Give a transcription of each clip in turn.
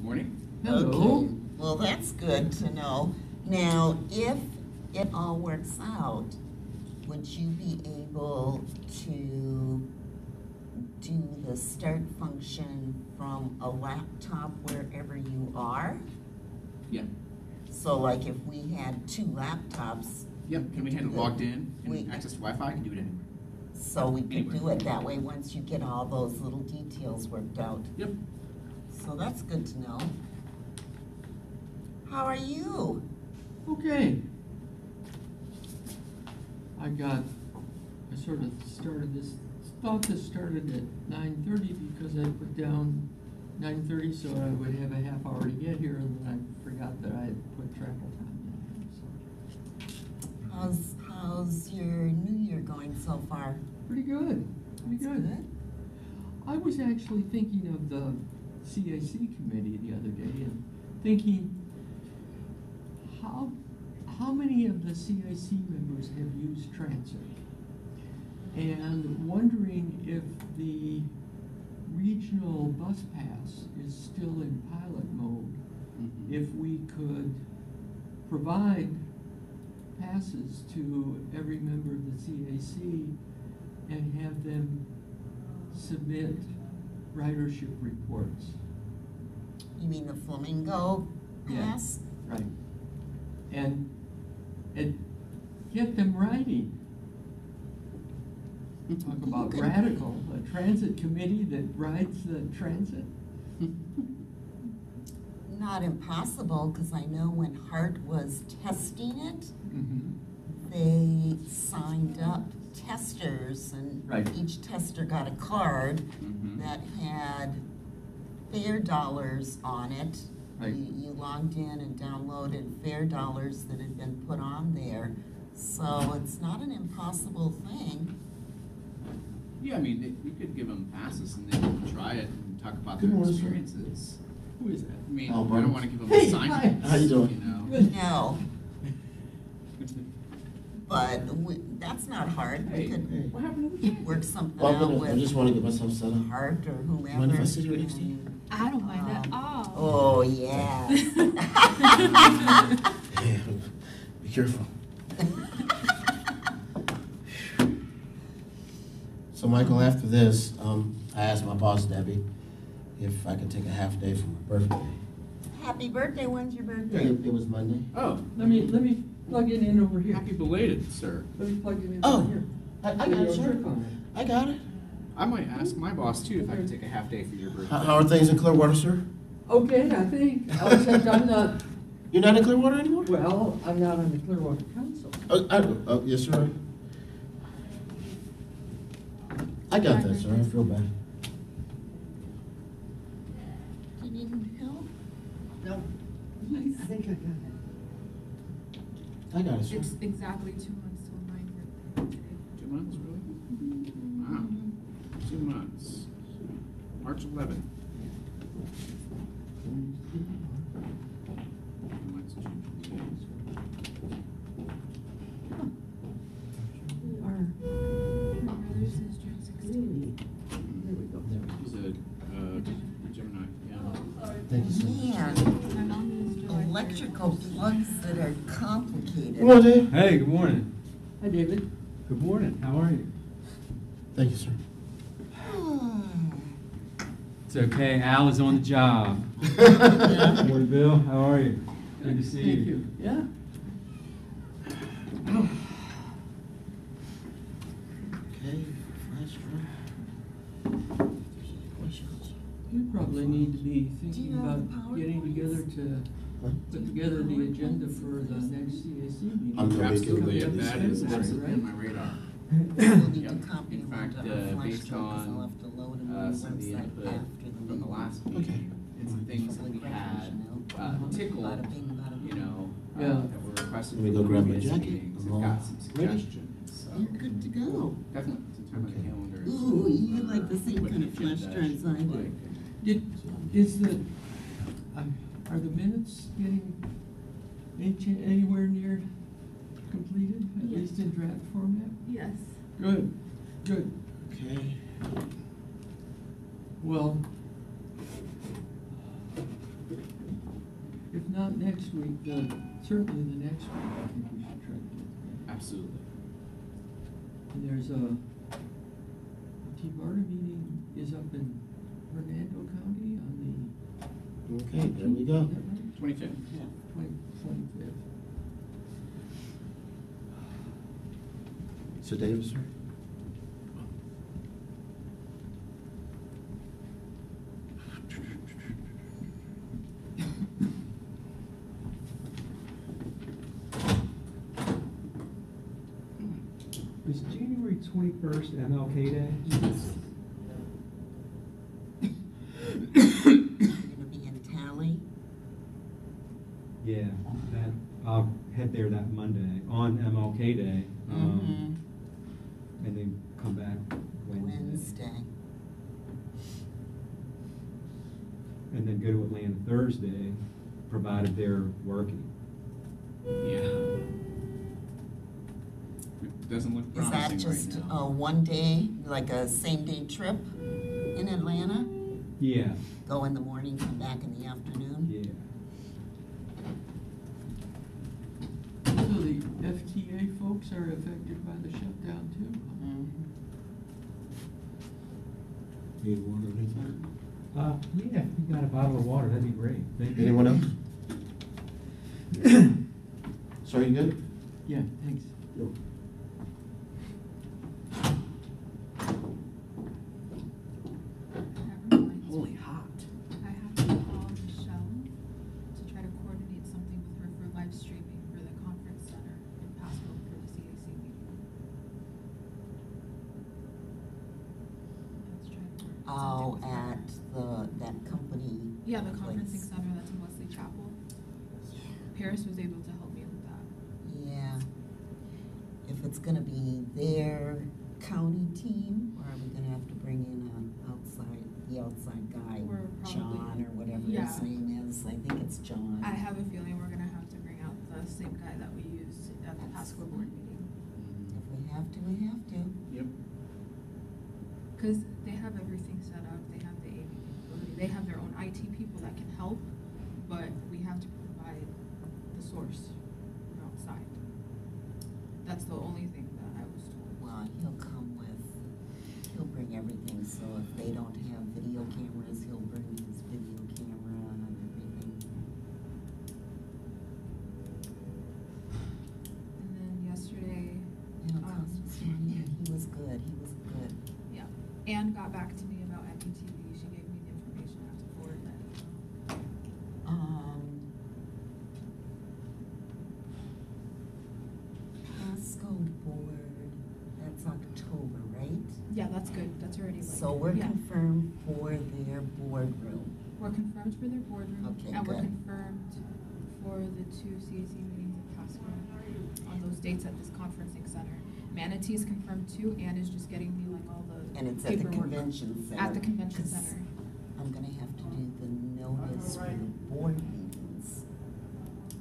Morning. Hello. Okay. Well, that's good to know. Now, if it all works out, would you be able to do the start function from a laptop wherever you are? Yeah. So like if we had two laptops. Yep. Can we have it logged in We- and access to Wi-Fi? I can do it anywhere. So we could Anywhere. do it that way once you get all those little details worked out. Yep. So that's good to know. How are you? Okay. I sort of started this, thought this started at 9:30 because I put down 9:30 so I would have a half hour to get here, and then I forgot that I had put travel time in. So. How's your new year going so far? Pretty good. Pretty That's good. I was actually thinking of the CAC committee the other day and thinking, how many of the CIC members have used transit? And wondering if the regional bus pass is still in pilot mode, if we could provide passes to every member of the CAC and have them submit ridership reports. You mean the Flamingo Pass? Yeah, right. And get them riding. Talk about could- radical, a transit committee that rides the transit. Not impossible, because I know when Hart was testing it, they signed up testers, and Right. each tester got a card that had fare dollars on it. Right. You logged in and downloaded fare dollars that had been put on there. So it's not an impossible thing. Yeah, I mean, we could give them passes and they can try it and talk about Good their morning, sir. experiences. Who is that? I mean, Oh, I Barnes. don't want to give them Hey, assignments. hi. How you doing? You know. Good. No, but that's not hard. We Hey, could what happened to the work something Well, out I with just want to get myself set up. Hart or whomever. Mind if I sit here next to you? and, I don't mind at all. Oh, yeah. Yeah, be careful. So, Michael, after this, I asked my boss, Debbie, if I could take a half day for my birthday. Happy birthday, when's your birthday? It was Monday. Oh, Let me plug it in over here. happy belated, sir. Let me plug it in Oh, over here. I got Put it, your sir. trick on it. I got it. I might ask my boss too if I could take a half day for your birthday. How are things in Clearwater, sir? Okay, I think, except I'm not, You're not in Clearwater anymore? well, I'm not on the Clearwater Council. Oh, yes, sir. I got that, sir. I feel bad. Do you need help? No. I think I got it. I got it, sir. It's exactly 2 months till my birthday. 2 months, really? Wow. 2 months. March 11th. 2 months, June 28th. Our, My brother's is June 16th. there we go. He's a Gemini, yeah. Thank you, sir. Man, My mom is July 3rd. electrical plugs that are complicated. Come on, Dave. Hey, good morning. Hi, David. Good morning. How are you? Thank you, sir. It's okay. Al is on the job. Morning, Bill. How are you? Good to see you. Thank you. Yeah? Okay, flash drive. Questions? You probably need to be Do you thinking have about the getting PowerPoints? together to Huh? put together the agenda for the next CAC meeting. I'm gonna make it Absolutely, work. that is Right? absolutely on my radar. We'll need to Yep. copy In them fact, onto our flash based drive, 'cause I'll on have to load them on the some of the website input after the from the meeting. last Okay. meeting, and some things that we had tickled, Bada bing, bada you boom. know, Yeah. that were requested Let me from go grab my previous jacket. meetings. I'm I've got all some ready. suggestions, so. You're good to go. Definitely, some time on the Okay. calendar. Ooh, you like the same what kind of the flash agenda drives should I look do. like. Are the minutes getting anywhere near completed, at Yes. least in draft format? Yes. Good, good. Okay. Well, not next week, certainly the next week, I think we should try to get together. Absolutely. And there's the TBARTA meeting is up in Hernando County on Okay, there we the, go. is that right? 25th. 25th. So Davis, sir? Is January 21st MLK Day? You're gonna be in Tally? Yeah, that, I'll head there that Monday on MLK Day. And then come back Wednesday. And then go to Atlanta Thursday, provided they're working. Yeah. It doesn't look Is promising that just right a now. one day, like a same day trip in Atlanta? Yeah, Go in the morning, come back in the afternoon? yeah. So the FTA folks are affected by the shutdown too? Need water or anything? Yeah, if you got a bottle of water, that'd be great. Thank you. Anyone else? Sir, you good? Yeah, thanks. No. Never mind. Holy hot. I have to call Michelle to try to coordinate something with her for live streaming for the conference center in Pasco for the CAC meeting. Let's try to work Oh, something with her. at that company. Yeah, the conferencing place. center that's in Wesley Chapel. Paris was able to help me with that. Yeah. If it's gonna be their county team, or are we gonna have to bring in the outside guy, Or probably- John, or whatever Yeah. his name is? I think it's John. I have a feeling we're gonna have to bring out the same guy that we used at the Pasco board meeting. If we have to, we have to. Yep. Cause they have everything set up, they have the AV capability, they have their own IT people that can help, but we have to provide the source from outside. That's the only thing that I was told. Well, he'll bring everything, so if they don't have video cameras, he'll bring his video camera and everything. And then yesterday, Yeah, he was good, yeah, Anne got back to me about MPTV, she gave me the information, I have to forward that. Pasco board, that's October, right? Yeah, that's good, that's already like. So we're yeah. confirmed for their boardroom. We're confirmed for their boardroom, Okay, and we're good. confirmed for the 2 CAC meetings in Pasco on those dates at this conferencing center. Manatee is confirmed too, Anne is just getting me like all the And it's at the paperwork. convention center. At the convention 'Cause center. I'm gonna have to do the notice for the board meetings,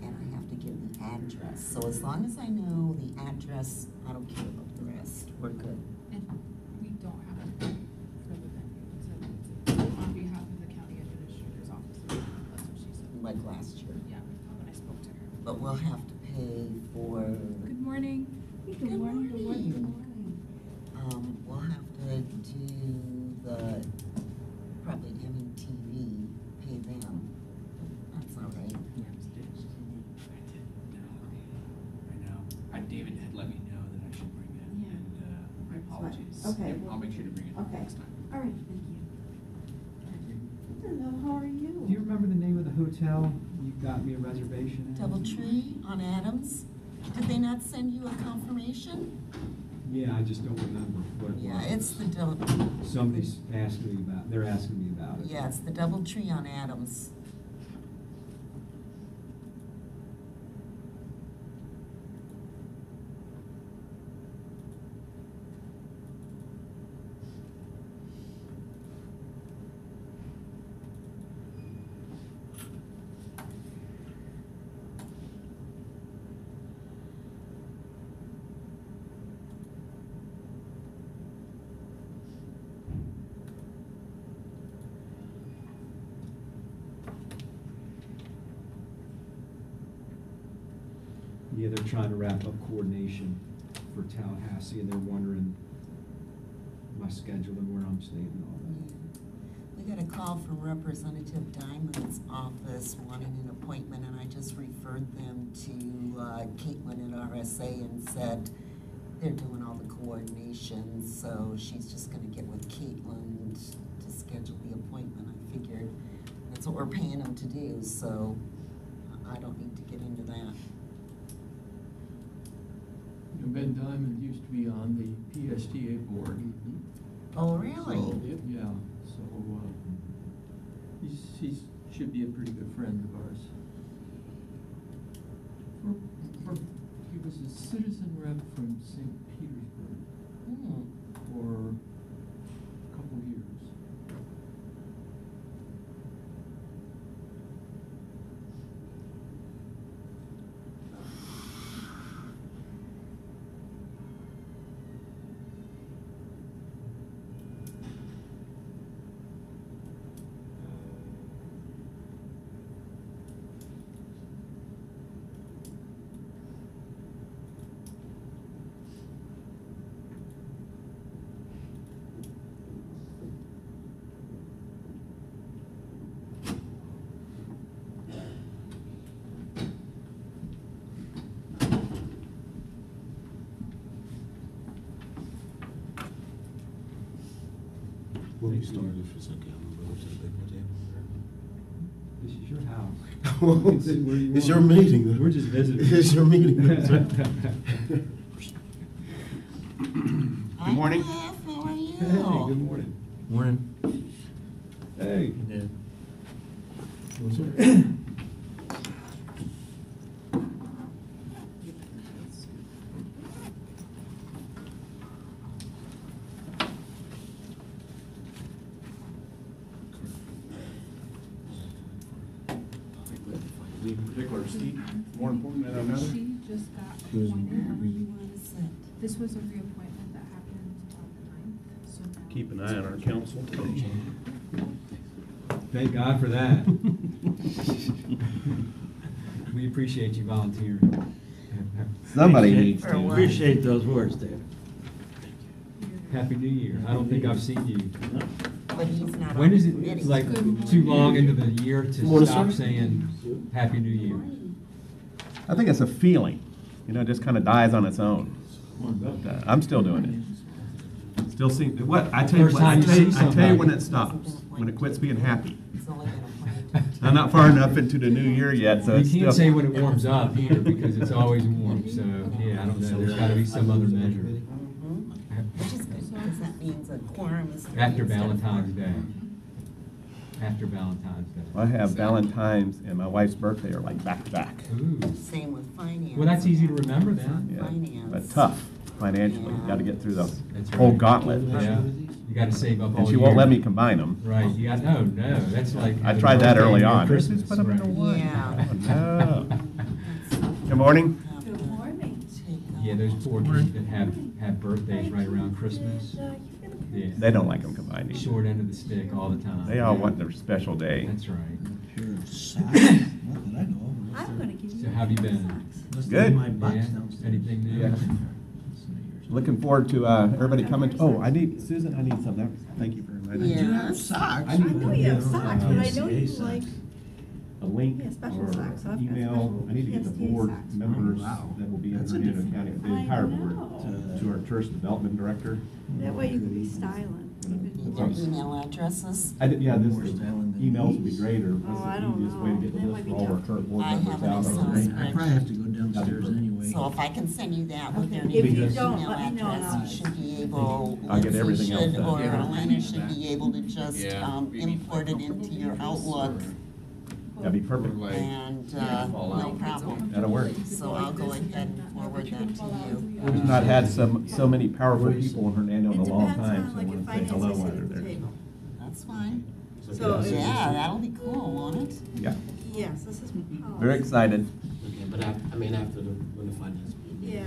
and I have to give the address. So as long as I know the address, I don't care about the rest, we're good. And we don't have to pay for the venue, it's on behalf of the county administrator's office, that's what she said. Like last year. Yeah, when I spoke to her. But we'll have to pay for. Good morning. Good morning. We'll have to do the, probably MTV, pay them. That's all right. I know. David had let me know that I should bring it, Yeah. and my apologies. Okay, Yep, well- I'll make sure to bring it Okay. next time. All right, thank you. Hello, how are you? Do you remember the name of the hotel you got me a reservation at? DoubleTree on Adams. Did they not send you a confirmation? Yeah, I just don't remember what it was. Yeah, it's the double. Somebody's asking me about, they're asking me about it. Yeah, it's the DoubleTree on Adams. Yeah, they're trying to wrap up coordination for Tallahassee, and they're wondering my schedule and where I'm staying and all that. We got a call from Representative Diamond's office wanting an appointment, and I just referred them to Caitlin at RSA and said they're doing all the coordination, so she's just gonna get with Caitlin to schedule the appointment. I figured that's what we're paying them to do, so I don't need to get into that. You know, Ben Diamond used to be on the PSTA board. Oh, really? So, yeah, so, he should be a pretty good friend of ours. He was a citizen rep from St. Petersburg for a couple years. When we started, if it's okay, I'm gonna go to the big table. This is your house. You can sit where you It's want. your meeting. though. We're just visiting. It's your meeting. Hi, morning. Cliff, how are you? Hey, good morning. Morning. Hey. What's up? Any particular seat more important than another? She just got She was- appointed. Where you want to sit? This was a reappointment that happened on the 9th, so now. Keep an eye on our council. Thank God for that. We appreciate you volunteering. Somebody needs For to. what? Appreciate those words, Dave. Happy New Year. I don't think I've seen you. But he's not When on is the it, committee. it's like Good morning. too long into the year to Morning, stop sir. saying Happy New Year? I think it's a feeling, it just kind of dies on its own. But I'm still doing it. Still seeing, what, I tell you First what, time you see I tell you when somebody. it stops, when it quits being happy. He's only been appointed. I'm not far enough into the new year yet, so You it's still. can't say when it warms up either, because it's always warm, so, yeah, I don't know, there's gotta be some other measure. Which is good, because that means a quorum is. three After instead of Valentine's four. Day. After Valentine's Day. I have Valentine's and my wife's birthday are like back to back. Ooh, Same with finance. well, that's easy to remember then. Yeah, Finance. but tough financially, Yeah. got to get through the That's whole right. gauntlet. Yeah, you gotta save up all And she year. won't let me combine them. Right, you got, no, that's like. I having tried a that birthday early and on. Christmas, Just put 'em into right. one. Yeah. Oh, no. Good morning. Good morning. Yeah, those poor kids that have birthdays right around Christmas. Yeah. They don't like them combined either. Short end of the stick all the time. They all want their special day. That's right. I'm gonna give you. So how have you been? Good. Yeah, anything new? Yeah. Looking forward to everybody coming. Oh, I need, Susan, I need something. Thank you for reminding me. Yes. I know you have socks, but I know you like. A link Yeah, special or socks. I've got email. special I need to get the PSTA board socks. members Wow. that will be in That's a Hernando different- County, the I entire board, know. to our tourist development director. That way you can be styling. Need their email addresses? I did, yeah, this, More styling than emails would be these. great, or Oh, what's I the don't easiest way to know. get the That list might for be all our tough. current board I members have an out. Excel I probably have to go downstairs anyway. So if I can send you that with their Okay, name if you and don't, email let me know and address, I'll- you should be able, I'll get Lindsay everything else should, done. or Yeah. Elena should be able to just, Yeah. import it into your Outlook That'd be perfect. Like, and, fall no out. problem. That'll work. So I'll go ahead and forward that to you. We've not had so many powerful people in Hernando in a It long depends time, on, so I like, want if to say finance hello is while at they're the there. table. That's fine. So if- Yeah, that'll be cool, won't it? Yeah, Yes, this is policy. very excited. Okay, but I mean, after when the finance meeting. Yeah.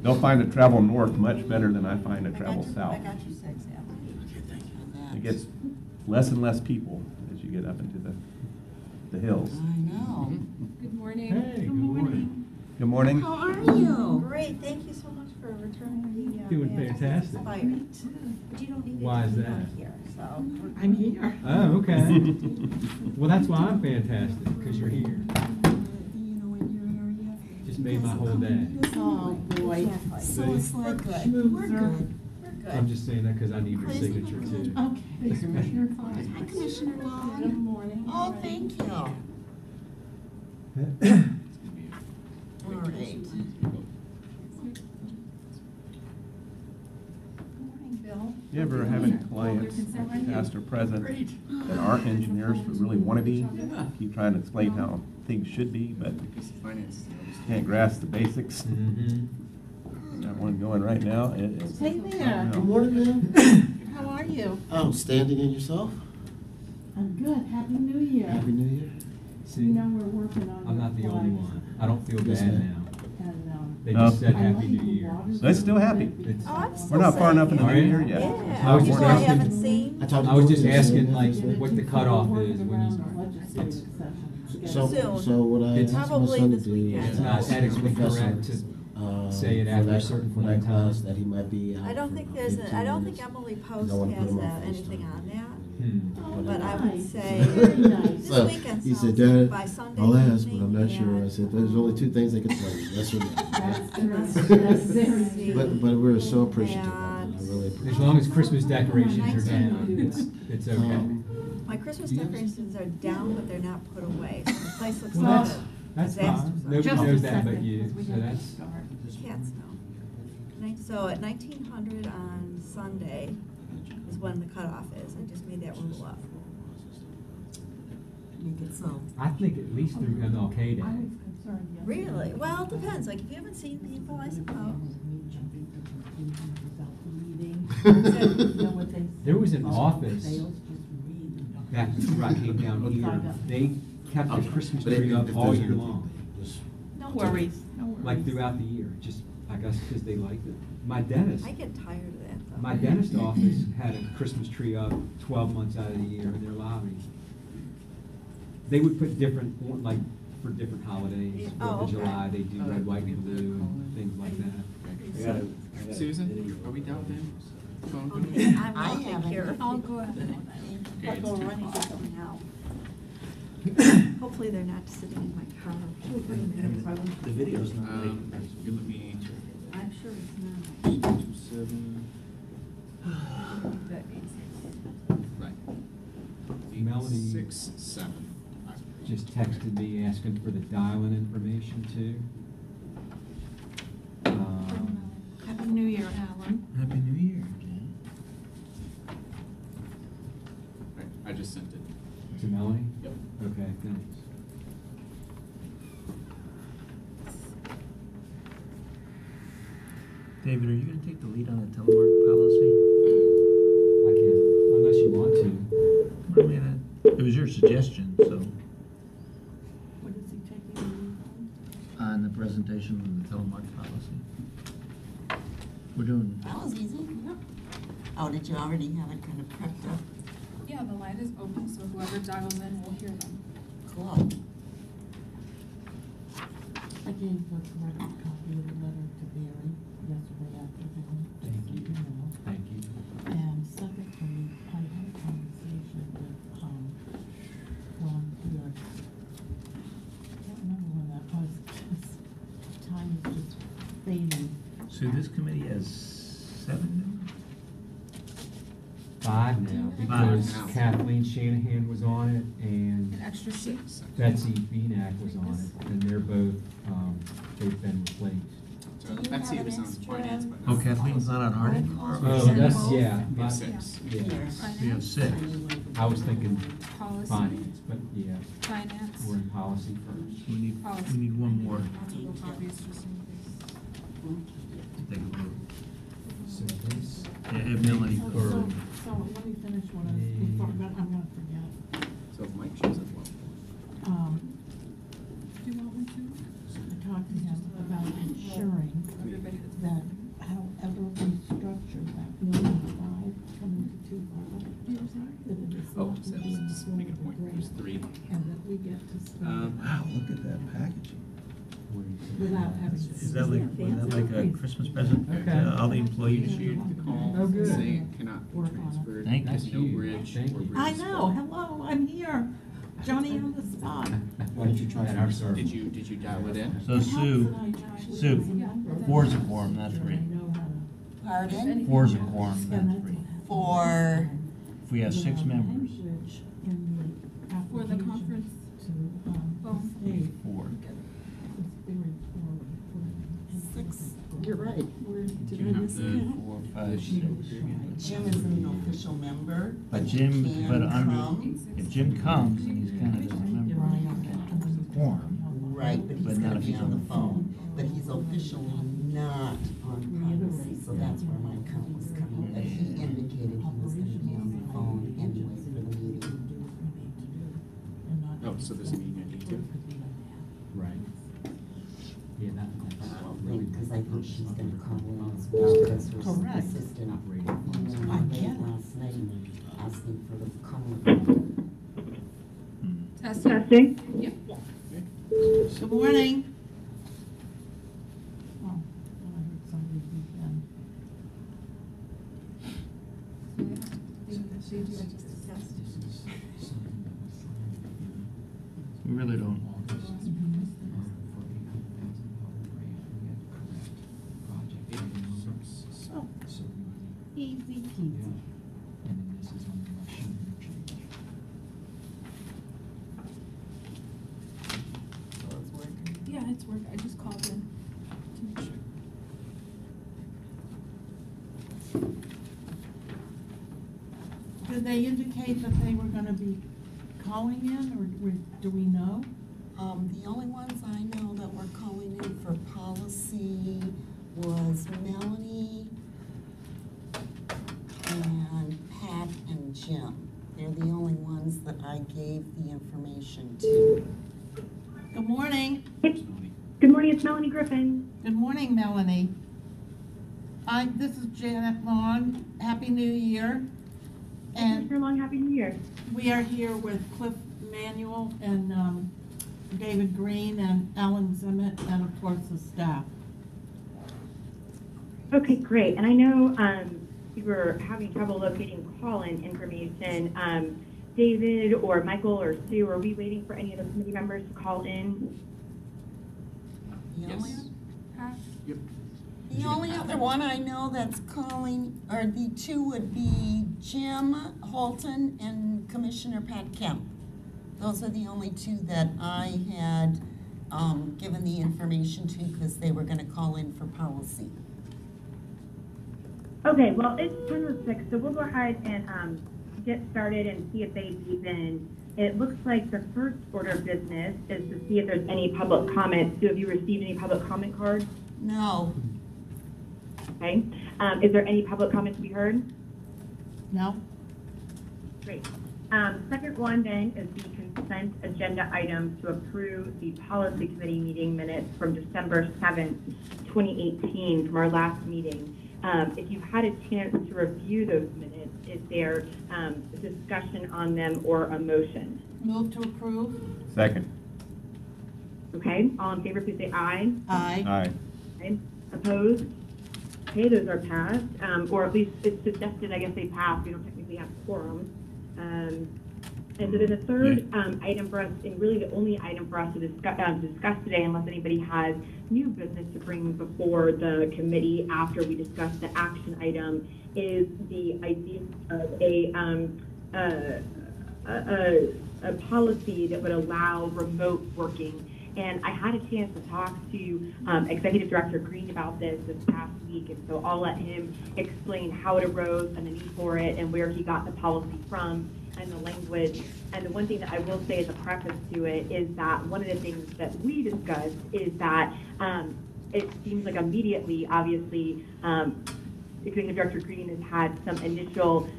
They'll find to travel north much better than I find to I got travel you- south. I got you six, yeah. Okay, thank you. And It that's- gets less and less people as you get up into the hills. I know. Good morning. Hey, good morning. Good morning. How are you? Great, thank you so much for returning the. Doing band. fantastic. Inspired. But you don't need it. Why is to be that? out here, so. I'm here. Oh, okay. Well, that's why I'm fantastic, because you're here. You know, in your area. Just made my whole day. Oh, boy. So it's like, we're good. We're I'm good. just saying that because I need your signature too. Okay. Commissioner Hi, Commissioner Long. Good morning. Oh, thank you. All right. Good morning, Bill. You ever have any clients, past or present, that aren't engineers but really want to be? Keep trying to explain how things should be, but Because the finances. can't grasp the basics. Mhm. Got one going right now. It's Hey there. you know. Good morning, ma'am. How are you? Outstanding in yourself. I'm good. Happy New Year. Happy New Year. See, You know, we're working on. I'm not the only one. I don't feel Yes, bad ma'am. now. And, They No. just said I Happy like New the Year. water They're still happy. It's- Oh, I'm still We're not far enough in the Are new you? year yet. Yeah. I was People just I asking- haven't seen. I talked to I was just George asking, yesterday. like, what the cutoff is when you, Legislative it's- session. So, Soon. so what I It's asked my probably son to this do weekend. is it's not ask the ethically professor, correct to say it for after a that- certain for point that in time. class that he might be out I don't for think about there's, 15 I don't think minutes. Emily I Post wanna put has him on anything FaceTime. on that. Hmm. But I would say Very nice. this So, weekend he said, sounds like Dad, by Sunday I'll ask, but evening, I'm not sure. I and- said, there's only two things they can tell you, yes or no. That's true. That's very true. But we're so appreciative of it, I really appreciate it. As long as Christmas decorations are down, it's okay. My Christmas decorations are down, but they're not put away, so the place looks Well, like that's a disaster fine. zone. Nobody Just a knows that but second, you, 'cause we so have to that's, start. Cats know. So at 1900 on Sunday is when the cutoff is. I just made that rule up. Make it so. I think at least through MLK Day. I was concerned yesterday. Really? Well, it depends. Like, if you haven't seen people, I suppose. There was an office back before I came down here, they kept the Christmas But tree if up there's all year anything, long, just- No worries. like throughout the year, just, I guess, because they liked it. My dentist, I get tired of that, though. my dentist office had a Christmas tree up 12 months out of the year in their lobby. They would put different, like, for different holidays, Oh, 4th of okay. July, they do red, white, and blue, and things like that. Susan, are we down then? Phone call? Okay, I I'll will take care of it. I'll go ahead. I'll go running to them now. Hopefully they're not sitting in my car. The video's not ready. You're looking I'm sure it's not. 27. Right. Melanie- 6, 7. Just texted me asking for the dial-in information too. Happy New Year, Alan. Happy New Year. Right, I just sent it. To Melanie? Yep. Okay, thanks. David, are you gonna take the lead on the telemark policy? I can't, unless you want to. I mean, it was your suggestion, so. What is he taking? On the presentation of the telemark policy. We're doing, That was easy. Oh, did you already have it kind of prepped up? Yeah, the line is open, so whoever dials in will hear them. Cool. I gave the corrected copy of the letter to Barry yesterday afternoon. Thank you. Thank you. And secondly, I had a conversation with, Ron Field. I can't remember when that was, because time is just fading. so this committee has 7 members? 5 now, because Kathleen Shanahan was on it and An extra seat. Betsy Beanak was on it, and they're both, they've been replaced. So Do you Betsy have was an on extra- finance, but. Oh, Kathleen's not on art anymore? Oh, that's, yeah. We have my- 6. Yeah, So you have 6. I was thinking Policy. finance, but yeah, Finance. we're in policy first. We need Policy. one more. Multiple copies just in case. Take a vote. So this, Yeah, if Melanie, So, or, so let me finish what I was, before, but I'm gonna forget. So if Mike shows up, well. Do you want me to? I talked to him about ensuring Everybody that's. that however we structure that building 5 coming to 2 that it is Oh, not so to be in just the make a form point. of There's grade, 3. and that we get to see. Um, wow, look at that packaging. without having to. Is that like a Christmas present Okay. to all the employees? Initiate the call Oh, good. saying it cannot be Work on it. transferred. Thank There's you. no bridge Thank or you. bridge I spot. know, hello, I'm here, Johnny on the spot. Why don't you try it our service? Did you dial it in? So Sue, four's a quorum, not three. Pardon? Four's a quorum, not three. For, If we have 6 members, For the conference phone. 4. Six. You're right. Where did Do I you have miss the- it? 4, 5, 6. Jim is an official member. But Jim, he but can under, come. if Jim comes and he's kind of a member, it's a quorum. Right, but he's But not gonna if be he's on the phone, but he's officially not on policy, so that's where my count was coming. But he indicated he was gonna be on the phone anyway for the meeting. Oh, so there's a meeting I need to. Right. Yeah, that's Because I think she's gonna call in as well, because her Correct. assistant operating. emailed I me late get it. last night asking for the call. Testing? Yeah. Good morning. Oh, I heard somebody weekend. We really don't. Oh, easy peasy. So it's working. Yeah, it's work. I just called in to make sure. Did they indicate that they were gonna be calling in, or do we know? The only ones I know that were calling in for policy was Melanie and Pat and Jim. They're the only ones that I gave the information to. Good morning. Good morning, it's Melanie Griffin. Good morning, Melanie. This is Janet Long. Happy New Year. And Mr. Long, Happy New Year. we are here with Cliff Manuel and David Green and Alan Zimmett and of course the staff. Okay, great. And I know you were having trouble locating call-in information. David or Michael or Sue, are we waiting for any of the committee members to call in? The only, Yes. Pat? Yep. the only other one I know that's calling, or the two would be Jim Holton and Commissioner Pat Kemp. Those are the only two that I had given the information to because they were gonna call in for policy. Okay, well, it's 10:06, so we'll go ahead and get started and see if they've even, it looks like the first order of business is to see if there's any public comments. So have you received any public comment cards? No, Okay. Is there any public comment to be heard? No? Great. Second one then is the consent agenda item to approve the policy committee meeting minutes from December 7th, 2018 from our last meeting. If you've had a chance to review those minutes, is there a discussion on them or a motion? Move to approve? Second. Okay, all in favor, please say aye. Aye. Aye. Okay. Opposed? Okay, those are passed, or at least it's suggested, I guess they passed, we don't technically have quorum. And so then the third item for us, and really the only item for us to discuss today, unless anybody has new business to bring before the committee after we discuss the action item, is the idea of a policy that would allow remote working. And I had a chance to talk to Executive Director Green about this past week, and so I'll let him explain how it arose and the need for it and where he got the policy from and the language. And the one thing that I will say as a preface to it is that one of the things that we discussed is that it seems like immediately, obviously, Executive Director Green has had some initial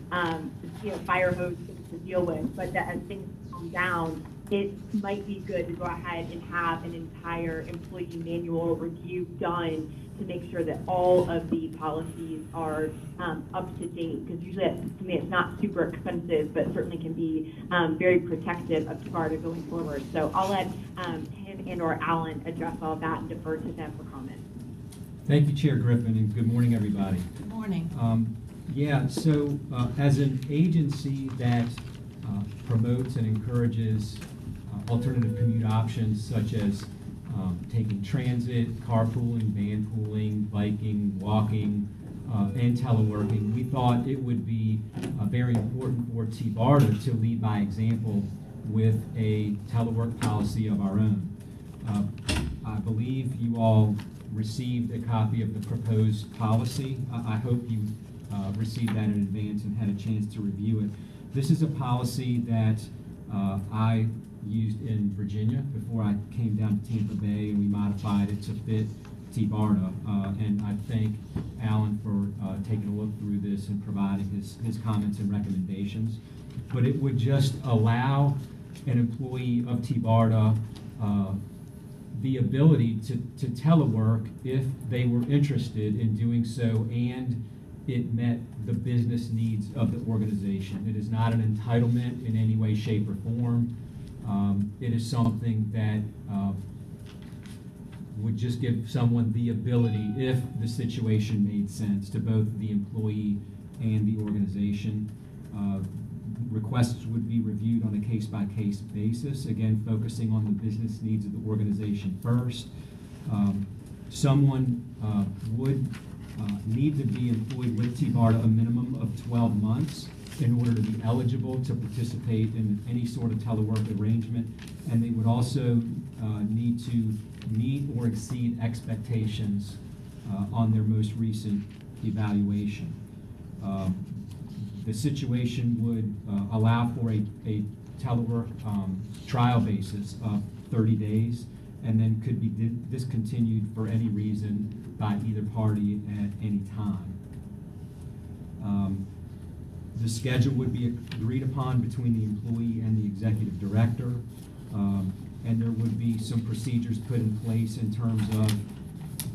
fire hose to deal with, but that as things calm down, it might be good to go ahead and have an entire employee manual review done to make sure that all of the policies are up to date, because usually to me it's not super expensive, but certainly can be very protective of TBARTA going forward. So I'll let him and or Alan address all of that and defer to them for comment. Thank you, Chair Griffin, and good morning, everybody. Good morning. Yeah, so as an agency that promotes and encourages alternative commute options such as taking transit, carpooling, vanpooling, biking, walking, and teleworking, we thought it would be very important for TBARTA to lead by example with a telework policy of our own. I believe you all received a copy of the proposed policy. I hope you received that in advance and had a chance to review it. This is a policy that I used in Virginia before I came down to Tampa Bay, and we modified it to fit TBARTA. And I thank Alan for taking a look through this and providing his comments and recommendations. But it would just allow an employee of TBARTA the ability to telework if they were interested in doing so and it met the business needs of the organization. It is not an entitlement in any way, shape, or form. It is something that would just give someone the ability, if the situation made sense, to both the employee and the organization. Requests would be reviewed on a case-by-case basis, again, focusing on the business needs of the organization first. Someone would need to be employed with TBARTA a minimum of 12 months in order to be eligible to participate in any sort of telework arrangement, and they would also need to meet or exceed expectations on their most recent evaluation. The situation would allow for a telework trial basis of 30 days and then could be discontinued for any reason by either party at any time. The schedule would be agreed upon between the employee and the executive director, and there would be some procedures put in place in terms of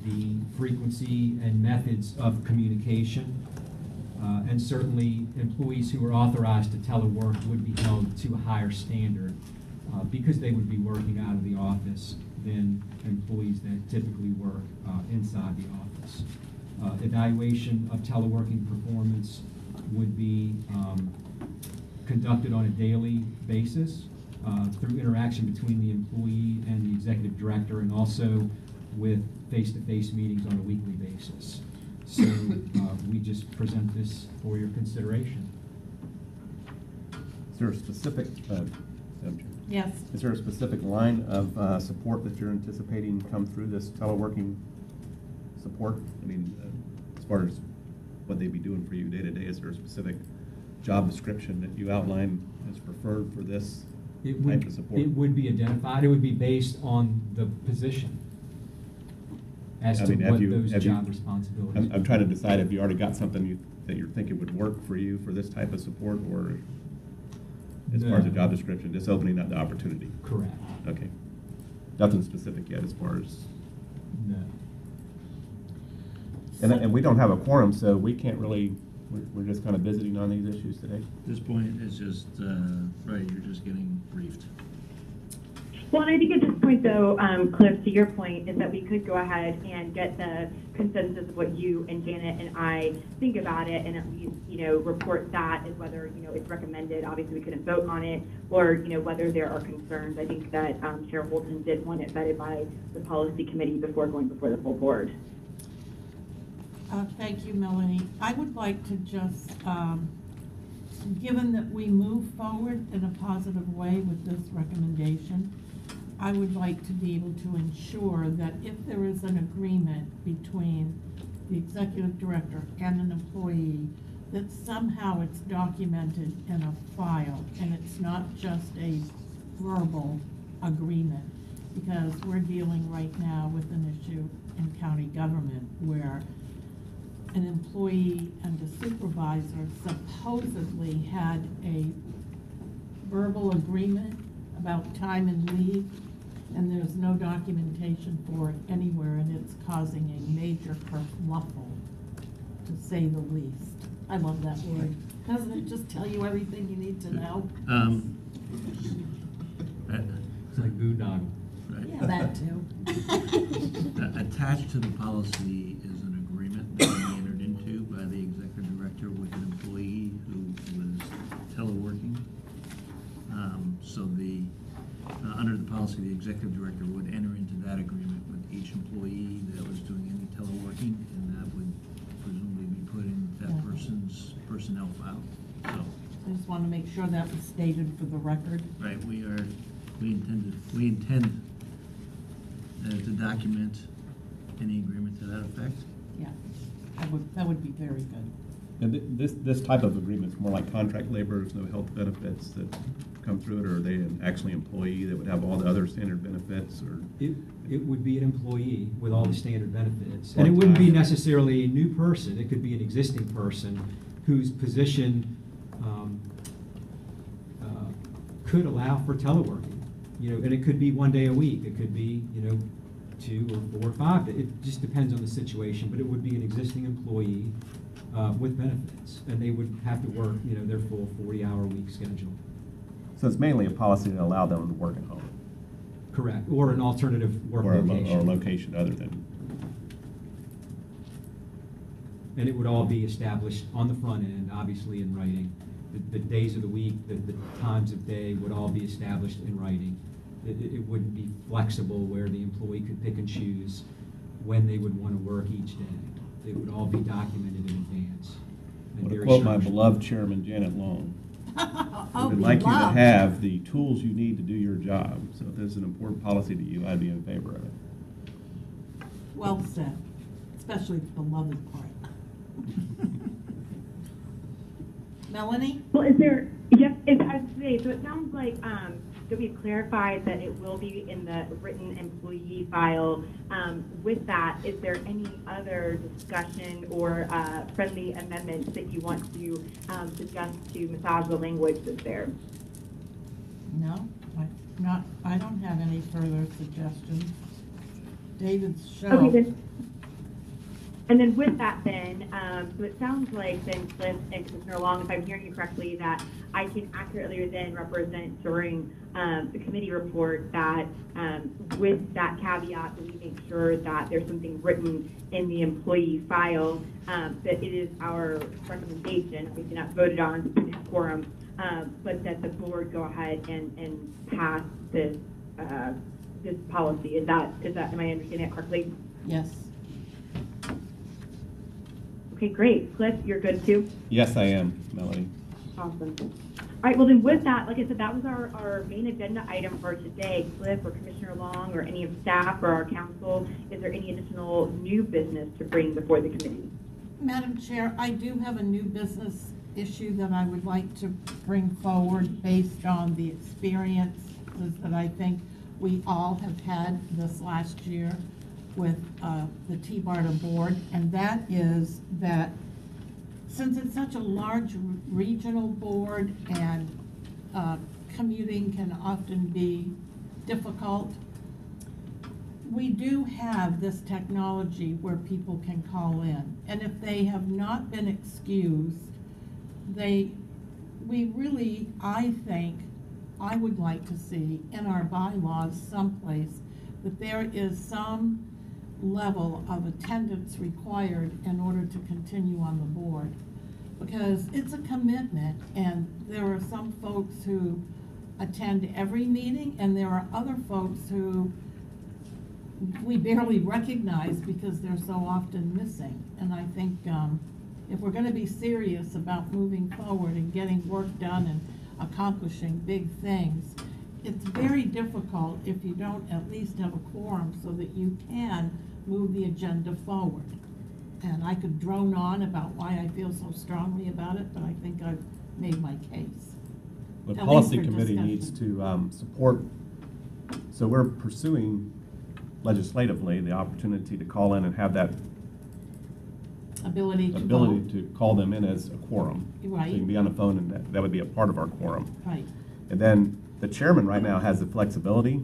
the frequency and methods of communication. And certainly employees who are authorized to telework would be held to a higher standard because they would be working out of the office than employees that typically work inside the office. Evaluation of teleworking performance would be conducted on a daily basis through interaction between the employee and the executive director, and also with face-to-face meetings on a weekly basis. So we just present this for your consideration. Is there a specific, Yes. is there a specific line of support that you're anticipating come through this teleworking support? I mean, as far as what they'd be doing for you day to day, is there a specific job description that you outline as preferred for this type of support? It would be identified. It would be based on the position as to what those job responsibilities. I'm trying to decide if you already got something that you're thinking would work for you for this type of support, or as far as the job description, just opening up the opportunity. Correct. Okay. Nothing specific yet as far as. No. And we don't have a quorum, so we can't really, we're just kind of visiting on these issues today. At this point, it's just, right, you're just getting briefed. Well, and I think at this point, though, Cliff, to your point, is that we could go ahead and get the consensus of what you and Janet and I think about it, and at least, report that as whether, it's recommended. Obviously, we couldn't vote on it, or, whether there are concerns. I think that Chair Holton did want it vetted by the policy committee before going before the full board. Thank you, Melanie. I would like to just, given that we move forward in a positive way with this recommendation, I would like to be able to ensure that if there is an agreement between the executive director and an employee, that somehow it's documented in a file and it's not just a verbal agreement, because we're dealing right now with an issue in county government where an employee and a supervisor supposedly had a verbal agreement about time and leave, and there's no documentation for it anywhere, and it's causing a major kerfluffle, to say the least. I love that word. Doesn't it just tell you everything you need to know? It's like boondoggle. Yeah, that too. Attached to the policy is an agreement that we entered into by the executive director with an employee who was teleworking. Under the policy, the executive director would enter into that agreement with each employee that was doing any teleworking, and that would presumably be put in that Yeah. person's personnel file. So, I just want to make sure that was stated for the record. right, we intend to document any agreement to that effect. Yeah, that would be very good. And this type of agreement is more like contract labor, there's no health benefits that come through it, or are they an actually employee that would have all the other standard benefits, or? It would be an employee with all the standard benefits. And it wouldn't be necessarily a new person. It could be an existing person whose position could allow for teleworking. And it could be 1 day a week. It could be, 2 or 4 or 5. It just depends on the situation. But it would be an existing employee with benefits. And they would have to work, their full 40-hour week schedule. So it's mainly a policy to allow them to work at home? Correct. Or an alternative work Or location. or a location other than. And it would all be established on the front end, obviously in writing. The days of the week, the times of day would all be established in writing. It wouldn't be flexible where the employee could pick and choose when they would want to work each day. It would all be documented in advance. And To very quote my structured. beloved Chairman Janet Long, Oh, we would like you to beloved. have the tools you need to do your job. So if this is an important policy to you, I'd be in favor of it. Well said, especially the beloved part. Melanie? Well, is there, yep, I was saying, so it sounds like that we've clarified that it will be in the written employee file. With that, is there any other discussion or friendly amendments that you want to suggest to massage the language that's there? No, I don't have any further suggestions. David's show. Okay, then. And then with that then, so it sounds like then Cliff and Commissioner Long, if I'm hearing you correctly, that I can accurately then represent during the committee report that with that caveat, that we make sure that there's something written in the employee file, that it is our recommendation, we cannot vote it on in quorum, but that the board go ahead and pass this this policy. Is that, am I understanding it correctly? Yes. Okay, great. Cliff, you're good too? Yes, I am, Melanie. Awesome. All right, well then with that, like I said, that was our main agenda item for today. Cliff or Commissioner Long or any of staff or our council, is there any additional new business to bring before the committee? Madam Chair, I do have a new business issue that I would like to bring forward based on the experiences that I think we all have had this last year with the TBARTA board, and that is that since it's such a large regional board and commuting can often be difficult, we do have this technology where people can call in. And if they have not been excused, we really, I think, I would like to see in our bylaws someplace that there is some level of attendance required in order to continue on the board. Because it's a commitment, and there are some folks who attend every meeting, and there are other folks who we barely recognize because they're so often missing. And I think if we're going to be serious about moving forward and getting work done and accomplishing big things, it's very difficult if you don't at least have a quorum so that you can move the agenda forward. And I could drone on about why I feel so strongly about it, but I think I've made my case. The At least policy for committee discussion. needs to support, so we're pursuing legislatively the opportunity to call in and have that Ability to ability vote. to call them in as a quorum. Right. So you can be on the phone, and that would be a part of our quorum. Right. And then the chairman right now has the flexibility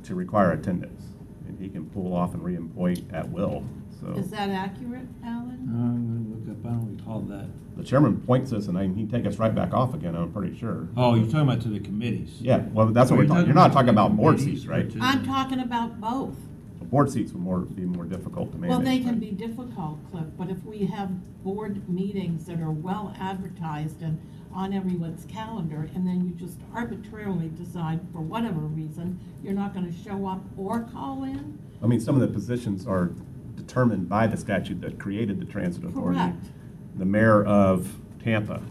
to require attendance, and he can pull off and reappoint at will. so. Is that accurate, Alan? I'm gonna look up, I don't recall that. The chairman appoints us, and then he'd take us right back off again, I'm pretty sure. Oh, you're talking about to the committees? Yeah, well, that's what we're talking, you're not talking about board seats, right? I'm talking about both. Board seats would be more difficult to manage. Well, they can right? be difficult, Cliff, but if we have board meetings that are well advertised and on everyone's calendar, and then you just arbitrarily decide, for whatever reason, you're not gonna show up or call in? I mean, some of the positions are determined by the statute that created the transit authority. Correct. The mayor of Tampa,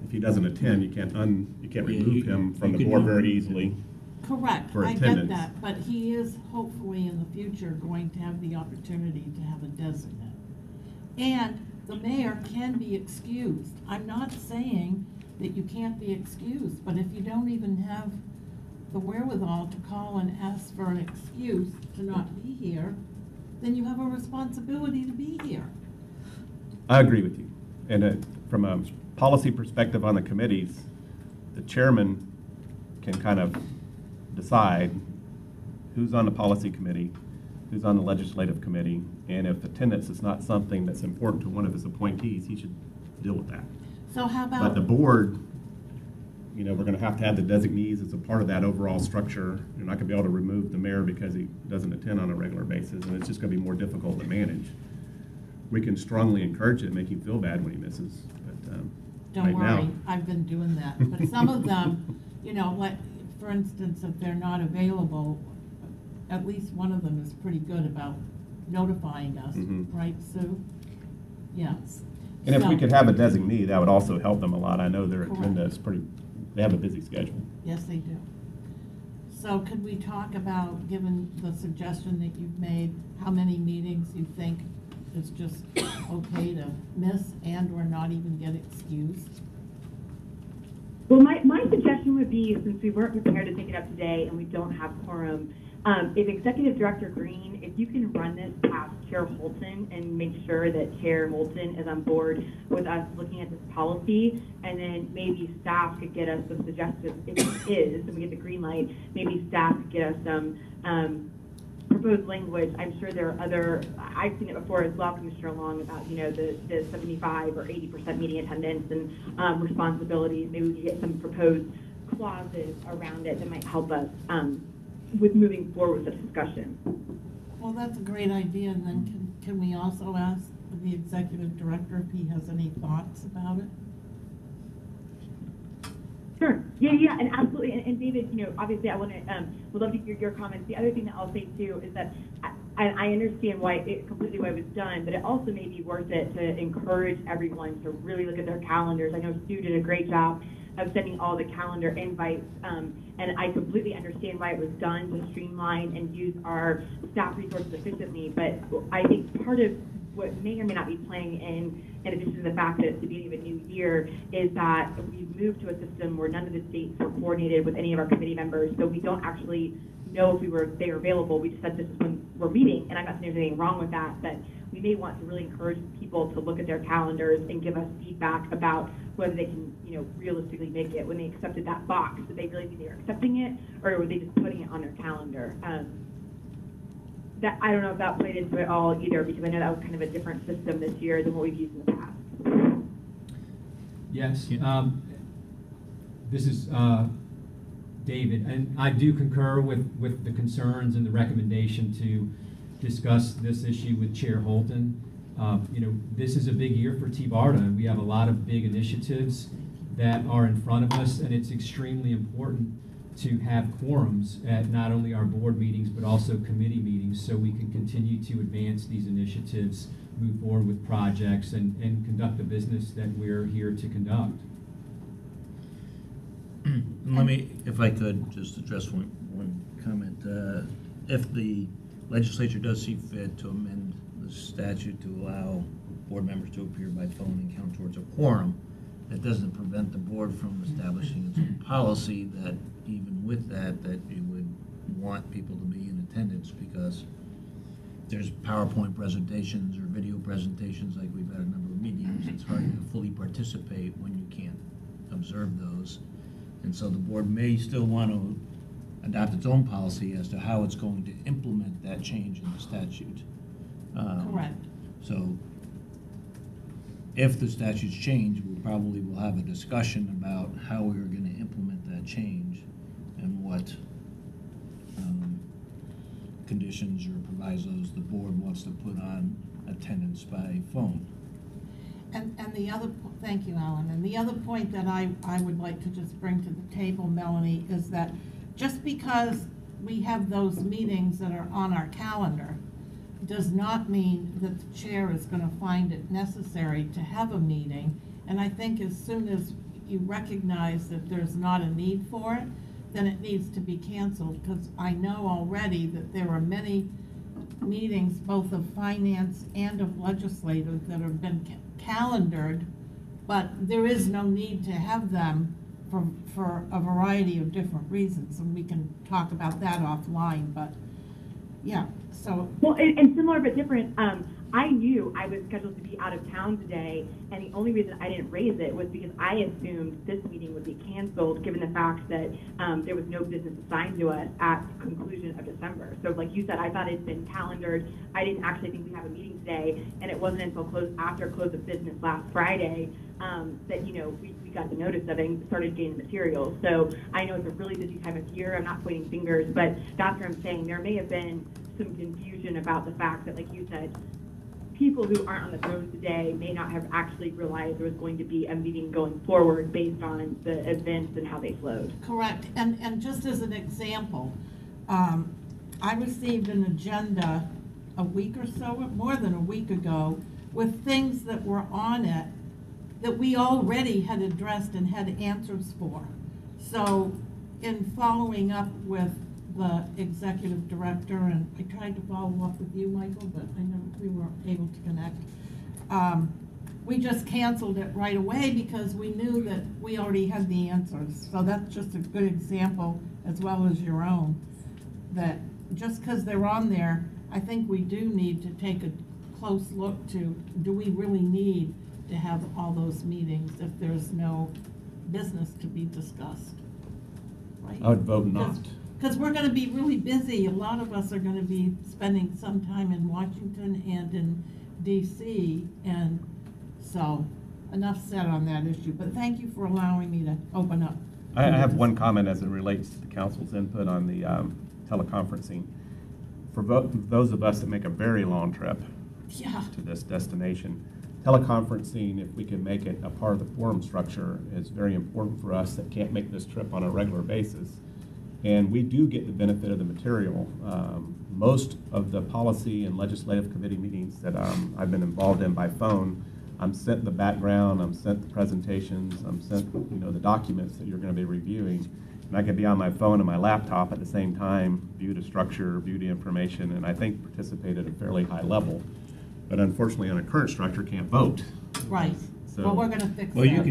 if he doesn't attend, you can't remove him from the board very easily. Correct, For I get attendance. that, but he is hopefully in the future going to have the opportunity to have a designate. And the mayor can be excused. I'm not saying that you can't be excused, but if you don't even have the wherewithal to call and ask for an excuse to not be here, then you have a responsibility to be here. I agree with you. And from a policy perspective on the committees, the chairman can kind of decide who's on the policy committee, who's on the legislative committee, and if attendance is not something that's important to one of his appointees, he should deal with that. So how But about, the board, you know, we're gonna have to have the designees as a part of that overall structure. You're not gonna be able to remove the mayor because he doesn't attend on a regular basis, and it's just gonna be more difficult to manage. We can strongly encourage it, make him feel bad when he misses, but, don't right now- worry, I've been doing that, but some of them, you know, like, for instance, if they're not available, at least one of them is pretty good about notifying us, Mhm. right, Sue? Yes. And if we So- could have a designee, that would also help them a lot. I know their Correct. agenda is they have a busy schedule. Yes, they do. So could we talk about, given the suggestion that you've made, how many meetings you think is just okay to miss and or not even get excused? Well, my suggestion would be, since we weren't prepared to take it up today and we don't have quorum, if Executive Director Green, if you can run this past Chair Holton and make sure that Chair Moulton is on board with us looking at this policy, and then maybe staff could get us some suggestions, if it is, and we get the green light, maybe staff could get us some proposed language. I'm sure there are other, I've seen it before as well, Commissioner Long, about, you know, the 75 or 80% meeting attendance and responsibilities. Maybe we could get some proposed clauses around it that might help us with moving forward with the discussion. Well, that's a great idea, and then can we also ask the executive director if he has any thoughts about it? Sure. Yeah, and absolutely. And David, you know, obviously I want to, would love to hear your comments. The other thing that I'll say too is that I understand why it was done, but it also may be worth it to encourage everyone to really look at their calendars. I know Sue did a great job of sending all the calendar invites, and I completely understand why it was done to streamline and use our staff resources efficiently, but I think part of what may or may not be playing in addition to the fact that it's the beginning of a new year, is that we've moved to a system where none of the states are coordinated with any of our committee members, so we don't actually know if they are available. We just said this is when we're meeting, and I'm not saying there's anything wrong with that, but we may want to really encourage people to look at their calendars and give us feedback about whether they can, you know, realistically make it. When they accepted that box, did they really think they were accepting it, or were they just putting it on their calendar? That I don't know if that played into it all either, because I know that was kind of a different system this year than what we've used in the past. Yes, this is David, and I do concur with the concerns and the recommendation to discuss this issue with Chair Holton. You know, this is a big year for TBARTA, and we have a lot of big initiatives that are in front of us, and it's extremely important to have quorums at not only our board meetings, but also committee meetings, so we can continue to advance these initiatives, move forward with projects, and conduct the business that we're here to conduct. Let me, if I could, just address one comment. If the legislature does see fit to amend the statute to allow board members to appear by phone and count towards a quorum, that doesn't prevent the board from establishing its own policy that even with that you would want people to be in attendance, because there's PowerPoint presentations or video presentations, like we've had a number of meetings. It's hard to fully participate when you can't observe those. And so the board may still want to adopt its own policy as to how it's going to implement that change in the statute. Correct. So if the statutes change, we probably will have a discussion about how we are going to implement that change and what conditions or provisos the board wants to put on attendance by phone. And the other, thank you, Alan, and the other point that I would like to just bring to the table, Melanie, is that just because we have those meetings that are on our calendar does not mean that the chair is going to find it necessary to have a meeting. And I think as soon as you recognize that there's not a need for it, then it needs to be canceled, because I know already that there are many meetings, both of finance and of legislative, that have been calendared, but there is no need to have them for a variety of different reasons, and we can talk about that offline, but yeah, so. Well, and similar but different, I knew I was scheduled to be out of town today, and the only reason I didn't raise it was because I assumed this meeting would be canceled, given the fact that there was no business assigned to us at the conclusion of December. So like you said, I thought it'd been calendared. I didn't actually think we'd have a meeting today, and it wasn't until after close of business last Friday that, you know, we got the notice of it and started getting the materials. So I know it's a really busy time of year. I'm not pointing fingers, but that's what I'm saying. There may have been some confusion about the fact that, like you said, people who aren't on the phone today may not have actually realized there was going to be a meeting going forward based on the events and how they flowed. Correct, and just as an example, I received an agenda a week or so, more than a week ago, with things that were on it that we already had addressed and had answers for. So in following up with the executive director, and I tried to follow up with you, Michael, but I know we weren't able to connect. We just canceled it right away because we knew that we already had the answers. So that's just a good example, as well as your own, that just because they're on there, I think we do need to take a close look to, do we really need to have all those meetings if there's no business to be discussed? Right? I would vote not. Because we're going to be really busy. A lot of us are going to be spending some time in Washington and in DC, and so enough said on that issue. But thank you for allowing me to open up. I have one comment as it relates to the council's input on the teleconferencing. For those of us that make a very long trip to this destination, teleconferencing, if we can make it a part of the forum structure, is very important for us that can't make this trip on a regular basis. And we do get the benefit of the material. Most of the policy and legislative committee meetings that I've been involved in by phone, I'm sent the background, I'm sent the presentations, I'm sent the documents that you're going to be reviewing. And I can be on my phone and my laptop at the same time, view the structure, view the information, and I think participate at a fairly high level. But unfortunately, on a current structure, can't vote. Right. So, well, we're going to fix that. Well, you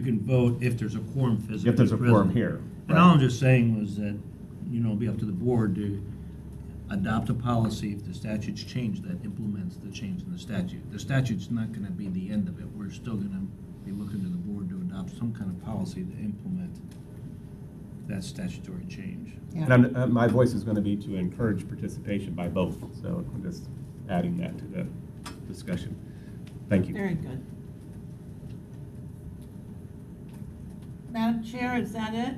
can vote if there's a quorum physically if there's a quorum here. And all I'm just saying was that, it'll be up to the board to adopt a policy if the statutes change that implements the change in the statute. The statute's not going to be the end of it. We're still going to be looking to the board to adopt some kind of policy to implement that statutory change. Yeah. And my voice is going to be to encourage participation by both. So I'm just adding that to the discussion. Thank you. Very good. Madam Chair, is that it?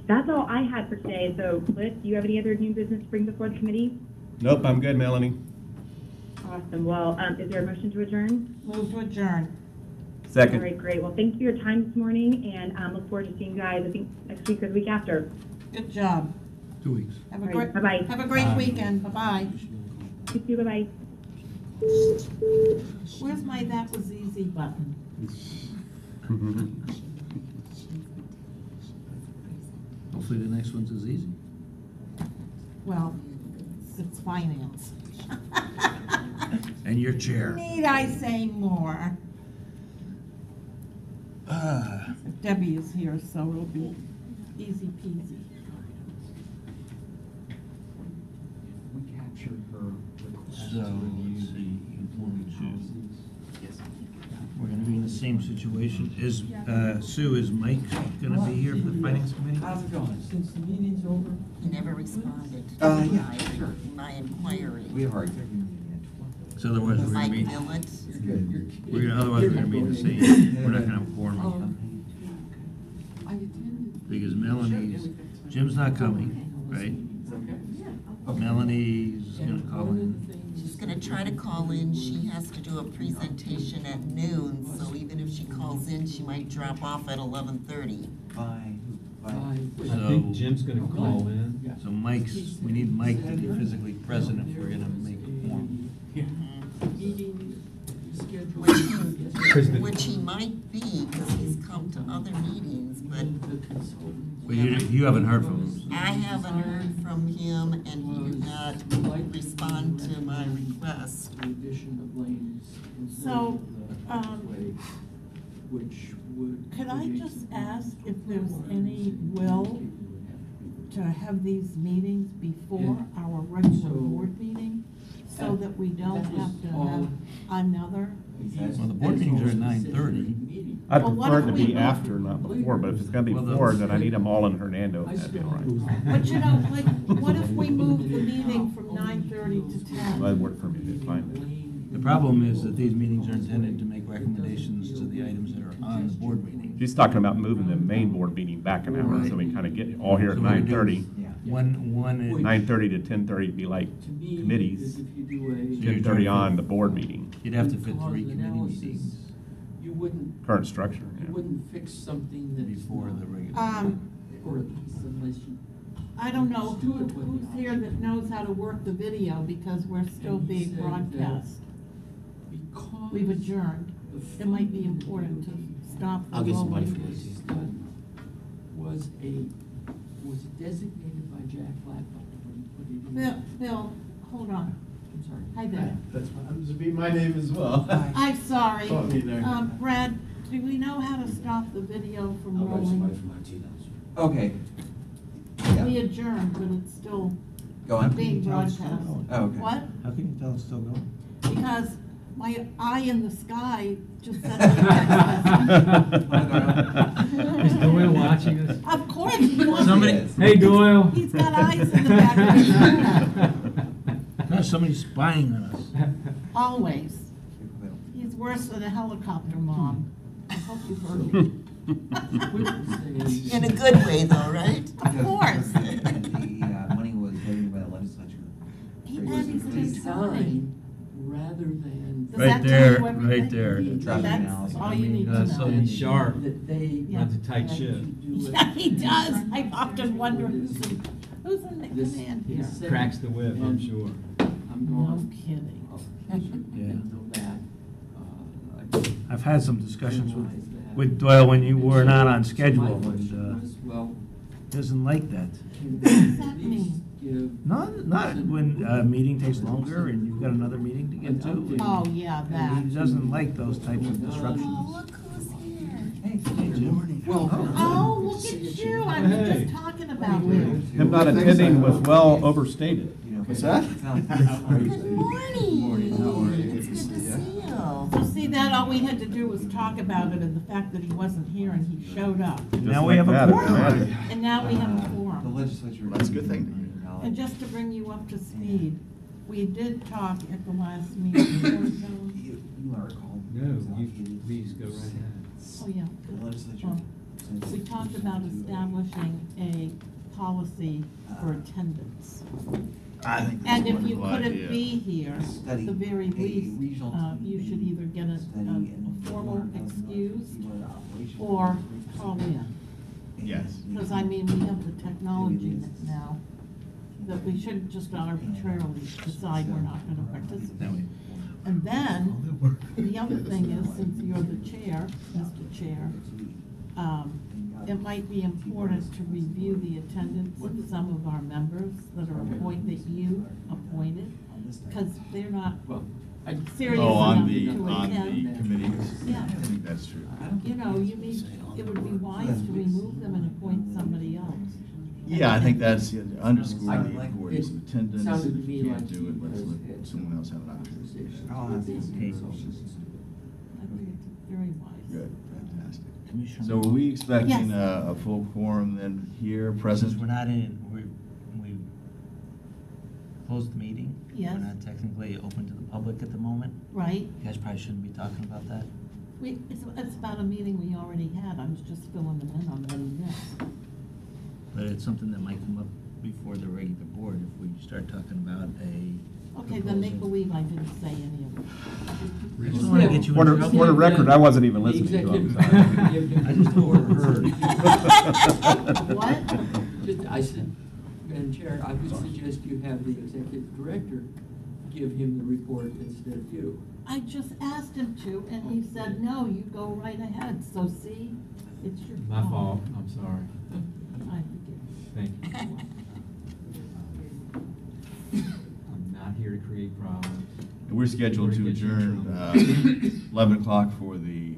That's all I had for today. So, Cliff, do you have any other new business to bring before the committee? Nope, I'm good, Melanie. Awesome. Well, is there a motion to adjourn? Move to adjourn. Second. All right, great. Well, thank you for your time this morning, and look forward to seeing you guys, I think, next week or the week after. Good job. 2 weeks. Have a All great, right, bye-bye. have a great weekend. Bye-bye. You too, bye-bye. Where's my that was easy button? Hopefully the next one's as easy. Well, it's finance. And your chair. Need I say more? Debbie is here, so it'll be easy peasy. We captured her request So, to review let's see, the employment you want to- policies. Yes. we're gonna be in the same situation. Sue, is Mike gonna be here for the finance committee? How's it going? Since the meeting's over? He never responded Yeah, to my inquiry. We have our executive meeting at 12. So otherwise we're gonna Mike be, Millett. otherwise we're gonna be in the same, we're not gonna have a quorum. I attended. Because Melanie's, Jim's not coming, right? Melanie's gonna call in. She's gonna try to call in. She has to do a presentation at noon, so even if she calls in, she might drop off at 11:30. Bye. Bye. I think Jim's gonna call in. So we need Mike to be physically present if we're gonna make a quorum. Meeting scheduled. Which he might be, because he's come to other meetings, but But you haven't heard from him. I haven't heard from him, and he did not respond to my request. The addition of lanes. So, Which would. Could I just ask if there's any will to have these meetings before our regular board meeting? So that we don't have to have another? Well, the board meetings are at 9:30. I Well, what prefer it if to be we- after, not before, but if it's gonna be Well, before, then I need them all in Hernando, that'd be all right. But you know, like, what if we move the meeting from 9:30 to 10? That'd work for me, it's fine. The problem is that these meetings are intended to make recommendations to the items that are on the board meeting. She's talking about moving the main board meeting back an hour, so we kinda get all here at So we're gonna do 9:30. One is, 9:30 to 10:30 would be like To me, committees, is if you do a. 10:30 on the board meeting, you'd have to fit root cause 3 committee analysis, meetings You wouldn't, current structure, you yeah. wouldn't fix something that's before not- the regular. Or at least unless you. I don't know who's here that knows how to work the video because we're still And he being said that broadcast. Because. We've adjourned. the It might be funding important to stop the I'll get somebody rolling. from the Done was designated by Jack Blackwell when he put it in. Bill, hold on. I'm sorry. Hi there. That's fine. This would be my name as well. I'm sorry. Caught me there. Brad, do we know how to stop the video from rolling? from IT Okay. We adjourned, but it's still Go on. being broadcast. Oh, okay. What? How can you tell it's still going? Because my eye in the sky just sent me a text message. Is Doyle watching us? Of course, he wants Somebody- it. Hey, Doyle. He's got eyes in the back of his head. No, somebody's spying on us. Always. He's worse than a helicopter mom. I hope you've heard me. In a good way, though, right? Of course. The money was voted by the legislature. He had his attorney. Design rather than. Does Right that tell there, you everything? right there. Traffic That's analysis. all you need to That's all you know. need. Sharp. That they. Yeah. Runs a tight had ship. to do it. Yeah, he does. I often wonder who's in the This- command he here. said- Cracks the whip, I'm and sure. I'm No going. kidding. Yeah. Know that. I've had some discussions with Doyle when you were not on schedule, My and question was, well, doesn't like that. can What does we that at mean? least give? Not when a meeting takes longer and you've got another meeting to get to. Oh, yeah, that. He doesn't like those types of Oh, disruptions. look who's here. Hey, Jim. Well. Oh, look at you. I was Hey. just talking about you. Him not attending was well overstated. What's that? Good morning. It's good to see you. So see that, all we had to do was talk about it and the fact that he wasn't here and he showed up. Now we have a Just like quorum. that, imagine. And now we have a The quorum. legislature. That's a good thing. And just to bring you up to speed, we did talk at the last meeting. You might recall. No, you please go right ahead. Oh, yeah. The legislature. Well, we talked about establishing a policy for attendance. I think that's And a if you wonderful couldn't idea. be here, at Study the very a least, regional you should either get a formal excuse or or call in. Yes. Because I mean, we have the technology now that we shouldn't just arbitrarily decide we're not gonna Now participate. we- And then, the other thing is, since you're the chair, Mr. Chair, it might be important to review the attendance of some of our members that are that you appointed, because they're not Well, I. serious Oh, on enough the, to on the attend. committees? Yeah. I think that's true. You know, you need, it would be wise to remove them and appoint somebody else. Yeah, I think that's, underscore I the like- importance of it attendance. sounded to If me you can't like do it, let's you let had someone else have an opportunity. conversations Oh, that's with these okay. consultants. very wise. Good, fantastic. Commissioner. So are we expecting Yes. a full quorum then here, present? Since we're not in, we closed the meeting. Yes. We're not technically open to the public at the moment. Right? You guys probably shouldn't be talking about that. It's about a meeting we already had, I was just filling them in on what he missed. But it's something that might come up before the regular board if we start talking about a. Okay, then make believe I didn't say any of it. I just wanna get you For in the, trouble. for the record, I wasn't even The listening to him. executive- I just overheard. What? I said, Madam Chair, I would suggest you have the executive director give him the report instead of you. I just asked him to, and he said, no, you go right ahead, so see, it's your My fault, I'm sorry. I forgive Thank you. I'm not here to create problems. And we're scheduled to Or get you in adjourn, trouble. 11 o'clock for the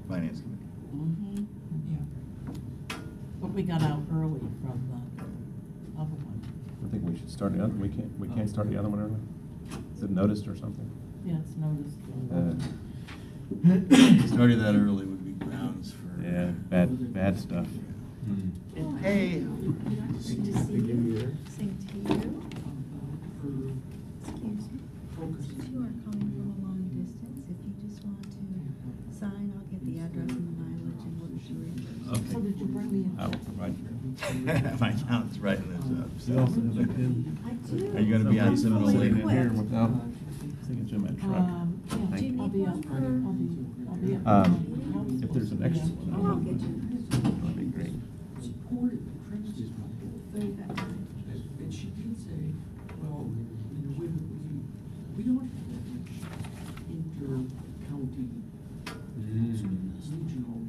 Finance Committee. Mm-hmm. Yeah. But we got out early from the other one. I think we should start the other, we can't start the other one early? Is it noticed or something? Yeah, it's noticed. Starting that early would be grounds for. Yeah, bad stuff. Hmm. Hey. Same to you. Excuse me. If you are coming from a long distance, if you just want to sign, I'll get the address and the mileage and what you reimburse. So did you bring me a Oh, check? right. My accountant's writing this up. so. You also have that pin? I do. Are you gonna be on Seminole Fully Lane in here? equipped. No, I think it's in my truck. Yeah, Do you I'll need be one up, for- I'll be up. If there's an extra Oh, one, I'll get you. that'd be great. Supported the premise of the whole thing. And she did say, well, you know, we don't have that much inter-county regional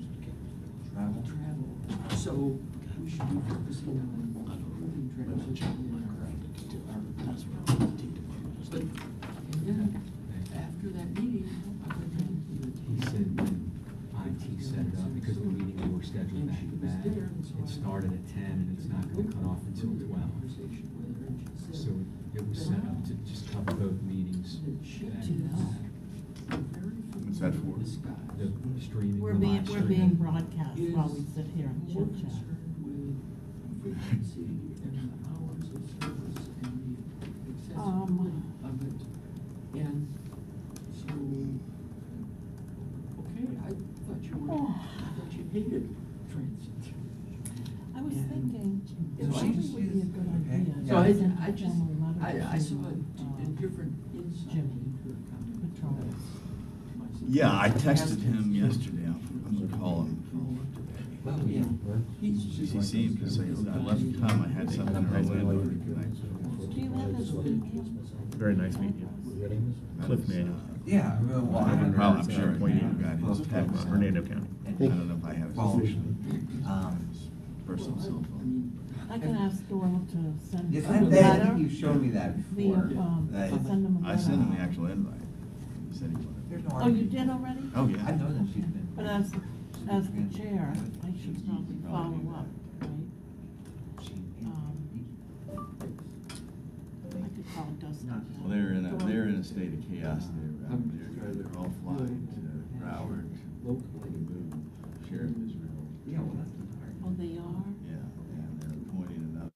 travel. So we should be focusing on improving transportation in our. But, and then, after that meeting, I went down to the. He said when IT set it up, because the meeting we were scheduled back to back, it started at 10 and it's not gonna cut off until 12. So it was set up to just cover both meetings. What's that for? The streaming, We're the being, live we're streaming. being broadcast while we sit here and More chit chat. concerned with frequency and the hours of service and the accessibility of it. And so, okay, I thought you hated transit. I was And- thinking, it So probably she's- would be a good idea. So to I send a just, formal letter I saw to, a different insight Jimmy into the county. Petronas. Yeah, I texted him yesterday. I'm gonna call him. Well, yeah. CC him because I left time, I had something to write later tonight. Do you have his email? Very nice meeting you. Cliff Manuel. Yeah, well, I'm sure you got his text. Hernando County. I don't know if I have his official personal cell phone. I can ask Doyle to send Yes, him a I letter. think you showed me that Via, before. That- send him a letter. I sent him the actual invite. He said he wanted. There's no Oh, you argument. did already? Oh, yeah. I know that she's been. But as the chair, I should probably follow up, right? I could call Dustin. Well, they're in a state of chaos there. They're all flying to Broward. Sheriff Israel. Yeah, well, that's not hard. Oh, they are? Yeah, and they're appointing another.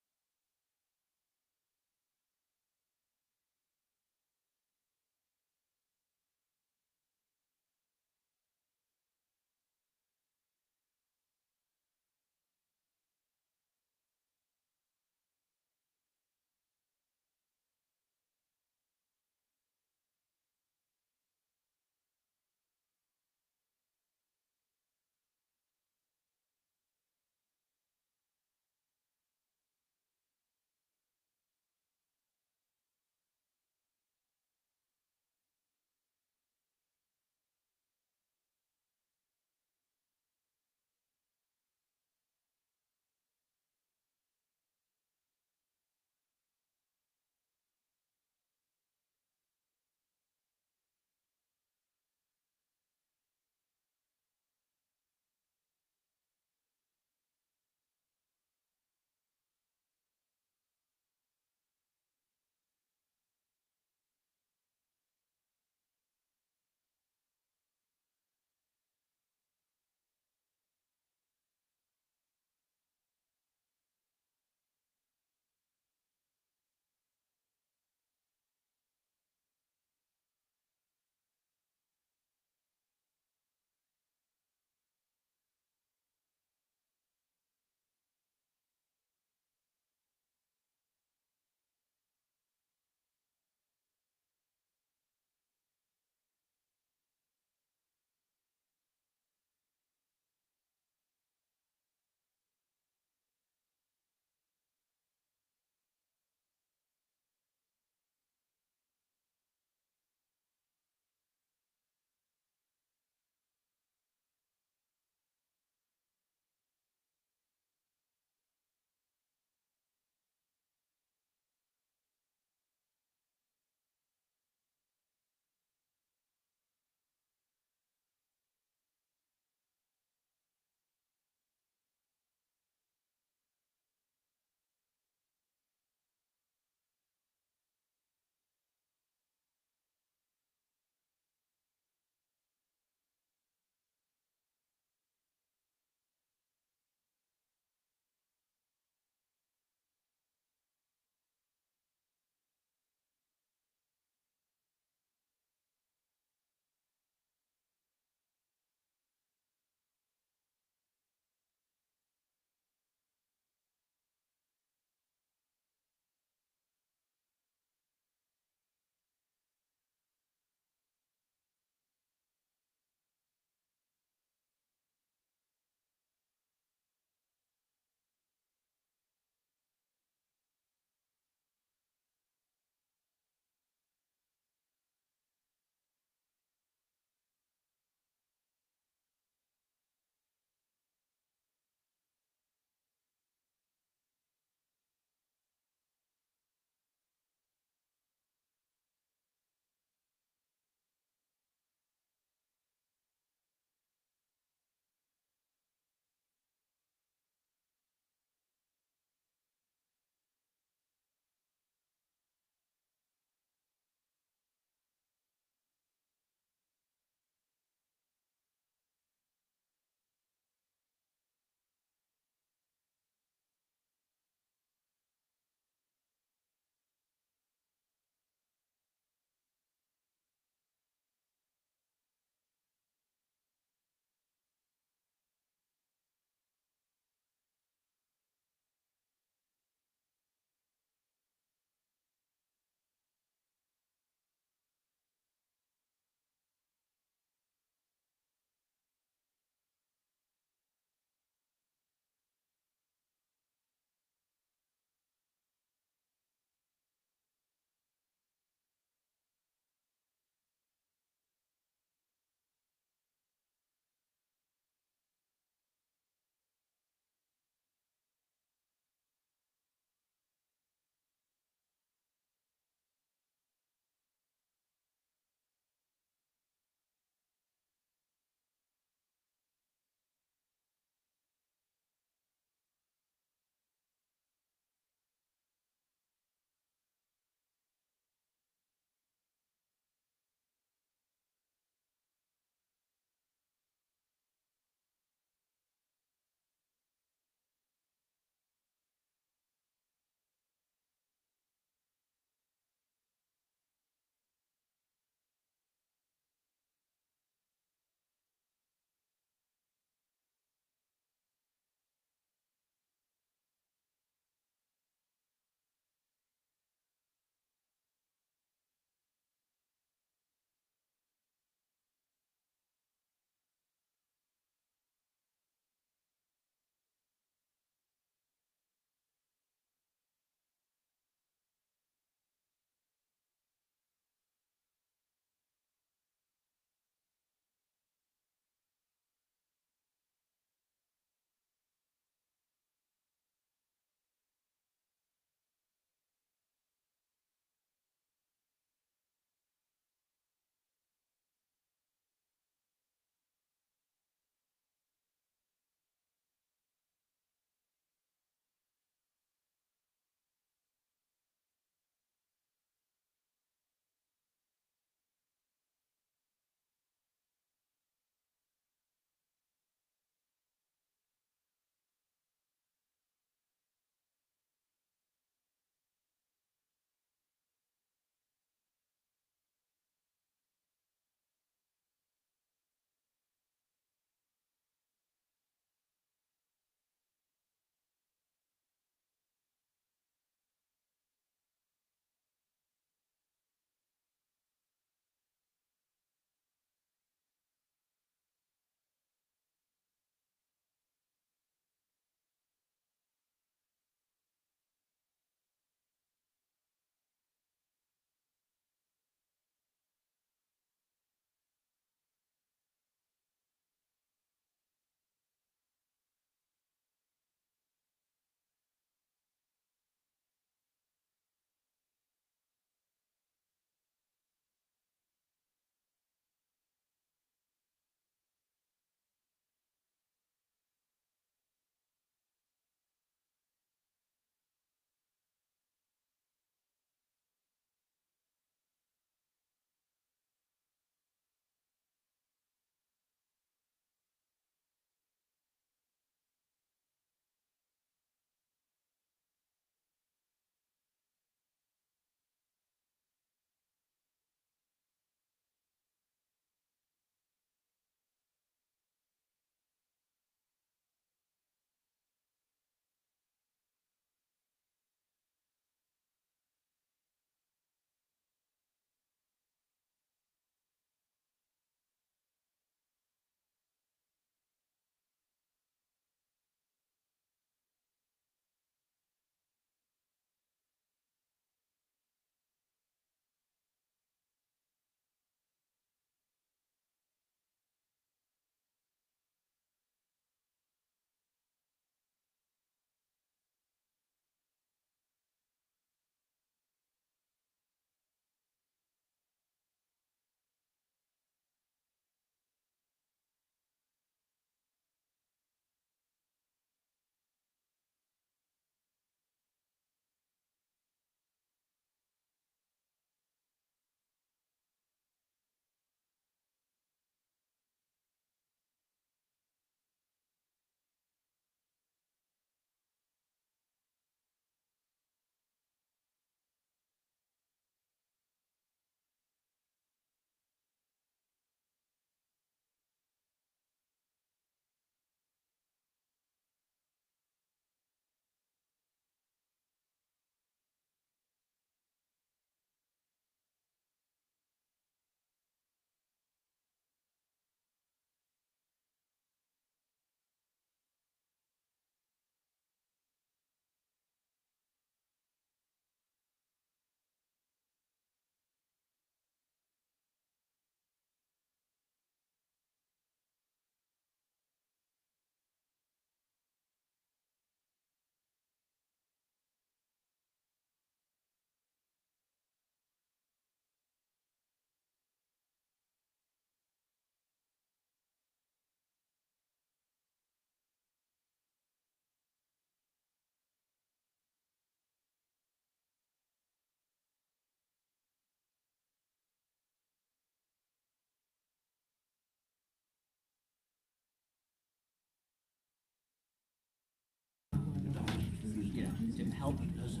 help you, does it?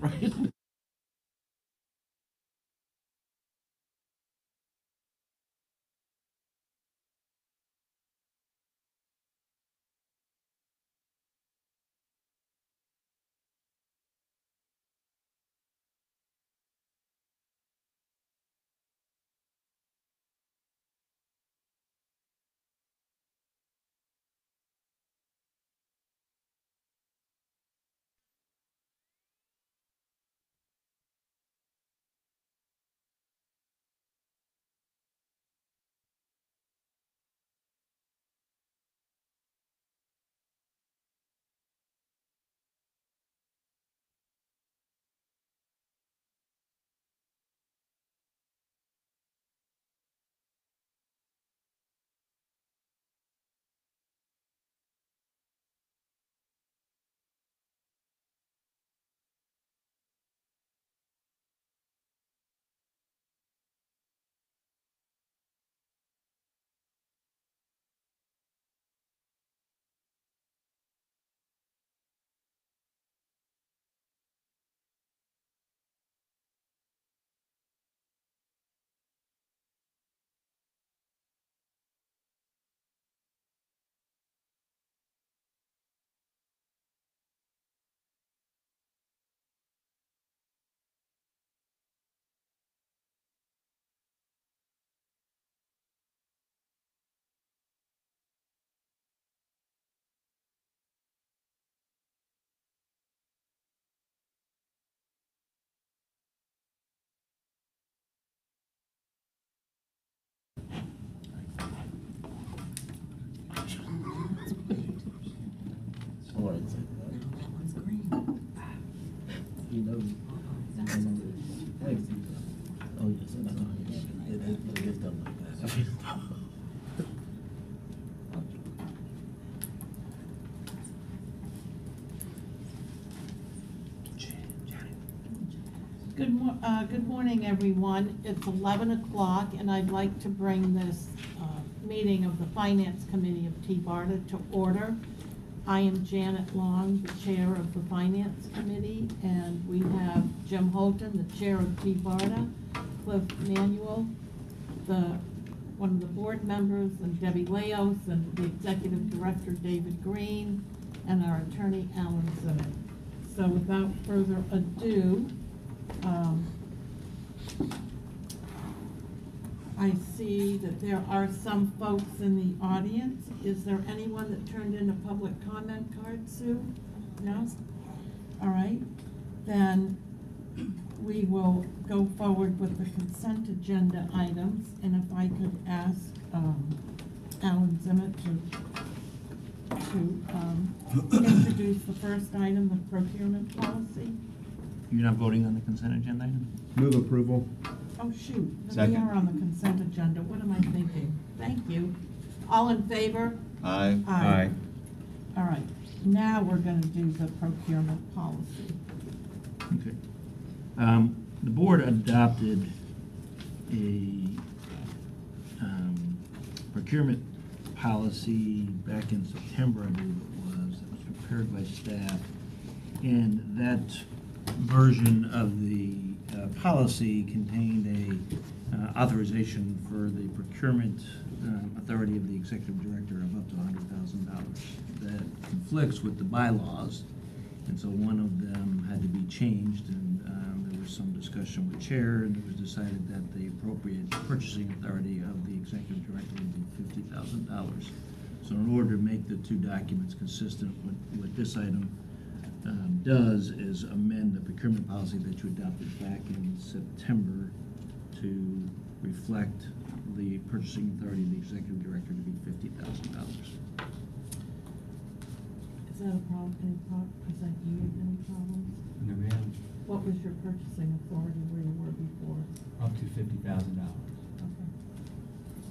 Right. All right. That one's green. You know. Oh, yes, that's all. It is done like that. Good morning, everyone. It's 11 o'clock, and I'd like to bring this meeting of the Finance Committee of TBARTA to order. I am Janet Long, the Chair of the Finance Committee, and we have Jim Holton, the Chair of TBARTA, Cliff Manuel, one of the board members, and Debbie Leos, and the Executive Director, David Green, and our attorney, Alan Zimmett. So without further ado, I see that there are some folks in the audience. Is there anyone that turned in a public comment card, Sue? No? All right. Then we will go forward with the consent agenda items. And if I could ask Alan Zimmett to introduce the first item, the procurement policy. You're not voting on the consent agenda item? Move approval. Oh, shoot. We Second. are on the consent agenda. What am I thinking? Thank you. All in favor? Aye. Aye. All right. Now we're going to do the procurement policy. Okay. The board adopted a procurement policy back in September, I believe it was, that was prepared by staff. And that version of the policy contained a authorization for the procurement authority of the executive director of up to $100,000. That conflicts with the bylaws, and so one of them had to be changed, and there was some discussion with chair, and it was decided that the appropriate purchasing authority of the executive director would be $50,000. So in order to make the two documents consistent, what this item does is amend the procurement policy that you adopted back in September to reflect the purchasing authority of the executive director to be $50,000. Is that a problem? Any problem? Is that you? Any problems? No, ma'am. What was your purchasing authority where you were before? Up to $50,000. Okay.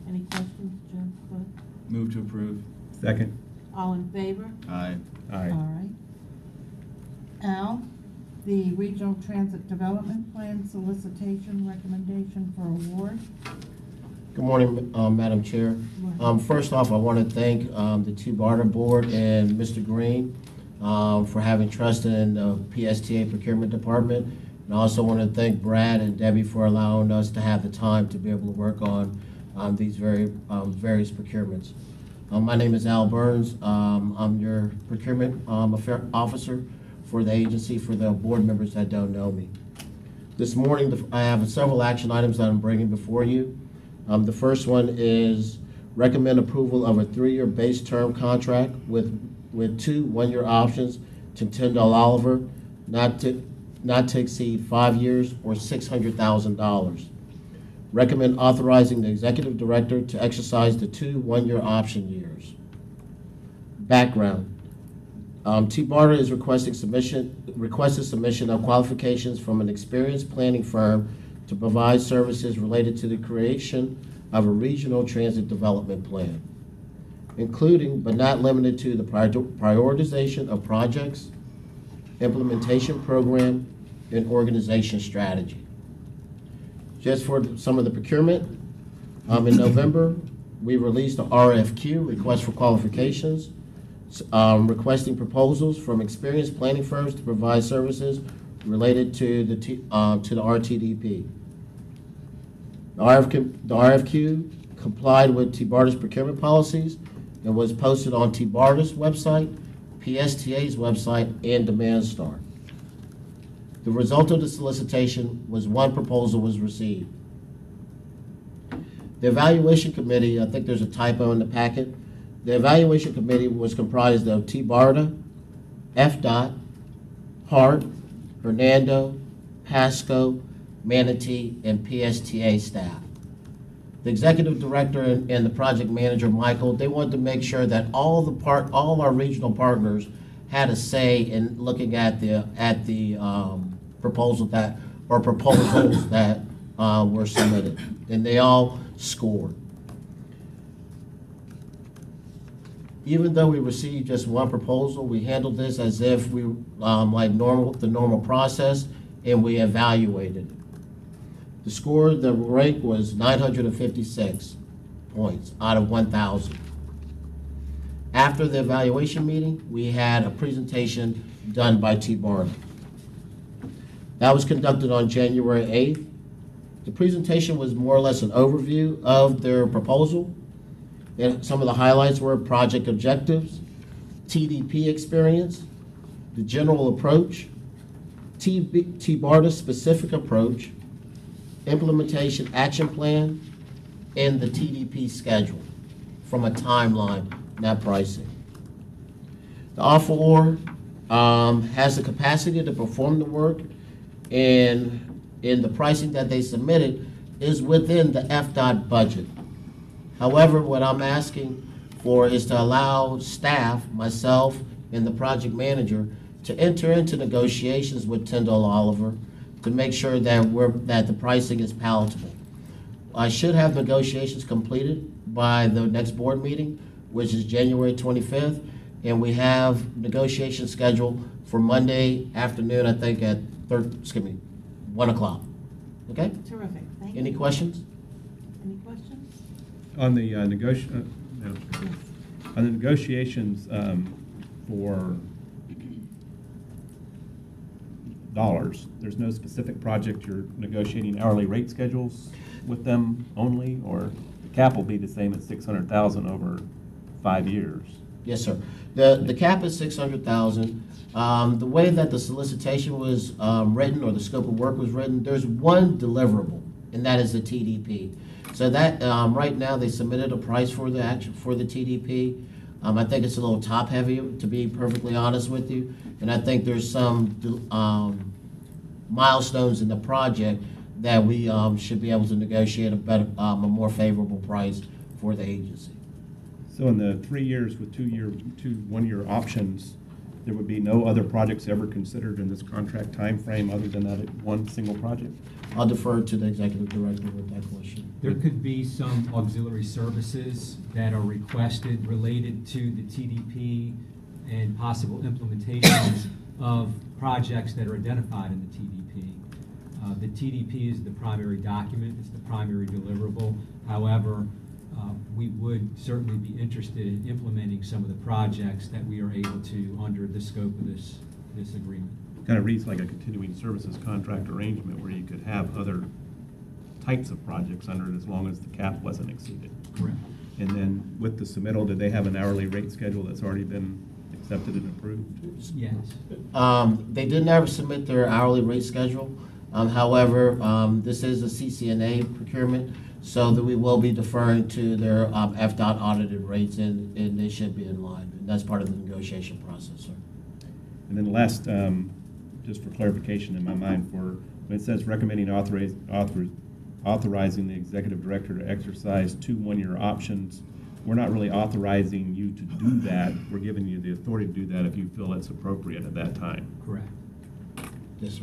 Any questions, Jim? Cliff? Move to approve. Second. All in favor? Aye. Aye. All right. Al, the Regional Transit Development Plan solicitation recommendation for award. Good morning, Madam Chair. First off, I want to thank the TBARTA Board and Mr. Green for having trust in the PSTA Procurement Department. And I also want to thank Brad and Debbie for allowing us to have the time to be able to work on these various procurements. My name is Al Burns. I'm your procurement officer for the agency for the board members that don't know me. This morning, I have several action items that I'm bringing before you. The first one is recommend approval of a 3-year base term contract with 2 one-year options to Tyndall Oliver, not to exceed 5 years or $600,000. Recommend authorizing the executive director to exercise the 2 one-year option years. Background. TBARTA is requested submission of qualifications from an experienced planning firm to provide services related to the creation of a regional transit development plan, including but not limited to the prioritization of projects, implementation program, and organization strategy. Just for some of the procurement, in November, we released the RFQ, request for qualifications, requesting proposals from experienced planning firms to provide services related to the RTDP. The RFQ complied with TBARTA's procurement policies and was posted on TBARTA's website, PSTA's website, and DemandStar. The result of the solicitation was 1 proposal was received. The evaluation committee, I think there's a typo in the packet. The evaluation committee was comprised of TBARTA, FDOT, HART, Hernando, Pasco, Manatee, and PSTA staff. The executive director and the project manager, Michael, they wanted to make sure that all our regional partners had a say in looking at the proposals that were submitted, and they all scored. Even though we received just 1 proposal, we handled this as if we like the normal process, and we evaluated it. The rank was 956 points out of 1,000. After the evaluation meeting, we had a presentation done by TBARTA. That was conducted on January 8th. The presentation was more or less an overview of their proposal. And some of the highlights were project objectives, TDP experience, the general approach, TBARTA specific approach, implementation action plan, and the TDP schedule from a timeline, not pricing. The offeror has the capacity to perform the work, and in the pricing that they submitted is within the FDOT budget. However, what I'm asking for is to allow staff, myself, and the project manager to enter into negotiations with Tyndall Oliver to make sure that the pricing is palatable. I should have negotiations completed by the next board meeting, which is January 25th, and we have negotiations scheduled for Monday afternoon, I think at 1 o'clock. Okay? Terrific, thank you. Any questions? Any questions? On the negotiations for dollars, there's no specific project you're negotiating hourly rate schedules with them only, or the cap will be the same at 600,000 over 5 years? Yes, sir. The cap is 600,000. The way that the solicitation was written, or the scope of work was written, there's 1 deliverable, and that is the TDP. So that right now they submitted a price for the TDP. I think it's a little top heavy, to be perfectly honest with you, and I think there's some milestones in the project that we should be able to negotiate a more favorable price for the agency. So in the 3 years with 2 one-year options, there would be no other projects ever considered in this contract time frame other than that 1 single project? I'll defer to the executive director with that question. There could be some auxiliary services that are requested related to the TDP and possible implementations of projects that are identified in the TDP. The TDP is the primary document, it's the primary deliverable. However, we would certainly be interested in implementing some of the projects that we are able to under the scope of this agreement. Kind of reads like a continuing services contract arrangement where you could have other types of projects under it as long as the cap wasn't exceeded. Correct. And then with the submittal, did they have an hourly rate schedule that's already been accepted and approved? Yes. They did never submit their hourly rate schedule. However, this is a CCNA procurement, so that we will be deferring to their FDOT audited rates, and they should be in line. And that's part of the negotiation process, sir. And then last, just for clarification in my mind, when it says recommending authorizing the executive director to exercise 2 one-year options, we're not really authorizing you to do that. We're giving you the authority to do that if you feel it's appropriate at that time. Correct. Yes, sir.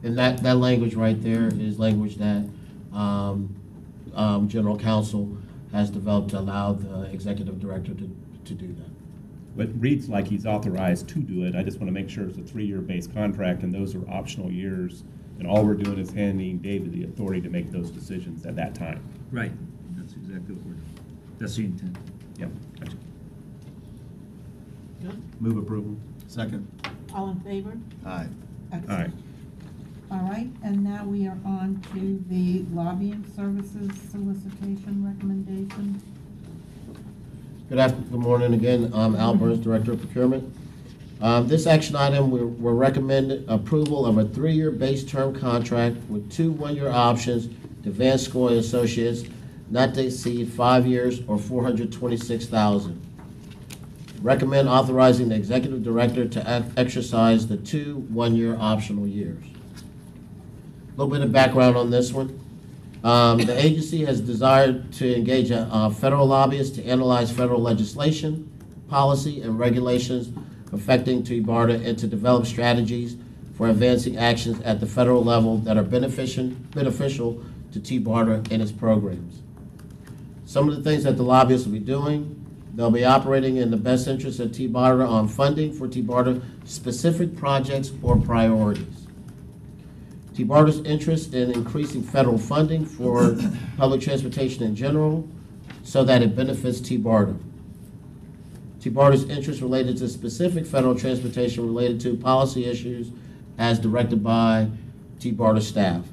And that language right there is language that General Counsel has developed to allow the executive director to do that. But it reads like he's authorized to do it. I just want to make sure it's a 3-year base contract and those are optional years. And all we're doing is handing David the authority to make those decisions at that time. Right, that's exactly what we're doing. That's the intent. Yep, gotcha. Good. Move approval. Second. All in favor? Aye. Excellent. All right. All right, and now we are on to the lobbying services solicitation recommendation. Good morning again. I'm Al Burns, Director of Procurement. This action item, we're recommending approval of a 3-year base term contract with 2 one-year options to Van Scoy Associates, not to exceed 5 years or $426,000. Recommend authorizing the executive director to exercise the 2 one-year optional years. A little bit of background on this one. The agency has desired to engage a federal lobbyist to analyze federal legislation, policy, and regulations affecting TBARTA and to develop strategies for advancing actions at the federal level that are beneficial to TBARTA and its programs. Some of the things that the lobbyists will be doing, they'll be operating in the best interest of TBARTA on funding for TBARTA specific projects or priorities. TBARTA's interest in increasing federal funding for public transportation in general so that it benefits TBARTA. TBARTA's interest related to specific federal transportation related to policy issues as directed by TBARTA staff.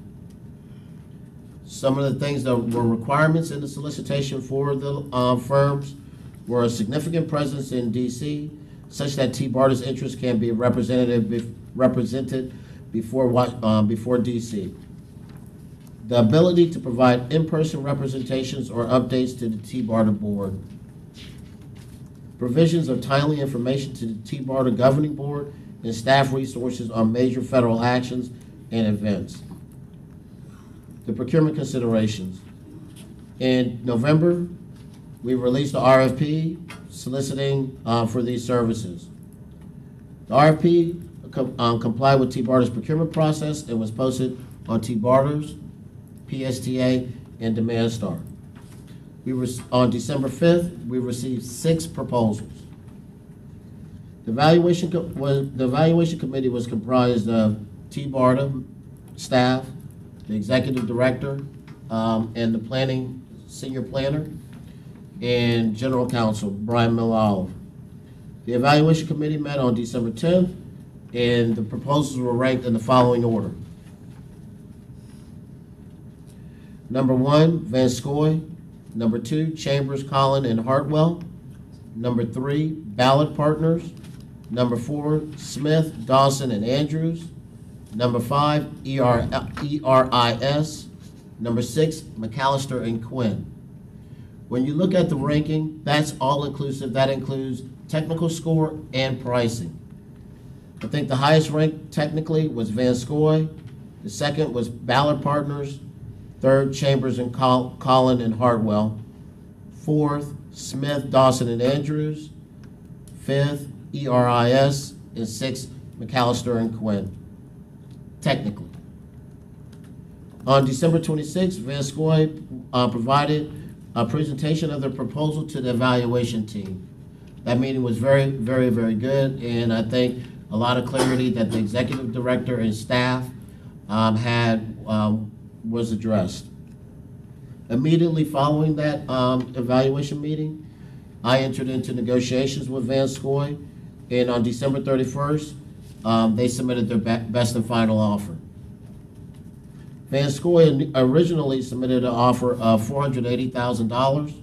Some of the things that were requirements in the solicitation for the firms were a significant presence in DC, such that TBARTA's interest can be represented before DC. The ability to provide in-person representations or updates to the TBARTA board. Provisions of timely information to the TBARTA governing board and staff resources on major federal actions and events. The procurement considerations. In November, we released the RFP soliciting for these services. The RFP complied with TBARTA's procurement process and was posted on TBARTA's, PSTA, and DemandStar. On December 5th, we received 6 proposals. The evaluation committee was comprised of TBARTA staff, the executive director, and the senior planner, and general counsel, Brian Miller. The evaluation committee met on December 10th, and the proposals were ranked in the following order. Number 1, Van Scoy. Number 2, Chambers, Collin, and Hartwell. Number 3, Ballot Partners. Number 4, Smith, Dawson, and Andrews. Number 5, ERIS. Number 6, McAllister and Quinn. When you look at the ranking, that's all inclusive. That includes technical score and pricing. I think the highest ranked technically was Van Scoy. The second was Ballard Partners. Third, Chambers and Collin and Hartwell. Fourth, Smith, Dawson, and Andrews. Fifth, ERIS. And sixth, McAllister and Quinn. Technically. On December 26th, Van Scoy provided a presentation of their proposal to the evaluation team. That meeting was very, very, very good, and I think a lot of clarity that the executive director and staff had was addressed. Immediately following that evaluation meeting, I entered into negotiations with Van Scoy, and on December 31st, they submitted their best and final offer. Van Scoy originally submitted an offer of $480,000.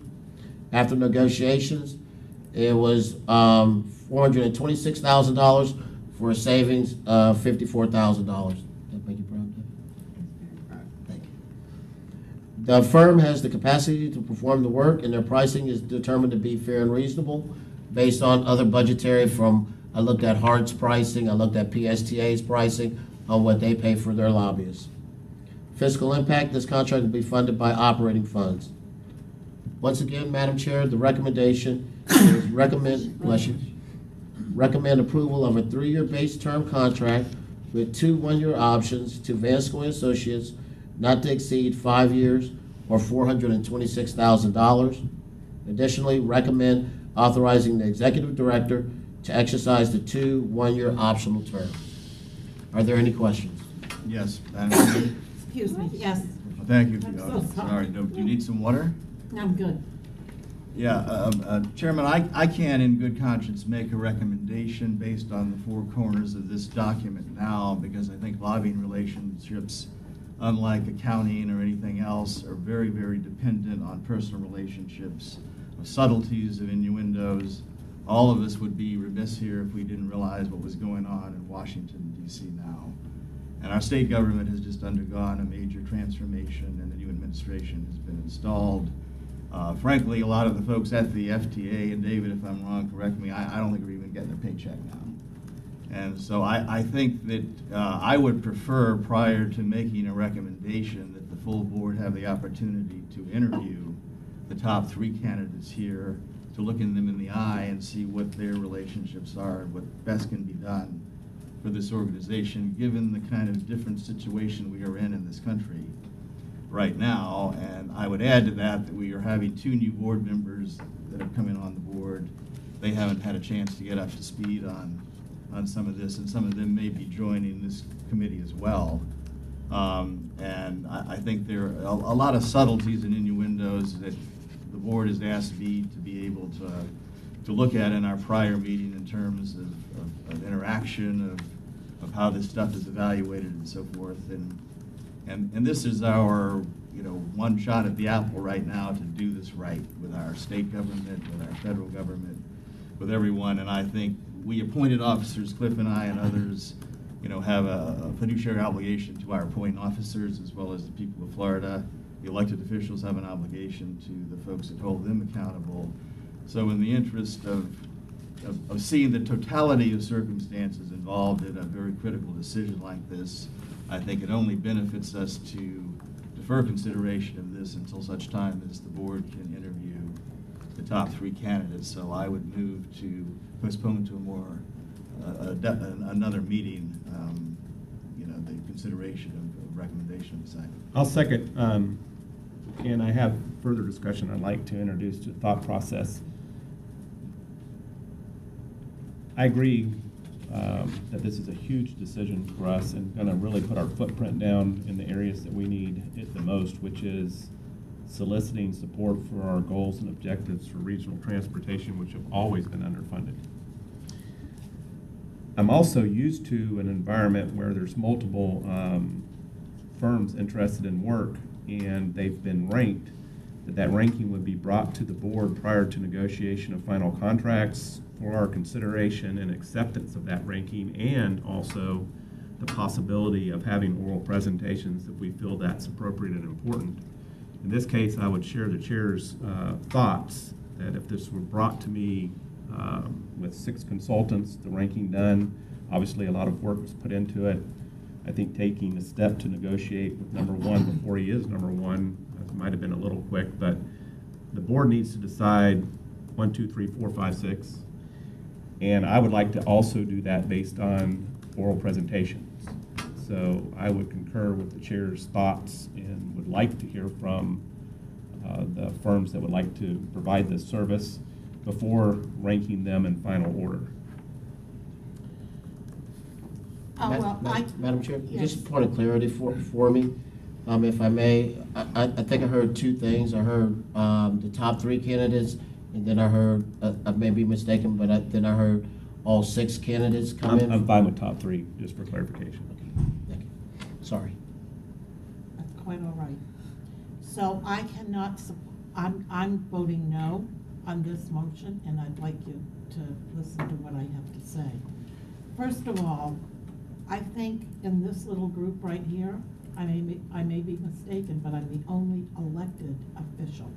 After negotiations, it was $426,000 for a savings of $54,000. That make you proud, Dave? Thank you. The firm has the capacity to perform the work, and their pricing is determined to be fair and reasonable based on other budgetary I looked at Hart's pricing, I looked at PSTA's pricing on what they pay for their lobbyists. Fiscal impact, this contract will be funded by operating funds. Once again, Madam Chair, the recommendation is recommend approval of a 3-year base term contract with 2 one-year options to Van Scoy Associates not to exceed 5 years or $426,000. Additionally, recommend authorizing the executive director to exercise the 2 one-year optional terms. Are there any questions? Yes, Madam Chair. Excuse me, yes. Thank you. I'm so sorry. Sorry, do you need some water? I'm good. Yeah, Chairman, I can in good conscience make a recommendation based on the 4 corners of this document now, because I think lobbying relationships, unlike accounting or anything else, are very, very dependent on personal relationships, subtleties of innuendos. All of us would be remiss here if we didn't realize what was going on in Washington, D.C. now. And our state government has just undergone a major transformation, and a new administration has been installed. Frankly, a lot of the folks at the FTA, and David, if I'm wrong, correct me, I don't think we're even getting their paycheck now. And so I think that I would prefer, prior to making a recommendation, that the full board have the opportunity to interview the top 3 candidates here, to look in them in the eye and see what their relationships are, what best can be done for this organization, given the kind of different situation we are in this country right now. And I would add to that we are having 2 new board members that have come in on the board. They haven't had a chance to get up to speed on some of this, and some of them may be joining this committee as well. And I think there are a lot of subtleties and innuendos that the board has asked me to be able to look at in our prior meeting in terms of interaction, of how this stuff is evaluated and so forth. And this is our, one shot at the apple right now to do this right with our state government, with our federal government, with everyone. And I think we appointed officers, Cliff and I and others, have a fiduciary obligation to our appointing officers as well as the people of Florida. The elected officials have an obligation to the folks that hold them accountable. So in the interest of seeing the totality of circumstances involved in a very critical decision like this, I think it only benefits us to defer consideration of this until such time as the board can interview the top 3 candidates. So I would move to postpone to another meeting, the consideration of recommendation of this item. I'll second, and I have further discussion I'd like to introduce to the thought process. I agree that this is a huge decision for us and going to really put our footprint down in the areas that we need it the most, which is soliciting support for our goals and objectives for regional transportation, which have always been underfunded. I'm also used to an environment where there's multiple firms interested in work, and they've been ranked, that ranking would be brought to the board prior to negotiation of final contracts for our consideration and acceptance of that ranking, and also the possibility of having oral presentations if we feel that's appropriate and important. In this case, I would share the chair's thoughts that if this were brought to me with 6 consultants, the ranking done, obviously a lot of work was put into it. I think taking the step to negotiate with number 1 before he is number 1 might have been a little quick, but the board needs to decide 1, 2, 3, 4, 5, 6. And I would like to also do that based on oral presentations. So I would concur with the chair's thoughts and would like to hear from the firms that would like to provide this service before ranking them in final order. Well, Madam Chair, yes. just a point of clarity for me. If I may, I think I heard two things. I heard the top three candidates, and then I heard, I may be mistaken, but then I heard all six candidates come in. I'm fine with top three, just for clarification. Thank you. Sorry. That's quite all right. So I cannot, I'm voting no on this motion, and I'd like you to listen to what I have to say. First of all, I think in this little group right here, I may be mistaken, but I'm the only elected official.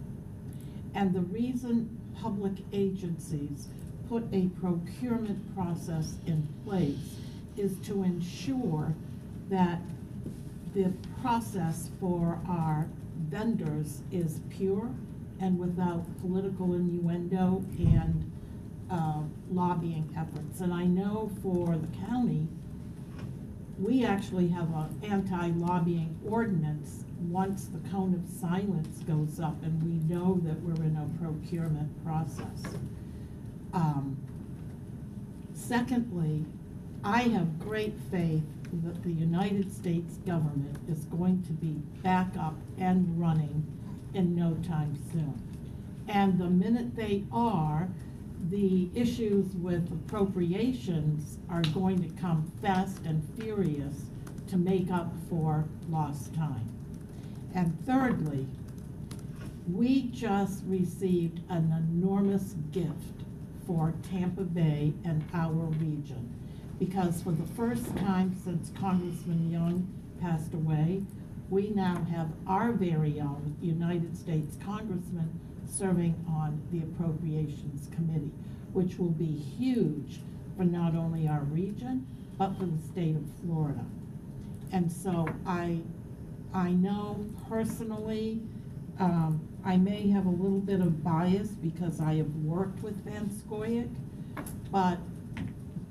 And the reason public agencies put a procurement process in place is to ensure that the process for our vendors is pure and without political innuendo and lobbying efforts. And I know for the county, we actually have an anti-lobbying ordinance once the cone of silence goes up and we know that we're in a procurement process. Secondly, I have great faith that the United States government is going to be back up and running in no time soon. And the minute they are, the issues with appropriations are going to come fast and furious to make up for lost time. And thirdly, we just received an enormous gift for Tampa Bay and our region, because for the first time since Congressman Young passed away, we now have our very own United States Congressman serving on the Appropriations Committee, which will be huge for not only our region, but for the state of Florida. And so I know personally, I may have a little bit of bias because I have worked with Van Scoyoc, but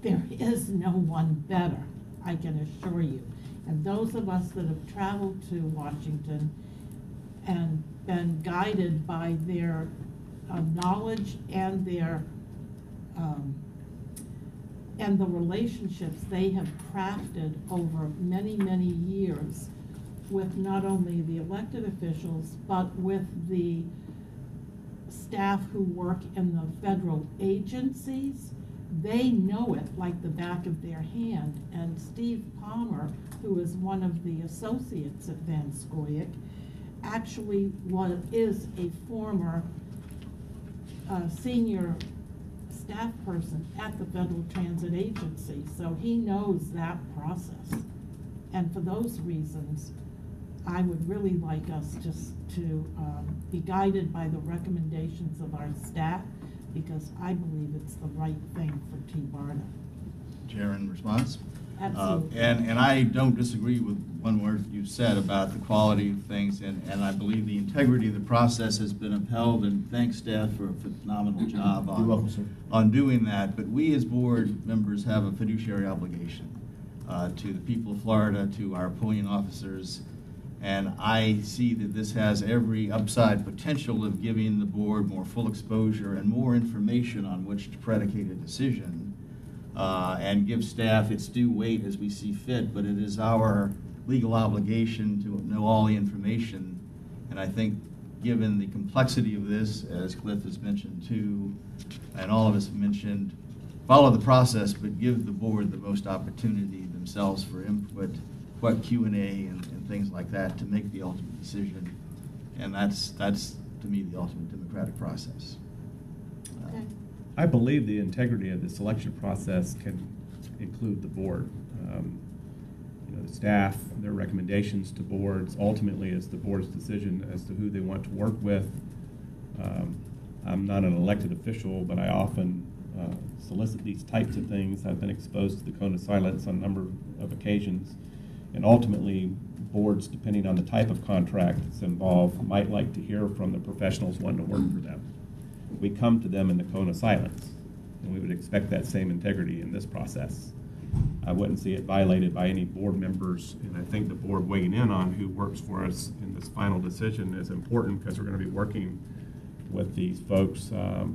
there is no one better, I can assure you. And those of us that have traveled to Washington and been guided by their knowledge and their and the relationships they have crafted over many, many years with not only the elected officials, but with the staff who work in the federal agencies, they know it like the back of their hand. And Steve Palmer, who is one of the associates at Van Scoyoc, actually is a former senior staff person at the Federal Transit Agency, so he knows that process. And for those reasons, I would really like us just to be guided by the recommendations of our staff, because I believe it's the right thing for TBARTA. Chair, in response? Absolutely. And I don't disagree with one word you said about the quality of things, and I believe the integrity of the process has been upheld, and thanks staff for a phenomenal job You're welcome, sir. on doing that. But we as board members have a fiduciary obligation to the people of Florida, to our appointing officers, and I see that this has every upside potential of giving the board more full exposure and more information on which to predicate a decision. And give staff its due weight as we see fit, but it is our legal obligation to know all the information. And I think given the complexity of this, as Cliff has mentioned too, and all of us have mentioned, follow the process, but give the board the most opportunity themselves for input, what Q&A and things like that to make the ultimate decision. And that's to me the ultimate democratic process. Okay. I believe the integrity of the selection process can include the board. The staff, their recommendations to boards, ultimately it's the board's decision as to who they want to work with. I'm not an elected official, but I often solicit these types of things. I've been exposed to the cone of silence on a number of occasions. And ultimately, boards, depending on the type of contract that's involved, might like to hear from the professionals wanting to work for them. We come to them in the cone of silence, and we would expect that same integrity in this process. I wouldn't see it violated by any board members, and I think the board weighing in on who works for us in this final decision is important, because we're going to be working with these folks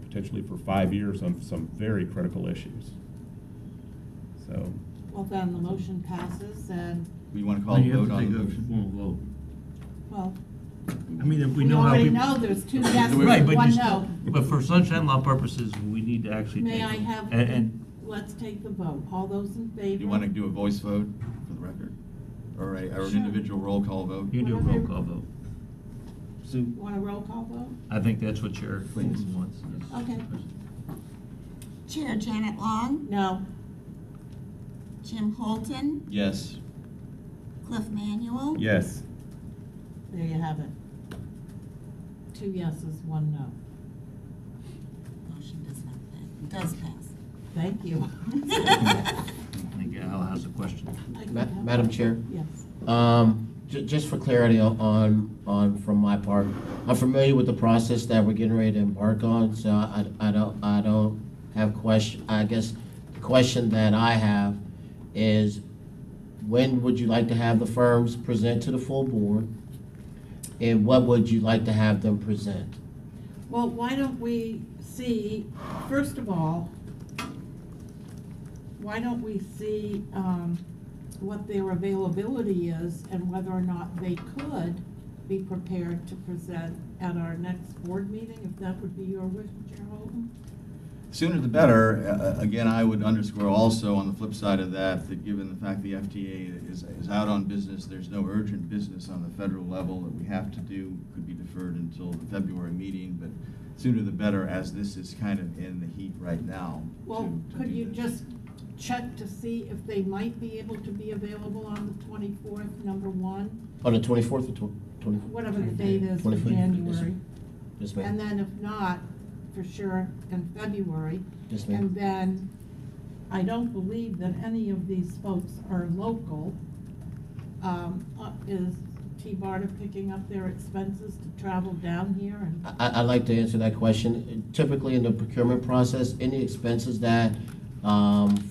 potentially for 5 years on some very critical issues. So. Well, then the motion passes, and We want to call a vote on the You have to motion. take a formal vote. Well, I mean, if we we know how already people. know there's 2 yeses Right, and but 1 you no. But for sunshine law purposes, we need to actually take. May I have, And let's take the vote. All those in favor? You want to do a voice vote for the record? Or an Sure. individual roll call vote? you can do a roll call vote. Sue, Want a roll call vote? I think that's what Chair Clayton wants. Okay. Chair Janet Long, No. Jim Holton, Yes. Cliff Manuel. Yes. There you have it. 2 yeses, 1 no. Motion does not pass. Does pass. Thank you. I think Al has a question. Madam Chair? Yes. Just for clarity on from my part, I'm familiar with the process that we're getting ready to embark on, so I don't have question. I guess the question that I have is, when would you like to have the firms present to the full board? And what would you like to have them present? Well, why don't we see, first of all, why don't we see what their availability is and whether or not they could be prepared to present at our next board meeting, if that would be your wish, Chair Holton? Sooner the better. Again, I would underscore also on the flip side of that, that given the fact the FTA is out on business, there's no urgent business on the federal level that we have to do, could be deferred until the February meeting, but sooner the better, as this is kind of in the heat right now. Well, to could do you this. just check to see if they might be able to be available on the 24th, number 1? On the 24th or 24th? Whatever the date is for 24th. January. Yes, And ma'am. then if not, for sure in February. Yes, ma'am. And then, I don't believe that any of these folks are local. Is TBARTA picking up their expenses to travel down here and? I'd like to answer that question. Typically in the procurement process, any expenses that,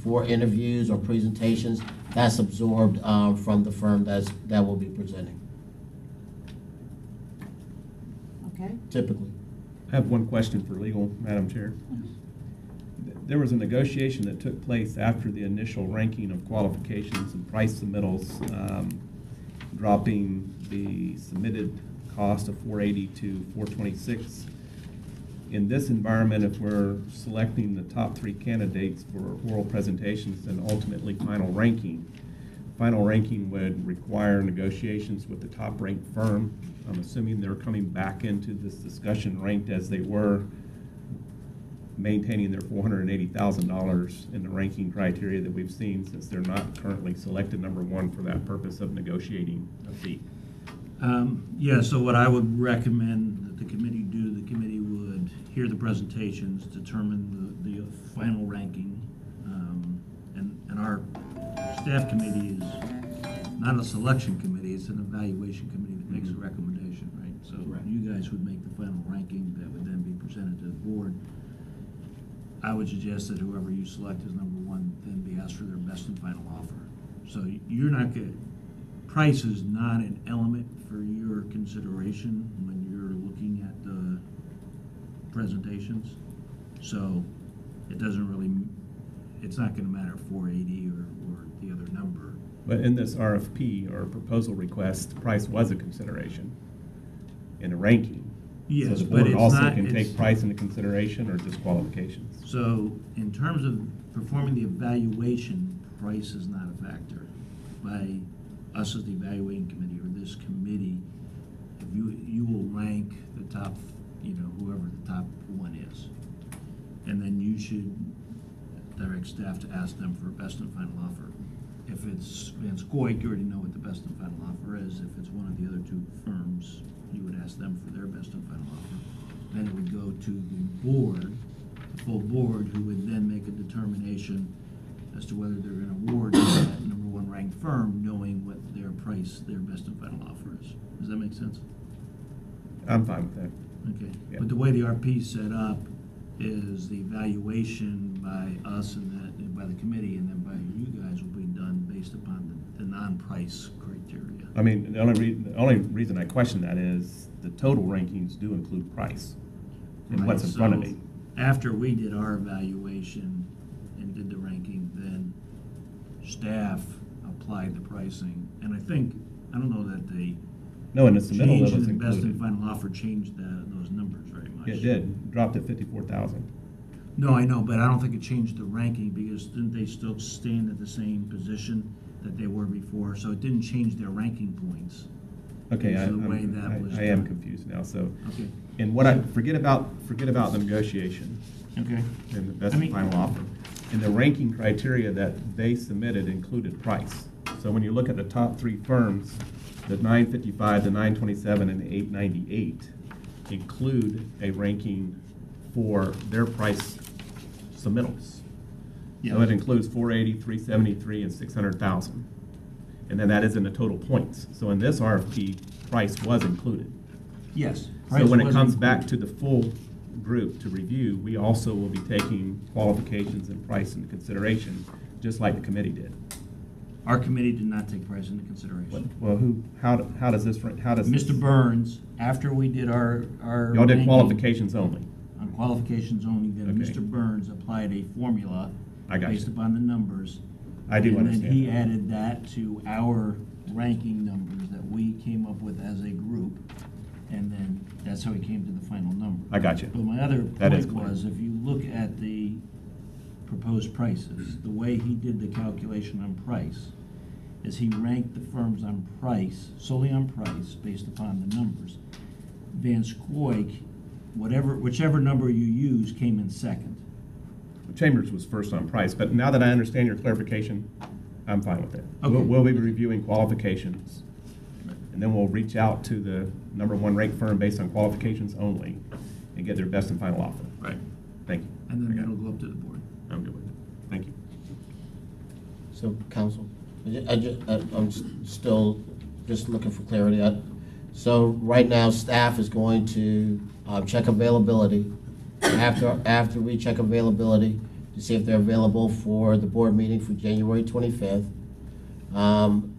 for interviews or presentations, that's absorbed from the firm that will be presenting, Okay. typically. I have one question for legal, Madam Chair. There was a negotiation that took place after the initial ranking of qualifications and price submittals, dropping the submitted cost of $480 to $426. In this environment, if we're selecting the top 3 candidates for oral presentations and ultimately final ranking would require negotiations with the top-ranked firm. I'm assuming they're coming back into this discussion ranked as they were, maintaining their $480,000 in the ranking criteria that we've seen, since they're not currently selected number 1 for that purpose of negotiating a seat. Yeah, so what I would recommend that the committee do, the committee would hear the presentations, determine the final ranking. And our staff committee is not a selection committee, it's an evaluation committee that makes a recommendation, right? So you guys would make the final ranking that would then be presented to the board. I would suggest that whoever you select as number 1 then be asked for their best and final offer. So you're not going price is not an element for your consideration when you're looking at the presentations. So it doesn't really, it's not going to matter 480 or the other number. But in this RFP or proposal request, price was a consideration in a ranking. Yes, So the but board it's also not- can it's- take price into consideration or just qualifications. So in terms of performing the evaluation, price is not a factor. By us as the evaluating committee or this committee, if you will rank the top, whoever the top 1 is. And then you should direct staff to ask them for best and final offer. If it's Van Scoik, you already know what the best and final offer is. If it's one of the other 2 firms, you would ask them for their best and final offer. Then it would go to the board, the full board, who would then make a determination as to whether they're going to award to that number 1 ranked firm, knowing what their price, their best and final offer is. Does that make sense? I'm fine with that. Okay. Yeah. But the way the RP is set up is the evaluation by us and by the committee, and then by you guys will be done based upon the non-price criteria. I mean, the only reason I question that is the total rankings do include price and what's in front of So, me. After we did our evaluation and did the ranking, then staff applied the pricing. And I don't know that the No, and the submittal change was in the best and included. final offer changed those numbers very much. It did, dropped at 54,000. No, I know, but I don't think it changed the ranking, because didn't they still stand at the same position that they were before? So it didn't change their ranking points. Okay, So the way that was I am done. confused now, so. Okay. And forget about the negotiation. Okay. And the best I and mean- final offer. And the ranking criteria that they submitted included price. So when you look at the top three firms, the 955, the 927, and the 898 include a ranking for their price submittals. So it includes 480, 373, and 600,000. And then that is in the total points. So in this RFP, price was included. Yes. So when it comes back to the full group to review, we also will be taking qualifications and price into consideration, just like the committee did. Our committee did not take price into consideration. Well, how does this? Mr. Burns, after we did our Y'all did ranking qualifications only. on qualifications only, then Okay. Mr. Burns applied a formula I got based you. upon the numbers. I do And understand then he that. added that to our ranking numbers that we came up with as a group, and then that's how he came to the final number. I got you. But my other That is point clear. was, if you look at the proposed prices, the way he did the calculation on price is he ranked the firms on price, solely on price, based upon the numbers. Van Scoik, whichever number you use, came in second. Chambers was first on price, but now that I understand your clarification, I'm fine with it. Okay. We'll be reviewing qualifications, and then we'll reach out to the number one ranked firm based on qualifications only and get their best and final offer. Right. Thank you. And then I got that'll it. go up to the board. I'm good with it. Thank you. So, council, I'm still just looking for clarity. So right now, staff is going to check availability. After we check availability, to see if they're available for the board meeting for January 25th. And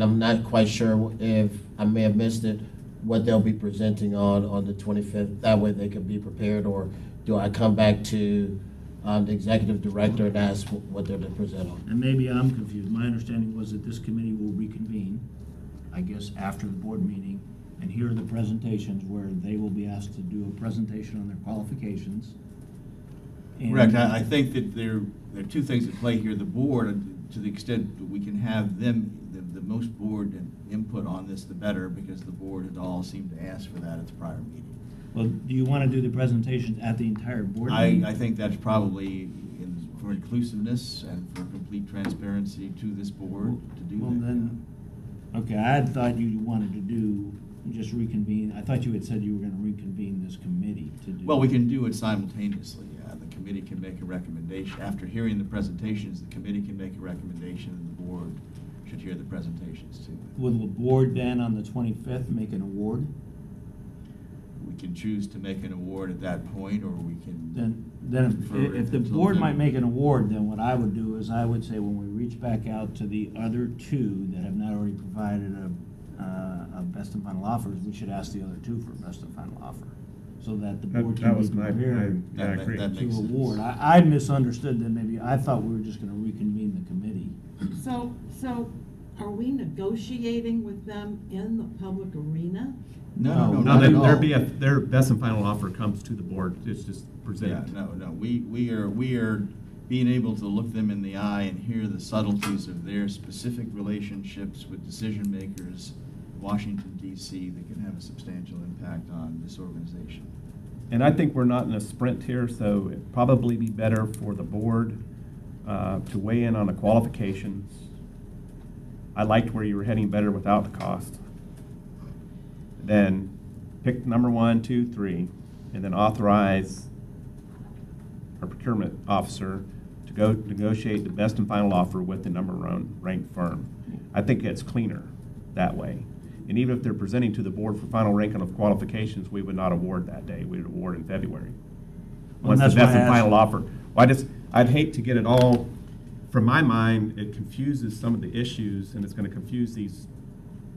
I'm not quite sure if, I may have missed it, what they'll be presenting on the 25th. That way they can be prepared, or do I come back to the executive director and ask what they're to present on? And maybe I'm confused. My understanding was that this committee will reconvene, I guess, after the board meeting, and hear the presentations where they will be asked to do a presentation on their qualifications. And- Correct. I think that there are two things at play here. The board, to the extent that we can have them, the most board input on this, the better, because the board had all seemed to ask for that at the prior meeting. Well, do you want to do the presentations at the entire board meeting? I think that's probably for inclusiveness and for complete transparency to this board to do Well, that. then, okay, I had thought you wanted to do, just reconvene. I thought you had said you were going to reconvene this committee to do. Well, we can do it simultaneously. The committee can make a recommendation. After hearing the presentations, the committee can make a recommendation, and the board should hear the presentations too. Will the board then, on the 25th, make an award? We can choose to make an award at that point, or we can. Then defer if it the until board then. might make an award, then what I would do is I would say, when we reach back out to the other two that have not already provided a best and final offers, we should ask the other two for a best and final offer, so that the board That can be was my, prepared I agree. That makes to sense. award. I misunderstood that. Maybe I thought we were just going to reconvene the committee. So are we negotiating with them in the public arena? No, No, not at all. their best and final offer comes to the board, it's just Yeah, presented. no, we are being able to look them in the eye and hear the subtleties of their specific relationships with decision makers in Washington DC that can have a substantial impact on this organization. And I think we're not in a sprint here, so it'd probably be better for the board to weigh in on the qualifications. I liked where you were heading better without the cost. Then pick number 1, 2, 3, and then authorize our procurement officer to go negotiate the best and final offer with the number one ranked firm. I think it's cleaner that way. And even if they're presenting to the board for final ranking of qualifications, we would not award that day. We would award in February. Well, Once the that's best why I and final asked- offer. Well, I'd hate to get it all, from my mind, it confuses some of the issues, and it's going to confuse these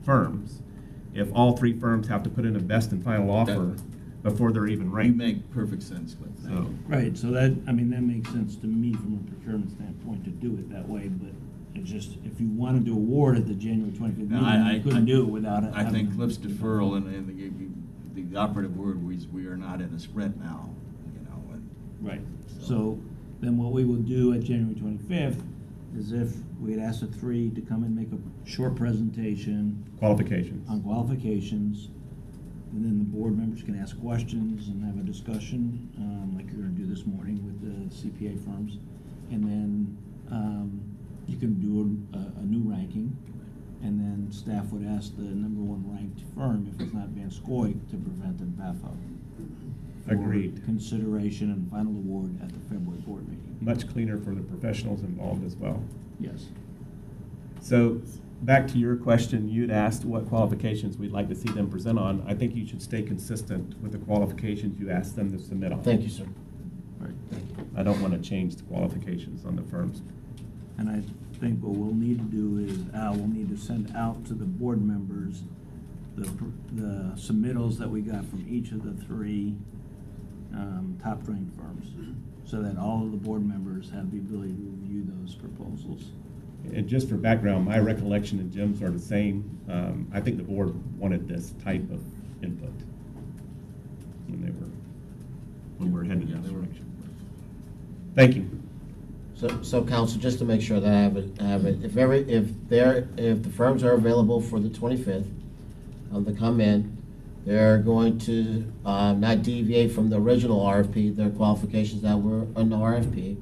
firms if all three firms have to put in a best and final offer before they're even You ranked. make perfect sense, Cliff. Thank So, you. Right, so that makes sense to me from a procurement standpoint to do it that way, but It's just, if you wanted to award at the January 25th No, meeting, you couldn't do it without it. I think having- Cliff's deferral and the operative word, we are not in a sprint now, you know, and. Right, so then what we will do at January 25th is if we had asked the three to come and make a short presentation Qualifications. on qualifications, and then the board members can ask questions and have a discussion, like you're gonna do this morning with the CPA firms. And then you can do a new ranking, and then staff would ask the number one ranked firm, if it's not Van Scoy, to present in BAFO. Agreed. For consideration and final award at the February board meeting. Much cleaner for the professionals involved as well. Yes. So, back to your question, you'd asked what qualifications we'd like to see them present on. I think you should stay consistent with the qualifications you asked them to submit on. Thank you, sir. Right. Thank you. I don't want to change the qualifications on the firms. And I think what we'll need to do is, Al, we'll need to send out to the board members the submittals that we got from each of the three top-ranked firms, so that all of the board members have the ability to review those proposals. And just for background, my recollection and Jim's are the same. I think the board wanted this type of input when we're headed in this direction. Thank you. So council, just to make sure that I have it, if the firms are available for the 25th, to come in, they're going to not deviate from the original RFP, their qualifications that were on the RFP.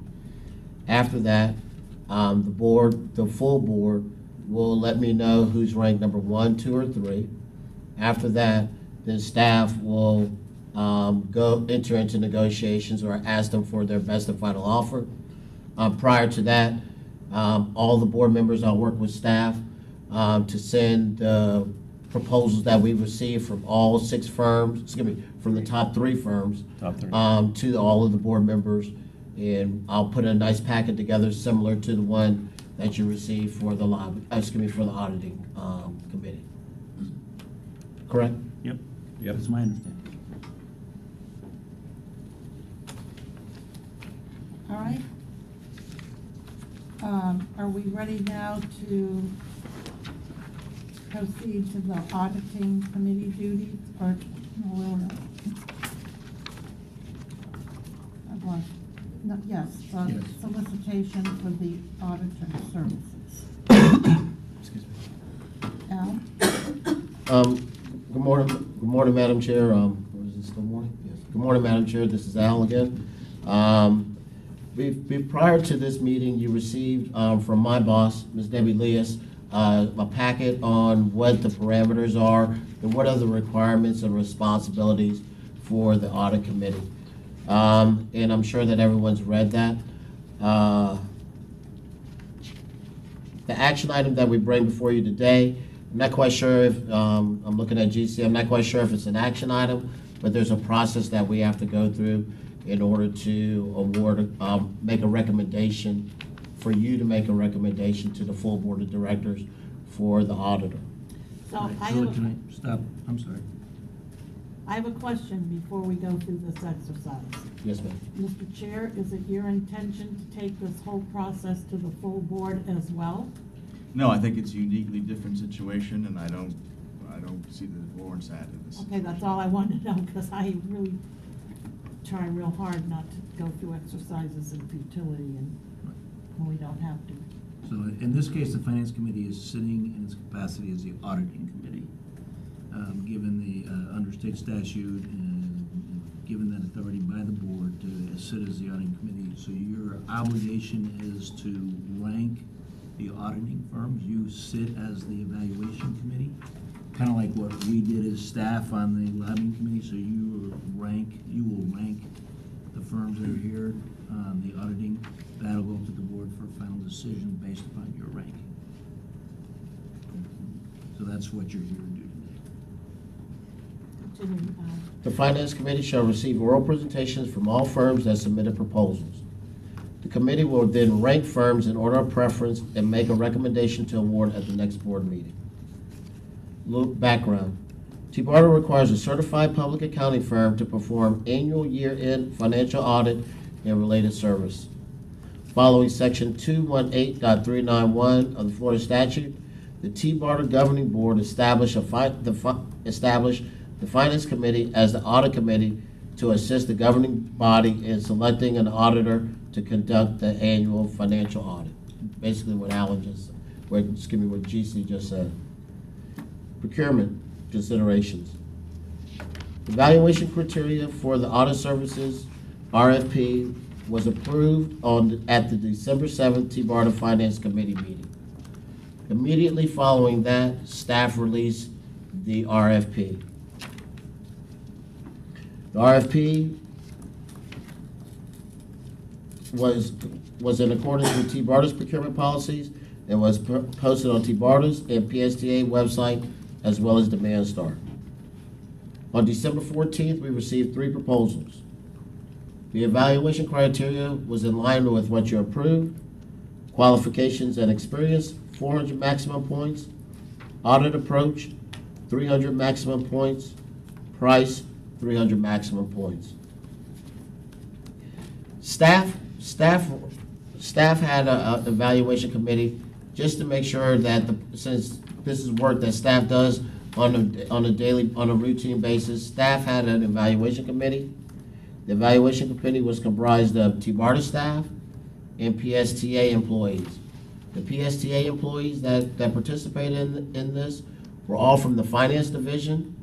After that, the full board will let me know who's ranked number 1, 2, or 3. After that, then staff will go enter into negotiations or ask them for their best and final offer. Prior to that, all the board members, I'll work with staff to send the proposals that we received from all 6 firms, from the top 3 firms, to all of the board members. And I'll put a nice packet together similar to the one that you received for the for the auditing committee. Correct? Yep. Yep. That's my understanding. All right. Are we ready now to proceed to the auditing committee duties, or, no, yes, Yes. solicitation for the auditor services. Excuse me. Al? Good morning, Madam Chair. Is this still morning? Yes. Good morning, Madam Chair. This is Al again. Prior to this meeting, you received from my boss, Ms. Debbie Leas, a packet on what the parameters are and what are the requirements and responsibilities for the audit committee. And I'm sure that everyone's read that. The action item that we bring before you today, I'm not quite sure if, I'm looking at GC, I'm not quite sure if it's an action item, but there's a process that we have to go through in order to award, make a recommendation, for you to make a recommendation to the full board of directors for the auditor. So Right, I Julie, have, can I stop? I'm sorry. I have a question before we go through this exercise. Yes, ma'am. Mr. Chair, is it your intention to take this whole process to the full board as well? No, I think it's a uniquely different situation, and I don't see the Lawrence hat in this. Okay, that's all I wanted to know, because I really try real hard not to go through exercises in futility and when we don't have to. So in this case, the Finance Committee is sitting in its capacity as the auditing committee. Given the under-state statute and given that authority by the board to sit as the auditing committee. So your obligation is to rank the auditing firms. You sit as the evaluation committee, kind of like what we did as staff on the lobbying committee. So you will rank the firms that are here, the auditing. That'll go to the board for a final decision based upon your ranking. So that's what you're here to do today. The Finance Committee shall receive oral presentations from all firms that submitted proposals. The committee will then rank firms in order of preference and make a recommendation to award at the next board meeting. Little background. TBARTA requires a certified public accounting firm to perform annual year-end financial audit and related service. following section 218.391 of the Florida statute, the TBARTA Governing Board established the Finance Committee as the audit committee to assist the governing body in selecting an auditor to conduct the annual financial audit. Basically what what GC just said. Procurement considerations. Evaluation criteria for the audit services RFP was approved at the December 7th TBARTA Finance Committee meeting. Immediately following that, staff released the RFP. The RFP was in accordance with TBARTA's procurement policies and was posted on TBARTA's and PSTA website as well as DemandStar. On December 14th, we received 3 proposals. The evaluation criteria was in line with what you approved. Qualifications and experience, 400 maximum points. Audit approach, 300 maximum points. Price, 300 maximum points. Staff had an evaluation committee just to make sure that since this is work that staff does on a routine basis, staff had an evaluation committee. The evaluation committee was comprised of TBARTA staff and PSTA employees. The PSTA employees that participated in this were all from the finance division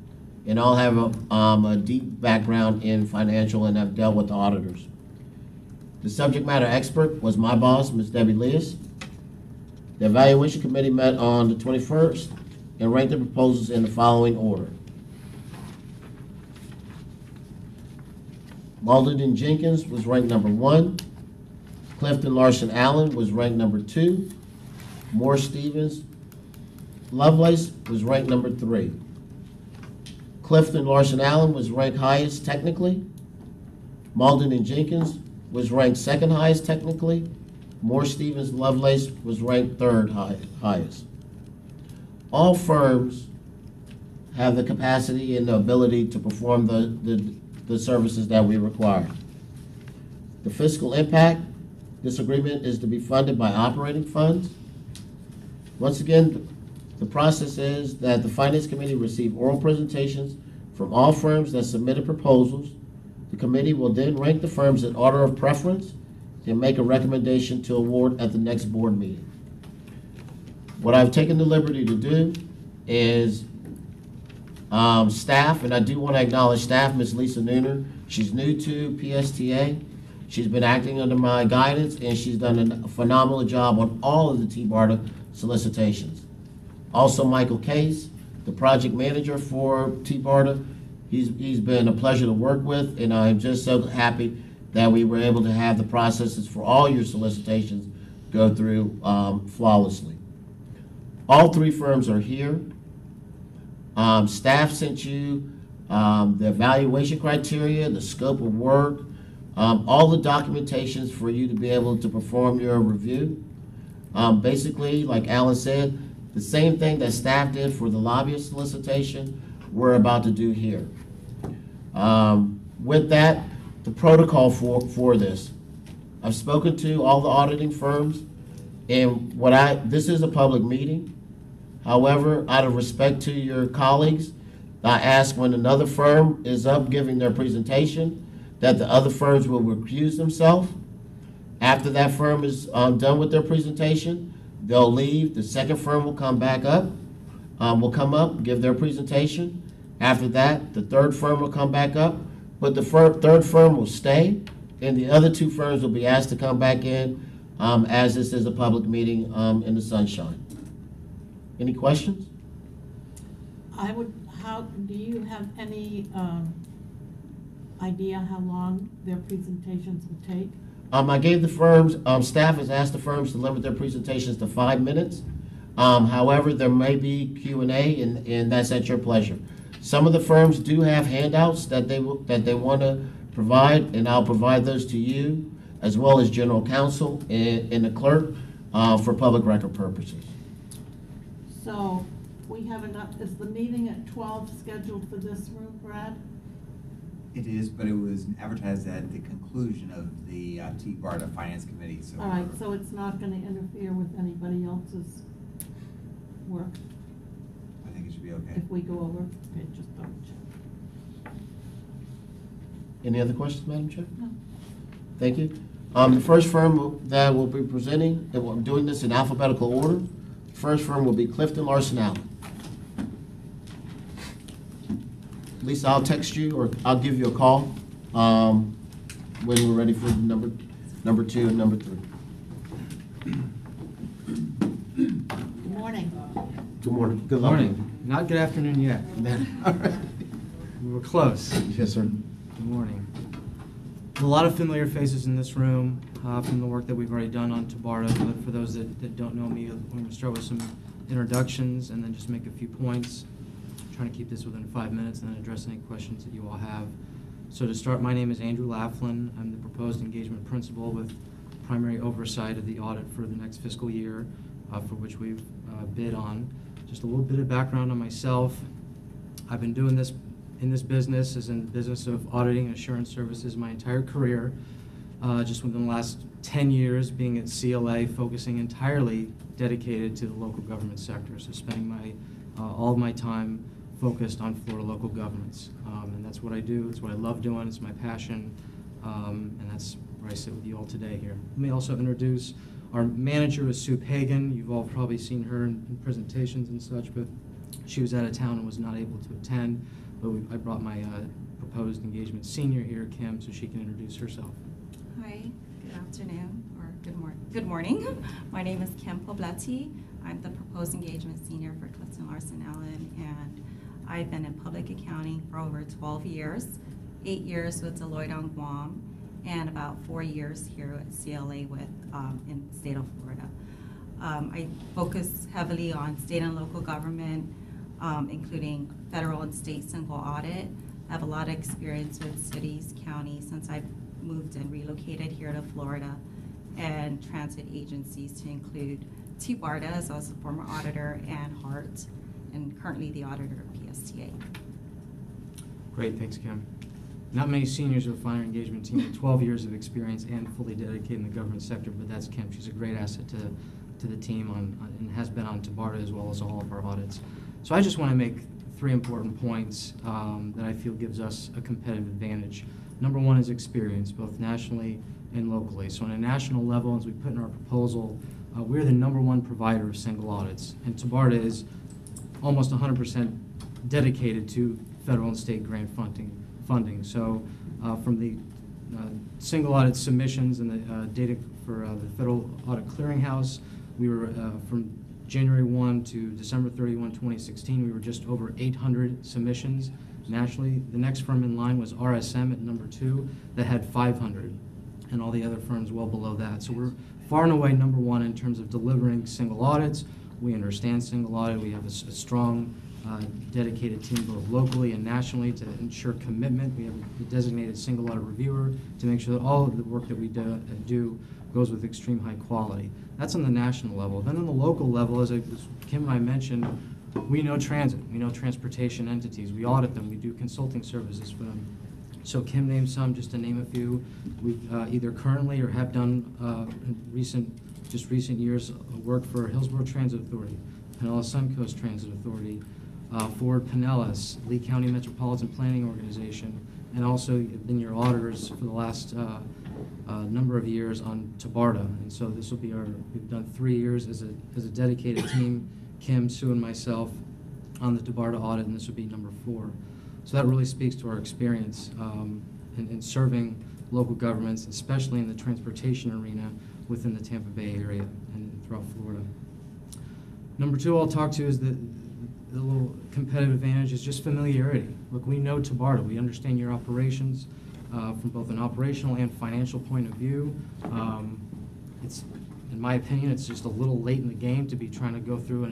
and all have a deep background in financial and have dealt with the auditors. The subject matter expert was my boss, Ms. Debbie Leas. The evaluation committee met on the 21st and ranked the proposals in the following order. Malden and Jenkins was ranked number 1. Clifton Larson Allen was ranked number 2. Moore Stevens Lovelace was ranked number 3. Clifton Larson Allen was ranked highest technically. Malden and Jenkins was ranked second highest technically. Moore Stevens Lovelace was ranked third highest. All firms have the capacity and the ability to perform the services that we require. The fiscal impact, this agreement is to be funded by operating funds. Once again, the process is that the Finance Committee receive oral presentations from all firms that submitted proposals. The committee will then rank the firms in order of preference and make a recommendation to award at the next board meeting. What I've taken the liberty to do is staff, and I do want to acknowledge staff, Ms. Lisa Nooner. She's new to PSTA. She's been acting under my guidance, and she's done a phenomenal job on all of the TBARTA solicitations. Also, Michael Case, the project manager for TBARTA. He's been a pleasure to work with, and I'm just so happy that we were able to have the processes for all your solicitations go through flawlessly. All 3 firms are here. Staff sent you the evaluation criteria, the scope of work, all the documentations for you to be able to perform your review. Basically, like Alan said, the same thing that staff did for the lobbyist solicitation, we're about to do here. With that, the protocol for this. I've spoken to all the auditing firms, and this is a public meeting. However, out of respect to your colleagues, I ask when another firm is up giving their presentation that the other firms will recuse themselves. After that firm is done with their presentation, they'll leave. The second firm will come back up, will come up, give their presentation. After that, the third firm will come back up, but the third firm will stay, and the other 2 firms will be asked to come back in as this is a public meeting in the sunshine. Any questions? Do you have any idea how long their presentations will take? I gave the firms, staff has asked the firms to limit their presentations to 5 minutes. However, there may be Q&A, and that's at your pleasure. Some of the firms do have handouts that they want to provide, and I'll provide those to you, as well as general counsel and the clerk for public record purposes. So we have enough, is the meeting at 12 scheduled for this room, Brad? It is, but it was advertised at the conclusion of the TBARTA Finance Committee, so. All right, so it's not gonna interfere with anybody else's work I think it should be okay. if we go over? Okay, just double check. Any other questions, Madam Chair? No. Thank you. The first firm that will be presenting, and I'm doing this in alphabetical order. First firm will be Clifton Larson Allen. Lisa, I'll text you or I'll give you a call when we're ready for number 2 and number 3. Good morning. Good morning. Good morning. Not good afternoon yet. All right. We were close. Yes, sir. Good morning. A lot of familiar faces in this room from the work that we've already done on TBARTA, but for those that don't know me, I'm going to start with some introductions and then just make a few points. Trying to keep this within 5 minutes and then address any questions that you all have. So to start, my name is Andrew Laughlin. I'm the proposed engagement principal with primary oversight of the audit for the next fiscal year, for which we've bid on. Just a little bit of background on myself. I've been doing this in this business, as in the business of auditing and assurance services, my entire career. Just within the last 10 years being at CLA, focusing entirely dedicated to the local government sector. So spending all of my time focused on Florida local governments. And that's what I do, it's what I love doing, it's my passion, and that's where I sit with you all today here. Let me also introduce our manager is Sue Pagan. You've all probably seen her in presentations and such, but she was out of town and was not able to attend. But I brought my proposed engagement senior here, Kim, so she can introduce herself. Hi, good afternoon, or good morning. My name is Kim Pobletti. I'm the proposed engagement senior for Clifton Larson Allen, and I've been in public accounting for over 12 years, 8 years with Deloitte on Guam, and about 4 years here at CLA in the state of Florida. I focus heavily on state and local government, including federal and state single audit. I have a lot of experience with cities, counties, since I've moved and relocated here to Florida, and transit agencies to include TBARTA, as I was a former auditor, and HART, and currently the auditor of PSTA. Great, thanks, Kim. Not many seniors will find our engagement team with 12 years of experience and fully dedicated in the government sector, but that's Kim. She's a great asset to the team and has been on TBARTA as well as all of our audits. So I just want to make 3 important points that I feel gives us a competitive advantage. Number 1 is experience, both nationally and locally. So on a national level, as we put in our proposal, we're the #1 provider of single audits, and TBARTA is almost 100% dedicated to federal and state grant funding. So from the single audit submissions and the data for the Federal Audit Clearinghouse, we were from January 1 to December 31, 2016, we were just over 800 submissions nationally. The next firm in line was RSM at number 2 that had 500, and all the other firms well below that. So we're far and away #1 in terms of delivering single audits. We understand single audit. We have a strong, dedicated team both locally and nationally to ensure commitment. We have a designated single audit reviewer to make sure that all of the work that we do goes with extreme high quality. That's on the national level. Then on the local level, as Kim and I mentioned, we know transit. We know transportation entities. We audit them. We do consulting services for them. So Kim named some, just to name a few. We either currently or have done in recent years work for Hillsborough Transit Authority, Pinellas Suncoast Transit Authority, Ford Pinellas, Lee County Metropolitan Planning Organization, and also been your auditors for the last number of years on TBARTA. And so this will be we've done 3 years as a dedicated team, Kim, Sue, and myself on the TBARTA audit, and this will be number 4. So that really speaks to our experience in serving local governments, especially in the transportation arena within the Tampa Bay area and throughout Florida. Number 2 I'll talk to is the little competitive advantage is just familiarity. Look, we know TBARTA. We understand your operations from both an operational and financial point of view. In my opinion, it's just a little late in the game to be trying to go through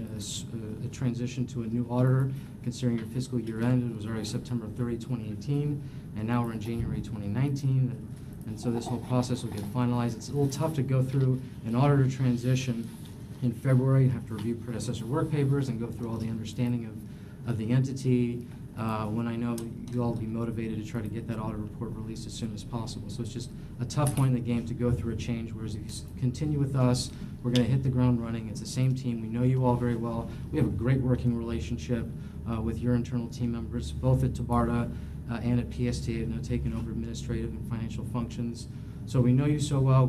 a transition to a new auditor, considering your fiscal year end. It was already September 30, 2018, and now we're in January 2019, and so this whole process will get finalized. It's a little tough to go through an auditor transition in February. You have to review predecessor work papers and go through all the understanding of the entity, when I know you all will be motivated to try to get that audit report released as soon as possible. So it's just a tough point in the game to go through a change, whereas if you continue with us, we're going to hit the ground running. It's the same team. We know you all very well. We have a great working relationship with your internal team members, both at TBARTA and at PSTA, taking over administrative and financial functions. So we know you so well,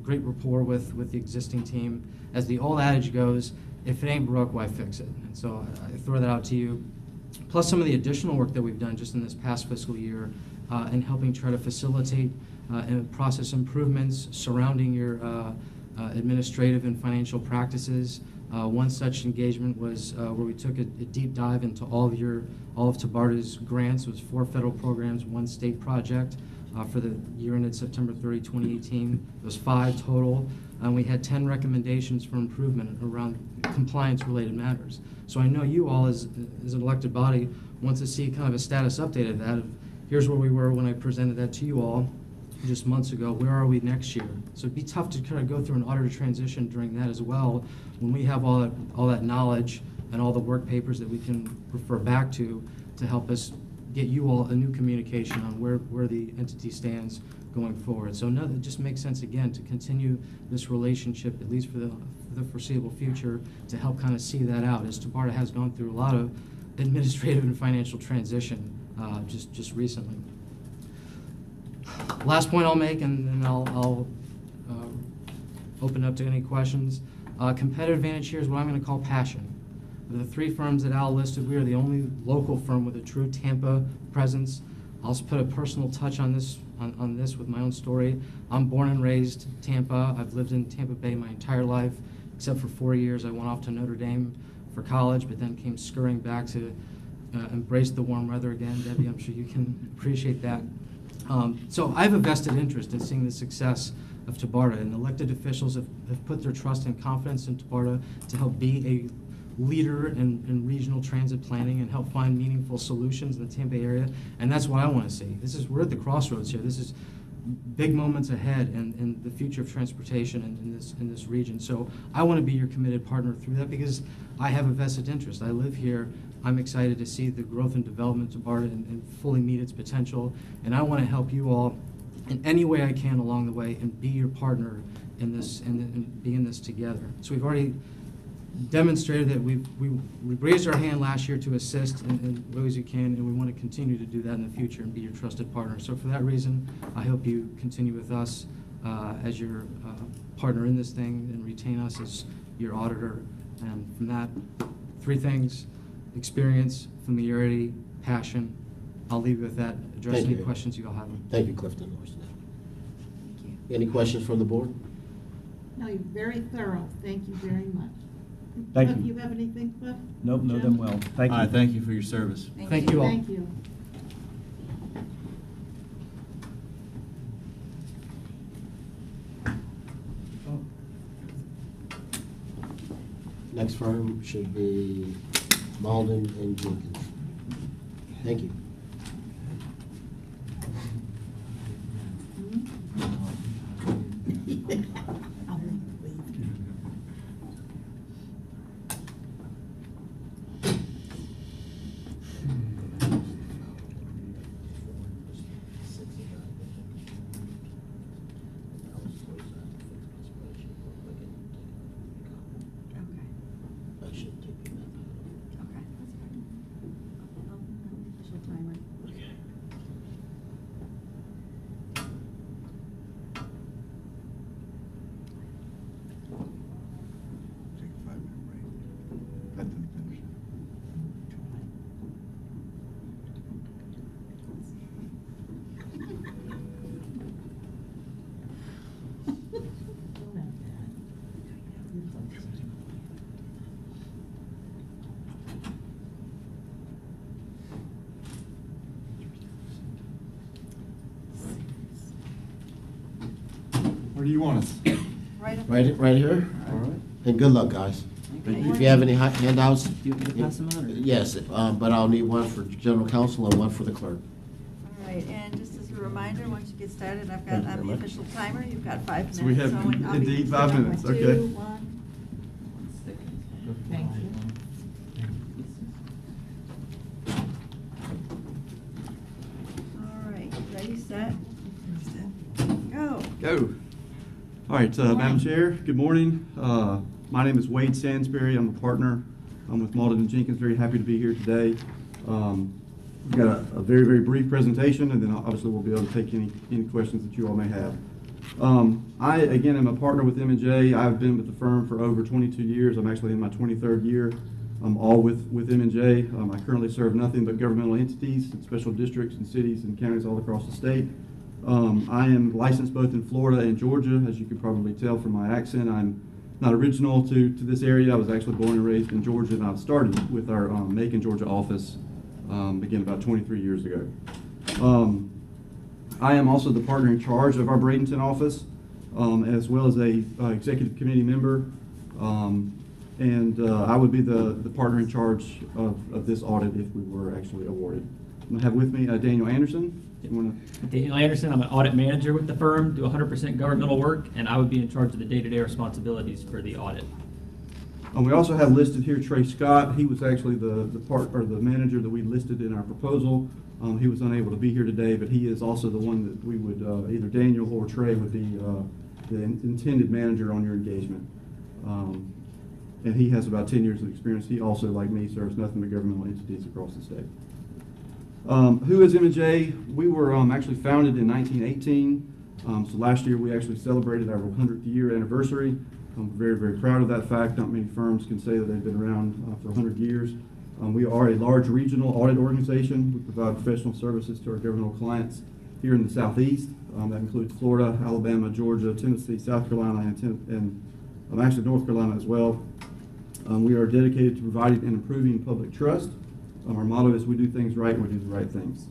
great rapport with the existing team. As the old adage goes, if it ain't broke, why fix it? And so I throw that out to you. Plus some of the additional work that we've done just in this past fiscal year in helping try to facilitate and process improvements surrounding your administrative and financial practices. One such engagement was where we took a deep dive into all of TBARTA's grants. It was 4 federal programs, 1 state project for the year ended September 30, 2018. It was 5 total, and we had 10 recommendations for improvement around compliance-related matters. So I know you all, as an elected body, want to see kind of a status update of that. Here's where we were when I presented that to you all just months ago. Where are we next year? So it'd be tough to kind of go through an auditor transition during that as well, when we have all that knowledge and all the work papers that we can refer back to help us get you all a new communication on where the entity stands going forward. So no, it just makes sense again to continue this relationship, at least for the foreseeable future, to help kind of see that out, as TBARTA has gone through a lot of administrative and financial transition just recently. Last point I'll make, and then I'll open up to any questions. Competitive advantage here is what I'm going to call passion. Of the 3 firms that Al listed, we are the only local firm with a true Tampa presence. I'll just put a personal touch on this with my own story. I'm born and raised Tampa. I've lived in Tampa Bay my entire life, except for 4 years. I went off to Notre Dame for college, but then came scurrying back to embrace the warm weather again. Debbie, I'm sure you can appreciate that. So I have a vested interest in seeing the success of TBARTA, and elected officials have put their trust and confidence in TBARTA to help be a leader in regional transit planning and help find meaningful solutions in the Tampa area, and that's what I want to see. We're at the crossroads here. This is big moments ahead in the future of transportation in this region. So I want to be your committed partner through that because I have a vested interest. I live here. I'm excited to see the growth and development of TBARTA and fully meet its potential, and I want to help you all in any way I can along the way and be your partner in this and be in this together. So we've already demonstrated that we raised our hand last year to assist in ways you can, and we want to continue to do that in the future and be your trusted partner. So for that reason, I hope you continue with us as your partner in this thing and retain us as your auditor. And from that, 3 things: experience, familiarity, passion. I'll leave you with that. Address any questions you all have. Thank you, Clifton. Any questions from the board? No, you're very thorough. Thank you very much. Thank Cliff, you. you have anything, Cliff? Nope, know them well. Thank you. All right, thank you for your service. Thank you all. Thank you. Next firm should be Malden and Jenkins. Thank you. Where do you want us? Right here? All right. And good luck, guys. Thank you. If you have any handouts. You want me to pass them out, or? Yes, but I'll need one for general counsel and one for the clerk. All right, and just as a reminder, once you get started, I'm the official timer, you've got 5 minutes. So we have when I'll be indeed 5 starting minutes, with okay. 2, 1. Thank you. All right, Madam Chair, good morning. My name is Wade Sansberry. I'm a partner. I'm with Malden and Jenkins. Very happy to be here today. We've got a very, very brief presentation, and then obviously we'll be able to take any questions that you all may have. I, again, am a partner with M&J. I've been with the firm for over 22 years. I'm actually in my 23rd year. I'm all with M&J. I currently serve nothing but governmental entities and special districts and cities and counties all across the state. I am licensed both in Florida and Georgia. As you can probably tell from my accent, I'm not original to this area. I was actually born and raised in Georgia, and I started with our Macon, Georgia office, again, about 23 years ago. I am also the partner in charge of our Bradenton office, as well as a executive committee member. I would be the partner in charge of this audit if we were actually awarded. I'm going to have with me Daniel Anderson. Daniel Anderson, I'm an audit manager with the firm, do 100% governmental work, and I would be in charge of the day-to-day responsibilities for the audit. We also have listed here Trey Scott. He was actually the manager that we listed in our proposal. He was unable to be here today, but he is also the one that we would, either Daniel or Trey would be the intended manager on your engagement. And he has about 10 years of experience. He also, like me, serves nothing but governmental entities across the state. Who is M&J? We were actually founded in 1918. So last year we actually celebrated our 100th year anniversary. I'm very, very proud of that fact. Not many firms can say that they've been around for 100 years. We are a large regional audit organization. We provide professional services to our governmental clients here in the Southeast. That includes Florida, Alabama, Georgia, Tennessee, South Carolina, and actually North Carolina as well. We are dedicated to providing and improving public trust. Our motto is we do things right and we do the right things.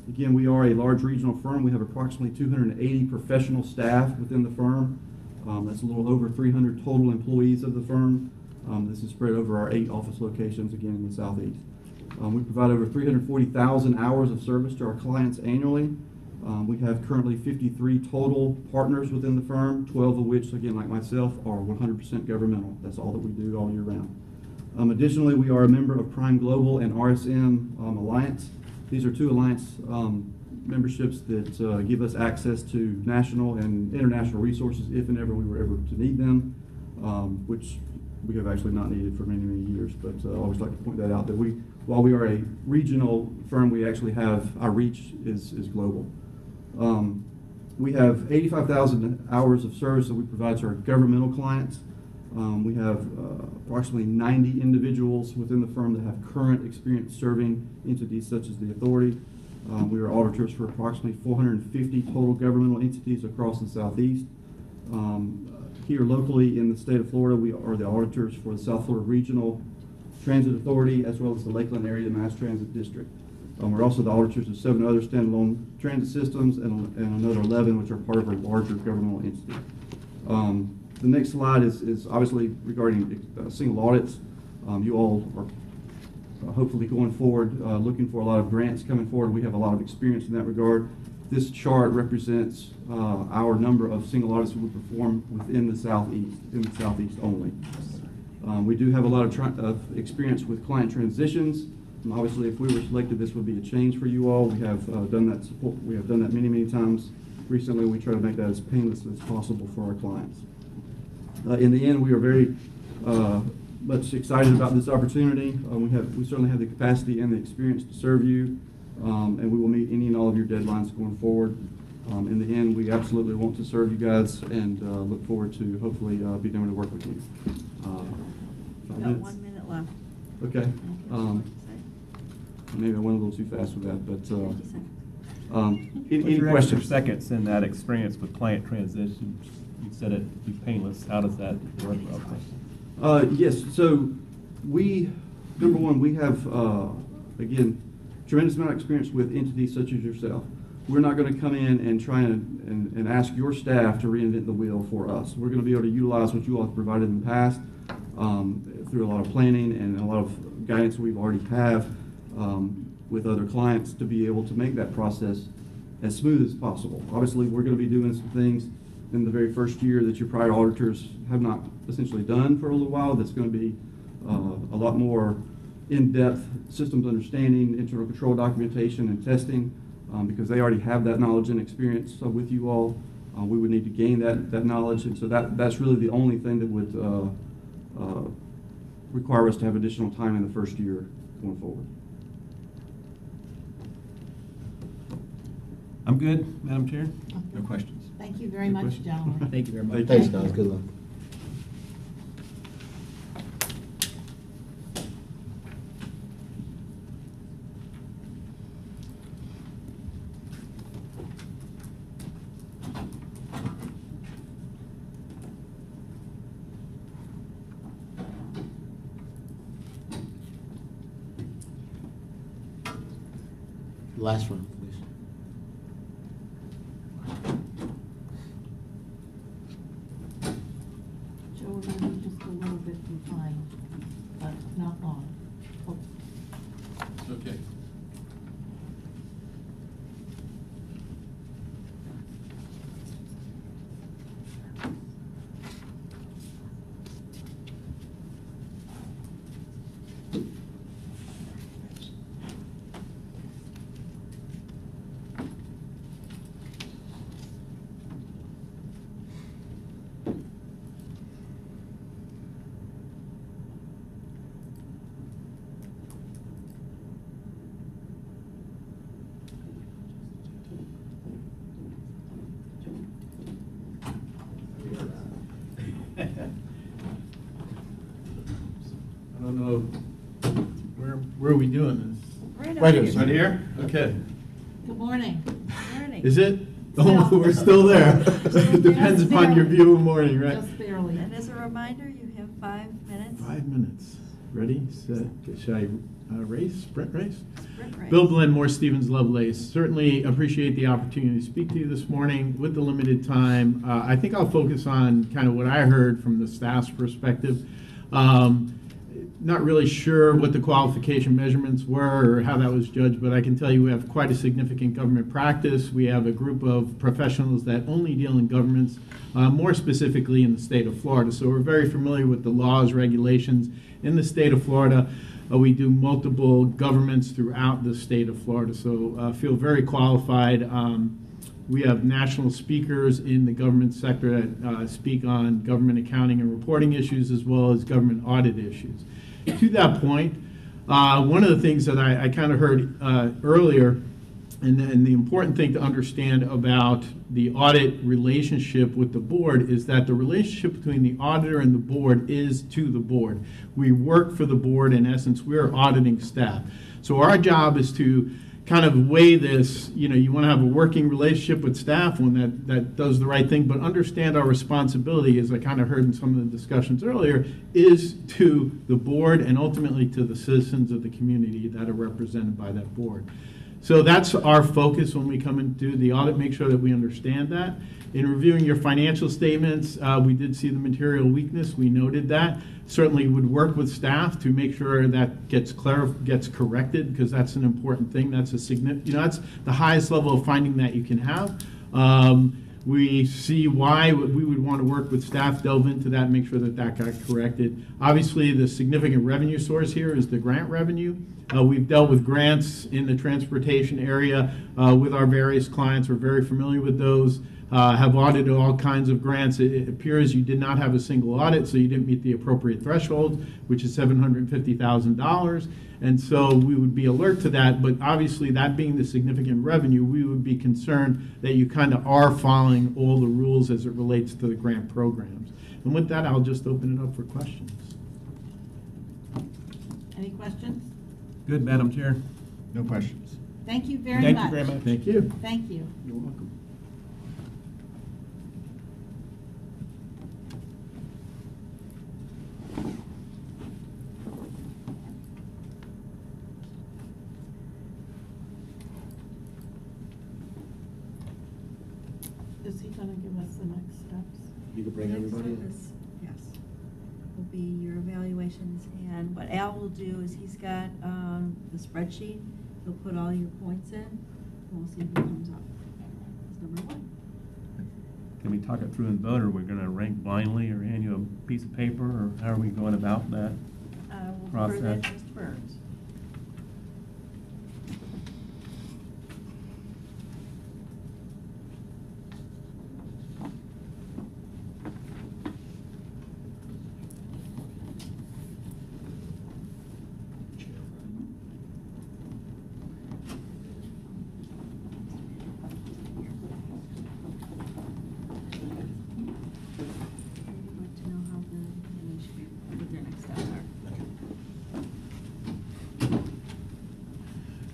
Again, we are a large regional firm. We have approximately 280 professional staff within the firm. That's a little over 300 total employees of the firm. This is spread over our 8 office locations, again, in the Southeast. We provide over 340,000 hours of service to our clients annually. We have currently 53 total partners within the firm, 12 of which, again, like myself, are 100% governmental. That's all that we do all year round. Additionally, we are a member of Prime Global and RSM Alliance. These are 2 Alliance memberships that give us access to national and international resources if and ever we were ever to need them, which we have actually not needed for many, many years. But I always like to point that out, that while we are a regional firm, we actually have, our reach is global. We have 85,000 hours of service that we provide to our governmental clients. We have approximately 90 individuals within the firm that have current experience serving entities such as the authority. We are auditors for approximately 450 total governmental entities across the Southeast. Here locally in the state of Florida, we are the auditors for the South Florida Regional Transit Authority as well as the Lakeland Area Mass Transit District. We're also the auditors of 7 other standalone transit systems and another 11 which are part of our larger governmental entity. The next slide is obviously regarding single audits. You all are hopefully going forward looking for a lot of grants coming forward. We have a lot of experience in that regard. This chart represents our number of single audits we perform within the Southeast only. We do have a lot of experience with client transitions. And obviously, if we were selected, this would be a change for you all. We have done that support. We have done that many, many times. Recently, we try to make that as painless as possible for our clients. In the end, we are very much excited about this opportunity. We certainly have the capacity and the experience to serve you, and we will meet any and all of your deadlines going forward. In the end, we absolutely want to serve you guys and look forward to hopefully being able to work with you. We've got 1 minute left. Okay. Maybe I went a little too fast with that, but any questions? Seconds in that experience with client transition, you said it'd be painless. How does that work? Yes. So number one, we have again tremendous amount of experience with entities such as yourself. We're not going to come in and try and ask your staff to reinvent the wheel for us. We're going to be able to utilize what you all have provided in the past through a lot of planning and a lot of guidance we've already have with other clients to be able to make that process as smooth as possible. Obviously, we're going to be doing some things in the very first year that your prior auditors have not essentially done for a little while. That's going to be a lot more in-depth systems understanding, internal control documentation, and testing because they already have that knowledge and experience with you all. We would need to gain that knowledge, and so that's really the only thing that would require us to have additional time in the first year going forward. I'm good, Madam Chair. No questions. Thank you very Good much, question. gentlemen. Thank you very much. Thanks, guys, good luck. Last one, please. Joe, we're gonna be just a little bit behind, but not long. Oh, Okay. I don't know, where are we doing this? Right over here. Right here? Okay. Good morning. Morning. Is it? Still. Oh, we're still there. It depends Just upon your barely. view of morning, right? Just barely. And as a reminder, you have 5 minutes. 5 minutes. Ready, set, should I sprint race? Sprint race. Bill Glenmore, Stevens Lovelace. Certainly appreciate the opportunity to speak to you this morning with the limited time. I think I'll focus on kind of what I heard from the staff's perspective. Not really sure what the qualification measurements were or how that was judged, but I can tell you we have quite a significant government practice. We have a group of professionals that only deal in governments, more specifically in the state of Florida. So we're very familiar with the laws, regulations in the state of Florida. We do multiple governments throughout the state of Florida, so feel very qualified. We have national speakers in the government sector that speak on government accounting and reporting issues as well as government audit issues. To that point, one of the things that I kind of heard earlier, and the important thing to understand about the audit relationship with the board is that the relationship between the auditor and the board is to the board. We work for the board. In essence, we're auditing staff. So our job is to kind of weigh this, you want to have a working relationship with staff, one that does the right thing, but understand our responsibility, as I kind of heard in some of the discussions earlier, is to the board and ultimately to the citizens of the community that are represented by that board. So that's our focus when we come and do the audit, make sure that we understand that. In reviewing your financial statements, we did see the material weakness. We noted that. Certainly would work with staff to make sure that gets corrected, because that's an important thing. That's that's the highest level of finding that you can have. We see why we would want to work with staff, delve into that, make sure that got corrected. Obviously, the significant revenue source here is the grant revenue. We've dealt with grants in the transportation area with our various clients. We're very familiar with those. Have audited all kinds of grants. It appears you did not have a single audit, so you didn't meet the appropriate threshold, which is $750,000. And so we would be alert to that, but obviously that being the significant revenue, we would be concerned that you kind of are following all the rules as it relates to the grant programs. And with that, I'll just open it up for questions. Any questions? Good, Madam Chair. No questions. Thank you very much. Thank you very much. Thank you. Thank you. You're welcome. Is he gonna give us the next steps? You can bring everybody in. Next step is, yes, will be your evaluations, and what Al will do is he's got the spreadsheet. He'll put all your points in, and we'll see who comes up as number one. Can we talk it through and vote, or are we going to rank blindly, or hand you a piece of paper, or how are we going about that We'll refer that process? to Mr. Burns.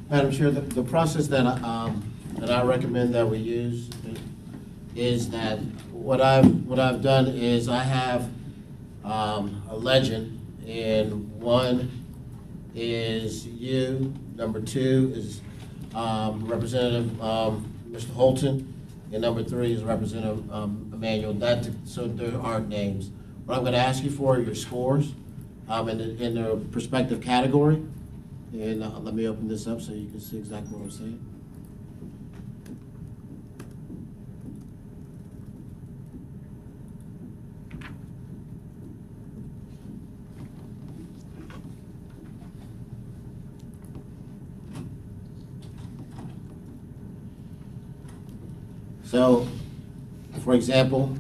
Madam Chair, the process that I recommend that we use is that what I've done is I have a legend, and one is you, number 2 is Representative Mr. Holton, and number 3 is Representative Emmanuel. So there aren't names. What I'm going to ask you for are your scores in the respective category. And let me open this up so you can see exactly what I'm saying. So, for example,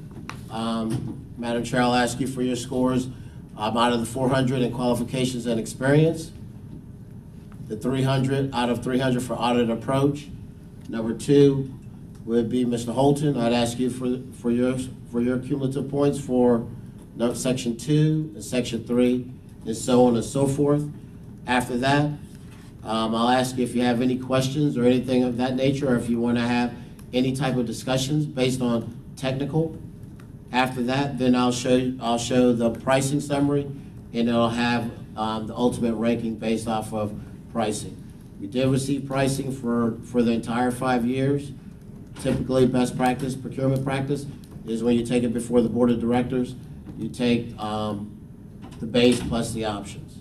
Madam Chair, I'll ask you for your scores out of the 400 in qualifications and experience. The 300 out of 300 for audit approach. Number 2 would be Mr. Holton. I'd ask you for your cumulative points for section 2 and section 3, and so on and so forth. After that, I'll ask you if you have any questions or anything of that nature, or if you want to have any type of discussions based on technical. After that, then I'll show the pricing summary, and it'll have the ultimate ranking based off of pricing. We did receive pricing for the entire 5 years. Typically, best practice, procurement practice, is when you take it before the board of directors, you take the base plus the options.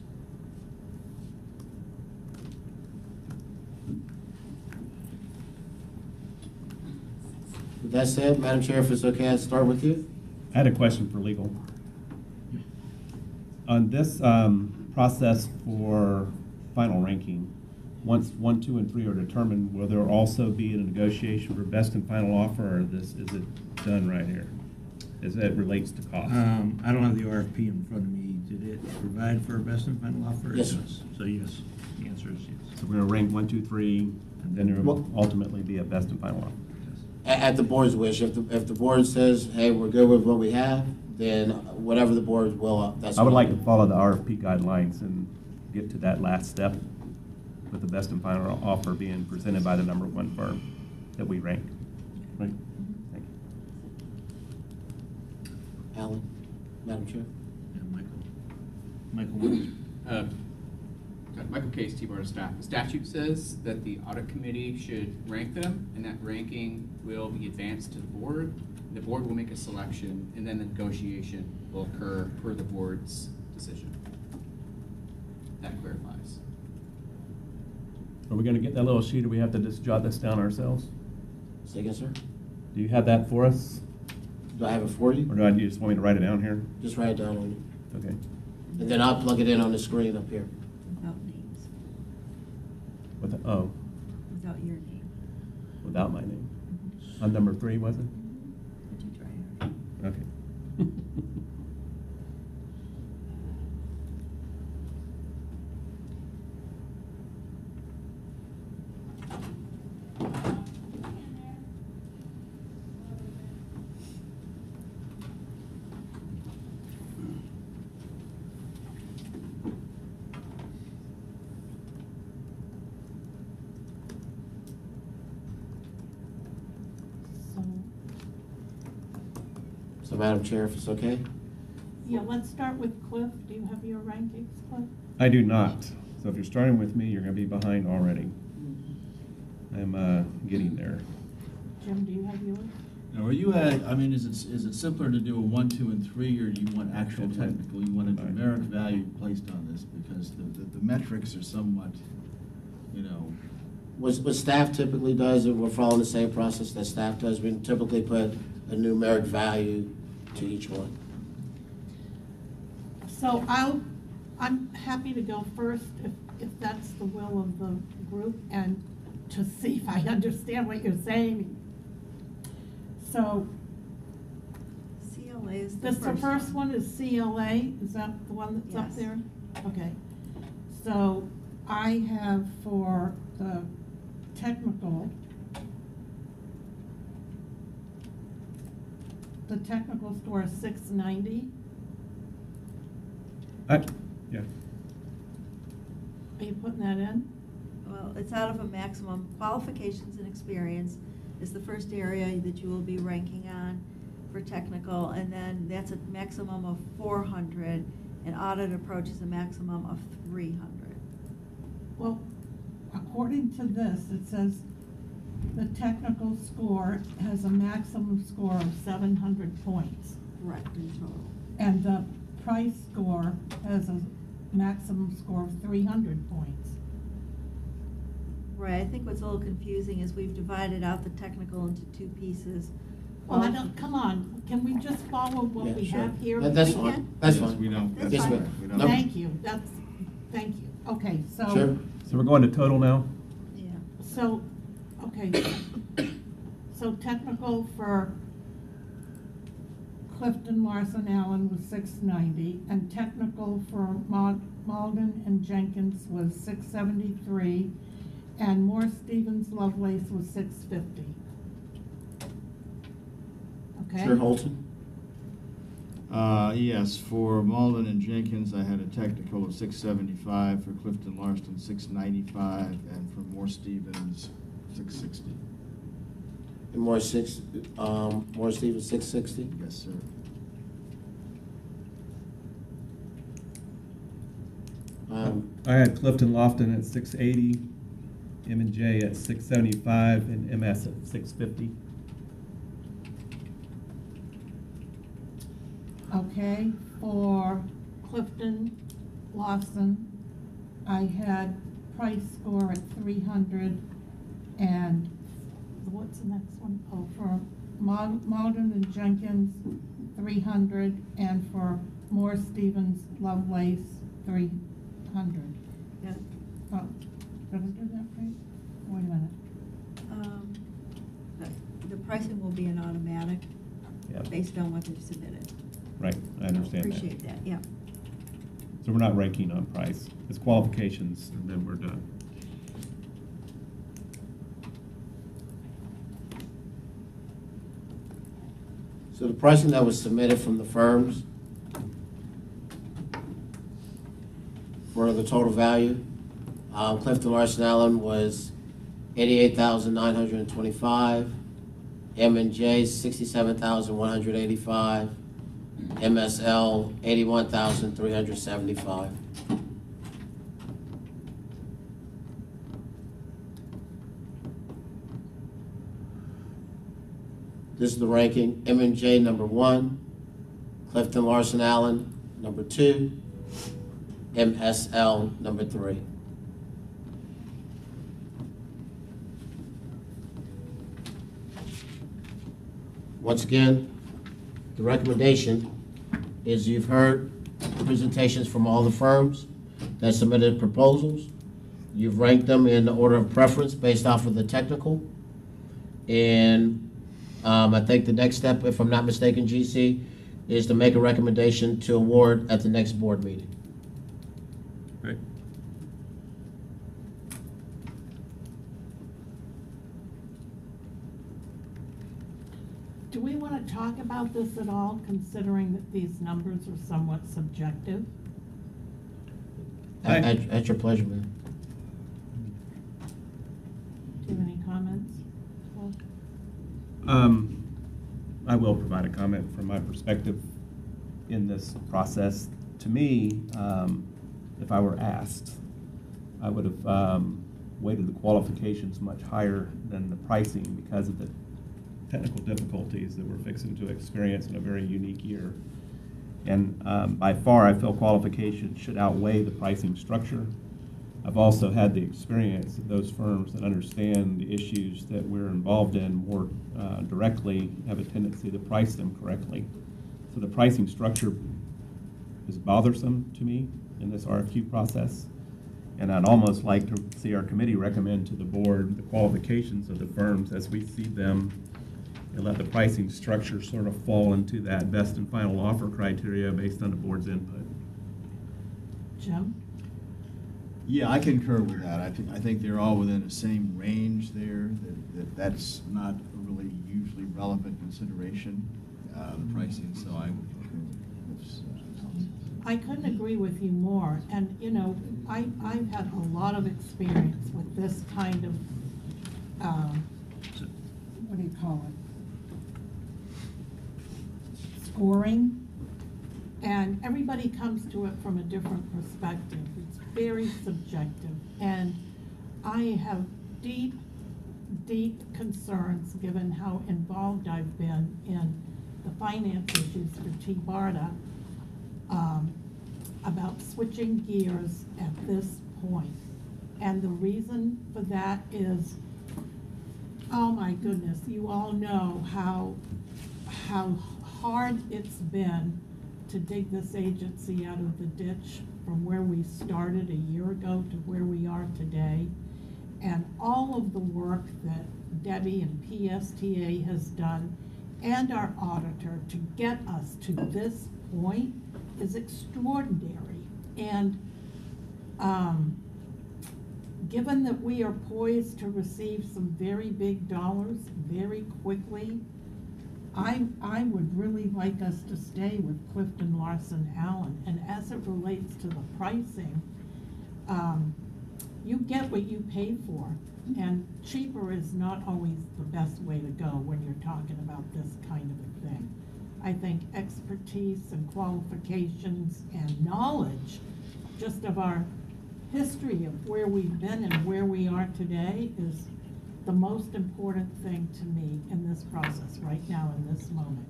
With that said, Madam Chair, if it's okay, I'll start with you. I had a question for legal. On this process for final ranking, once 1, 2, and 3 are determined, will there also be a negotiation for best and final offer, or is it done right here as it relates to cost? I don't have the RFP in front of me. Did it provide for a best and final offer? Yes, sir. So yes, the answer is yes. So we're going to rank 1, 2, 3, and then there will ultimately be a best and final offer. At the board's wish. If the board says, hey, we're good with what we have, then whatever the board will, that's. I would like to follow the RFP guidelines and get to that last step with the best and final offer being presented by the number 1 firm that we rank. Right? Thank you. Alan, Madam Chair. Yeah, Michael. Michael Case, TBARTA staff. The statute says that the audit committee should rank them, and that ranking will be advanced to the board. The board will make a selection, and then the negotiation will occur per the board's decision. That clarifies. Are we going to get that little sheet, or we have to just jot this down ourselves? Say again, sir? Do you have that for us? Do I have it for you? Or do you just want me to write it down here? Just write it down on you. Okay. And then I'll plug it in on the screen up here. Without names, without your name. Without my name. On number 3, was it? Would you try it? Okay. So, Madam Chair, if it's okay? Yeah, let's start with Cliff. Do you have your rankings, Cliff? I do not. So if you're starting with me, you're going to be behind already. I'm getting there. Jim, do you have yours? Now, are you is it simpler to do a 1, 2, and 3, or do you want actual technical? You want a numeric value placed on this, because the metrics are somewhat, What staff typically does, and we're following the same process that staff does, we typically put a numeric value to each one. So I'm happy to go first if that's the will of the group, and to see if I understand what you're saying. So CLA is the first one is CLA, is that the one that's up Yes. there? Okay. So I have for the technical score is 690. Yeah. Are you putting that in? Well, Well, it's out of a maximum. Qualifications and experience is the first area that you will be ranking on for technical, and then that's a maximum of 400, and audit approach is a maximum of 300. Well, according to this, it says the technical score has a maximum score of 700 points. Correct, in total. And the price score has a maximum score of 300 points. Right, I think what's a little confusing is we've divided out the technical into two pieces. Well, I don't, come on, can we just follow what Yeah, we sure. have here? That's fine, that's fine. We don't. That's Yes, fine. ma'am. We don't. No. Thank you, thank you. Okay, so. Sure. So we're going to total now? Yeah. So, okay, so technical for Clifton, Larson, Allen was 690, and technical for Malden and Jenkins was 673, and Moore, Stevens, Lovelace was 650. Okay? Chair Holton? Yes, for Malden and Jenkins, I had a technical of 675, for Clifton Larston 695, and for Moore Stevens 660. And Moore Stevens 660? Yes, sir. I had Clifton Lofton at 680, M&J at 675, and MS at 650. Okay, for Clifton, Lawson, I had price score at 300, and what's the next one? Oh, for Malden and Jenkins, 300, and for Moore, Stevens, Lovelace, 300. Yeah. Oh, did I do that right? Wait a minute. The pricing will be an automatic Yeah. based on what they've submitted. Right, I understand that. Appreciate that, yeah. So we're not ranking on price. It's qualifications, and then we're done. So the pricing that was submitted from the firms for the total value, Clifton Larson Allen was 88,925, M&J 67,185, MSL 81,375. This is the ranking. M&J number 1, Clifton Larson Allen number 2, MSL number 3. Once again, the recommendation is you've heard presentations from all the firms that submitted proposals. You've ranked them in the order of preference based off of the technical. And I think the next step, if I'm not mistaken, GC, is to make a recommendation to award at the next board meeting. Right. Do we want to talk about this at all, considering that these numbers are somewhat subjective? At your pleasure, ma'am. Do you have any comments? Well, I will provide a comment from my perspective in this process. To me, if I were asked, I would have weighted the qualifications much higher than the pricing because of the technical difficulties that we're fixing to experience in a very unique year. And by far, I feel qualifications should outweigh the pricing structure. I've also had the experience of those firms that understand the issues that we're involved in more directly have a tendency to price them correctly. So the pricing structure is bothersome to me in this RFQ process. And I'd almost like to see our committee recommend to the board the qualifications of the firms as we see them and let the pricing structure sort of fall into that best and final offer criteria based on the board's input. Jim? Yeah, I concur with that. I think they're all within the same range there, that's not a really usually relevant consideration, the pricing, so I would concur with this. I couldn't agree with you more. And, you know, I've had a lot of experience with this kind of, what do you call it? Scoring. And everybody comes to it from a different perspective. It's very subjective. And I have deep, deep concerns, given how involved I've been in the finance issues for TBARTA, about switching gears at this point. And the reason for that is, oh my goodness, you all know how hard it's been to dig this agency out of the ditch from where we started a year ago to where we are today. And all of the work that Debbie and PSTA has done and our auditor to get us to this point is extraordinary. And given that we are poised to receive some very big dollars very quickly, I would really like us to stay with Clifton Larson Allen. And as it relates to the pricing, you get what you pay for, and cheaper is not always the best way to go when you're talking about this kind of a thing. I think expertise and qualifications and knowledge just of our history of where we've been and where we are today is the most important thing to me in this process right now in this moment.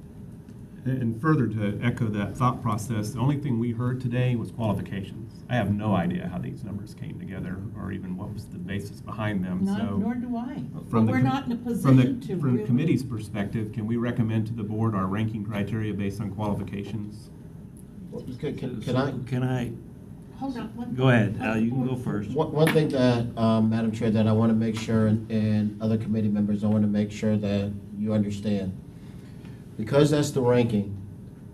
And further to echo that thought process, the only thing we heard today was qualifications. I have no idea how these numbers came together or even what was the basis behind them. Nor do I. From But we're not in a position to From really. the committee's perspective, can we recommend to the board our ranking criteria based on qualifications? Can I? Hold on. Go ahead, Al, you can go first. One thing that, Madam Chair, that I want to make sure, and other committee members, I want to make sure that you understand. Because that's the ranking,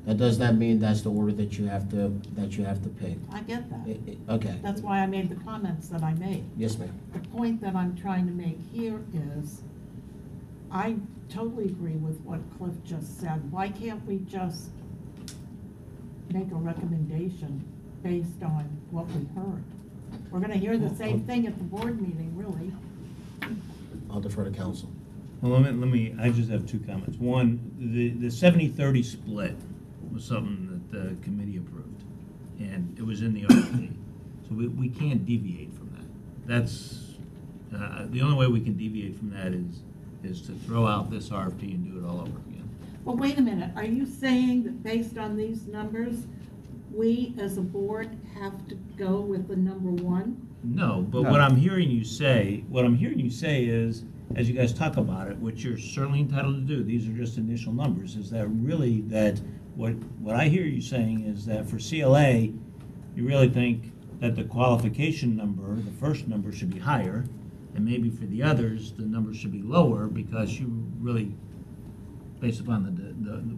that does not mean that's the order that you have to pick. I get that. Okay. That's why I made the comments that I made. Yes, ma'am. The point that I'm trying to make here is, I totally agree with what Cliff just said. Why can't we just make a recommendation based on what we heard? We're gonna hear the same thing at the board meeting, really. I'll defer to council. Well, let me, I just have two comments. One, the 70-30 split was something that the committee approved, and it was in the RFP. So we can't deviate from that. That's, the only way we can deviate from that is to throw out this RFP and do it all over again. Well, wait a minute, are you saying that based on these numbers, we as a board have to go with the number one? No, but what I'm hearing you say is, as you guys talk about it, which you're certainly entitled to do, these are just initial numbers, is that really that what I hear you saying is that for CLA, you really think that the qualification number, the first number, should be higher, and maybe for the others, the number should be lower, because you really, based upon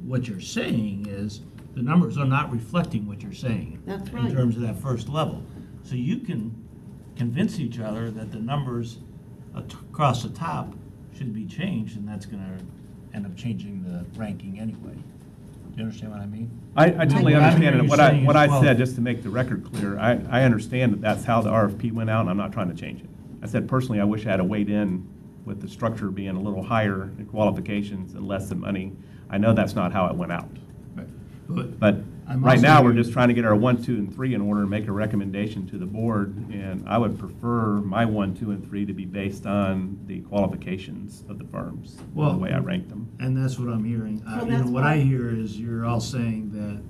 what you're saying is, the numbers are not reflecting what you're saying. That's right. In terms of that first level. So you can convince each other that the numbers across the top should be changed, and that's gonna end up changing the ranking anyway. Do you understand what I mean? I totally understand, and what I well, said, just to make the record clear, I understand that that's how the RFP went out, and I'm not trying to change it. I said personally, I wish I had weighed in with the structure being a little higher in qualifications and less in money. I know that's not how it went out. But right now, we're just trying to get our 1, 2, and 3 in order and make a recommendation to the board, and I would prefer my 1, 2, and 3 to be based on the qualifications of the firms, the way I rank them. And that's what I'm hearing. So What I hear is you're all saying that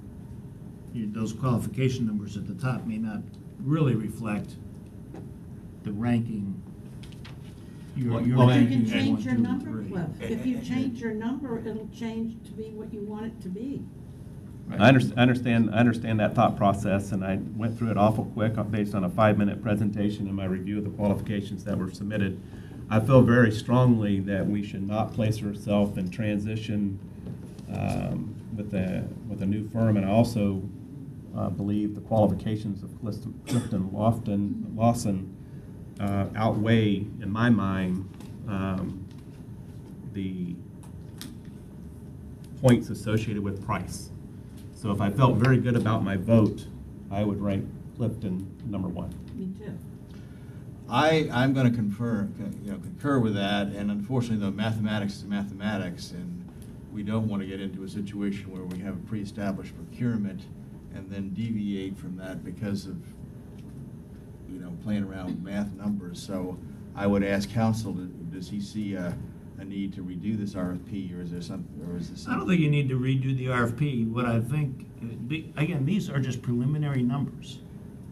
those qualification numbers at the top may not really reflect the ranking. You can change your number, Cliff. If you change your number, it'll change to be what you want it to be. I understand that thought process, and I went through it awful quick based on a 5-minute presentation and my review of the qualifications that were submitted. I feel very strongly that we should not place ourselves in transition with a new firm, and I also believe the qualifications of Clifton Lawson outweigh, in my mind, the points associated with price. So if I felt very good about my vote I would rank Clifton number 1. Me too. I'm going to concur with that, and unfortunately, though, mathematics is mathematics, and we don't want to get into a situation where we have a pre-established procurement and then deviate from that because of, playing around with math numbers. So I would ask council, does he see a need to redo this RFP, or is there something, or is this? I don't think you need to redo the RFP. What I think, again, these are just preliminary numbers.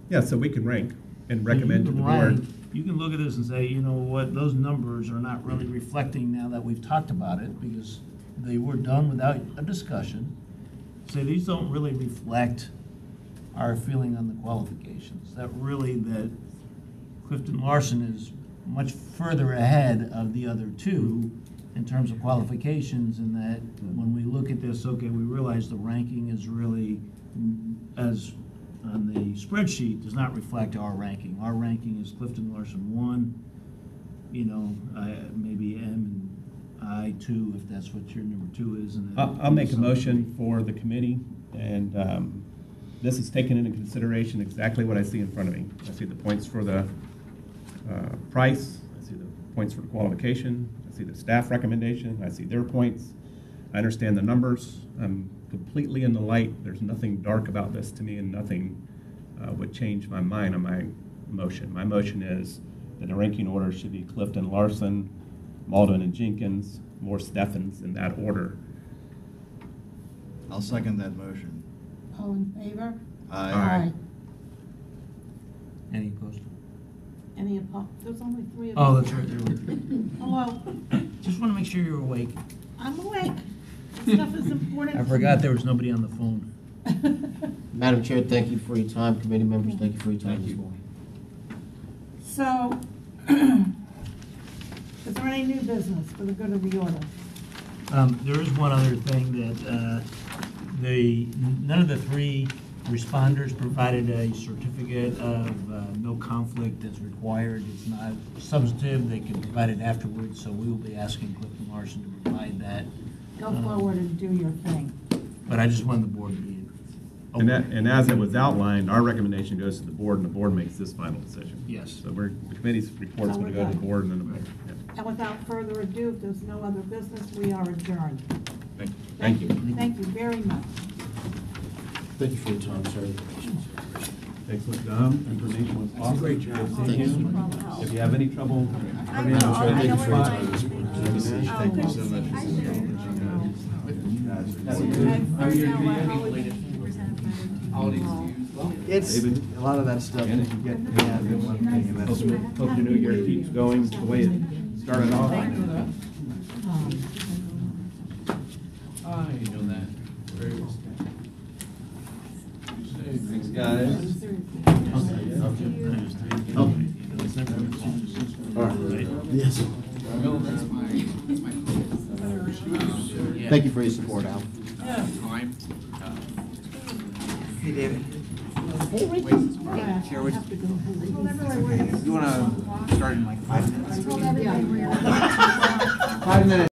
Yeah, so we can rank and recommend to the board. You can look at this and say, you know what, those numbers are not really reflecting now that we've talked about it, because they were done without a discussion. Say these don't really reflect our feeling on the qualifications. That Clifton Larson is much further ahead of the other two in terms of qualifications, and that when we look at this, okay, we realize the ranking is really, as on the spreadsheet, does not reflect our ranking. Our ranking is Clifton Larson 1, maybe M and I 2, if that's what your number 2 is. And I'll make a motion for the committee, and this is taken into consideration exactly what I see in front of me. I see the points for the price, I see the points for the qualification, I see the staff recommendation, I see their points, I understand the numbers, I'm completely in the light. There's nothing dark about this to me, and nothing would change my mind on my motion. My motion is that the ranking order should be Clifton Larson, Maldwin and Jenkins, Moore Steffens, in that order. I'll second that motion. All in favor? Aye. Any opposed? Any opposed? There's only 3 of us. Oh, that's right, there were 3. Hello, Just want to make sure you're awake. I'm awake. This stuff is important. I forgot there was nobody on the phone. Madam Chair, thank you for your time. Committee members, thank you for your time this morning. So, is there any new business for the good of the order? There is one other thing that none of the 3 responders provided a certificate of no conflict that's required. It's not substantive. They can provide it afterwards, so we will be asking Clifton Larson to provide that. Go forward and do your thing. But I just wanted the board to be And, and as it was outlined, our recommendation goes to the board, and the board makes this final decision. Yes. So the committee's report is So going to we're go to the done. board, and then the board. Yeah. And without further ado, if there's no other business, we are adjourned. Thank you. Thank you very much. Thank you for your time, sir. Excellent job. Information was awesome. Great job. Thank you. If you have any trouble, I Madam know, Chair, I thank you know for your where time mine this is. morning. Thank you so much. It's, a lot of that stuff that you get, one thing, and that's. Hope your new year keeps going the way it started off. I know that very well. Thanks, guys. All right. Yes. That's my Thank you for your support, Al. time. Hey, David. Yeah, Chair, I would have to go. you want to start in like 5 minutes? 5 5 minutes.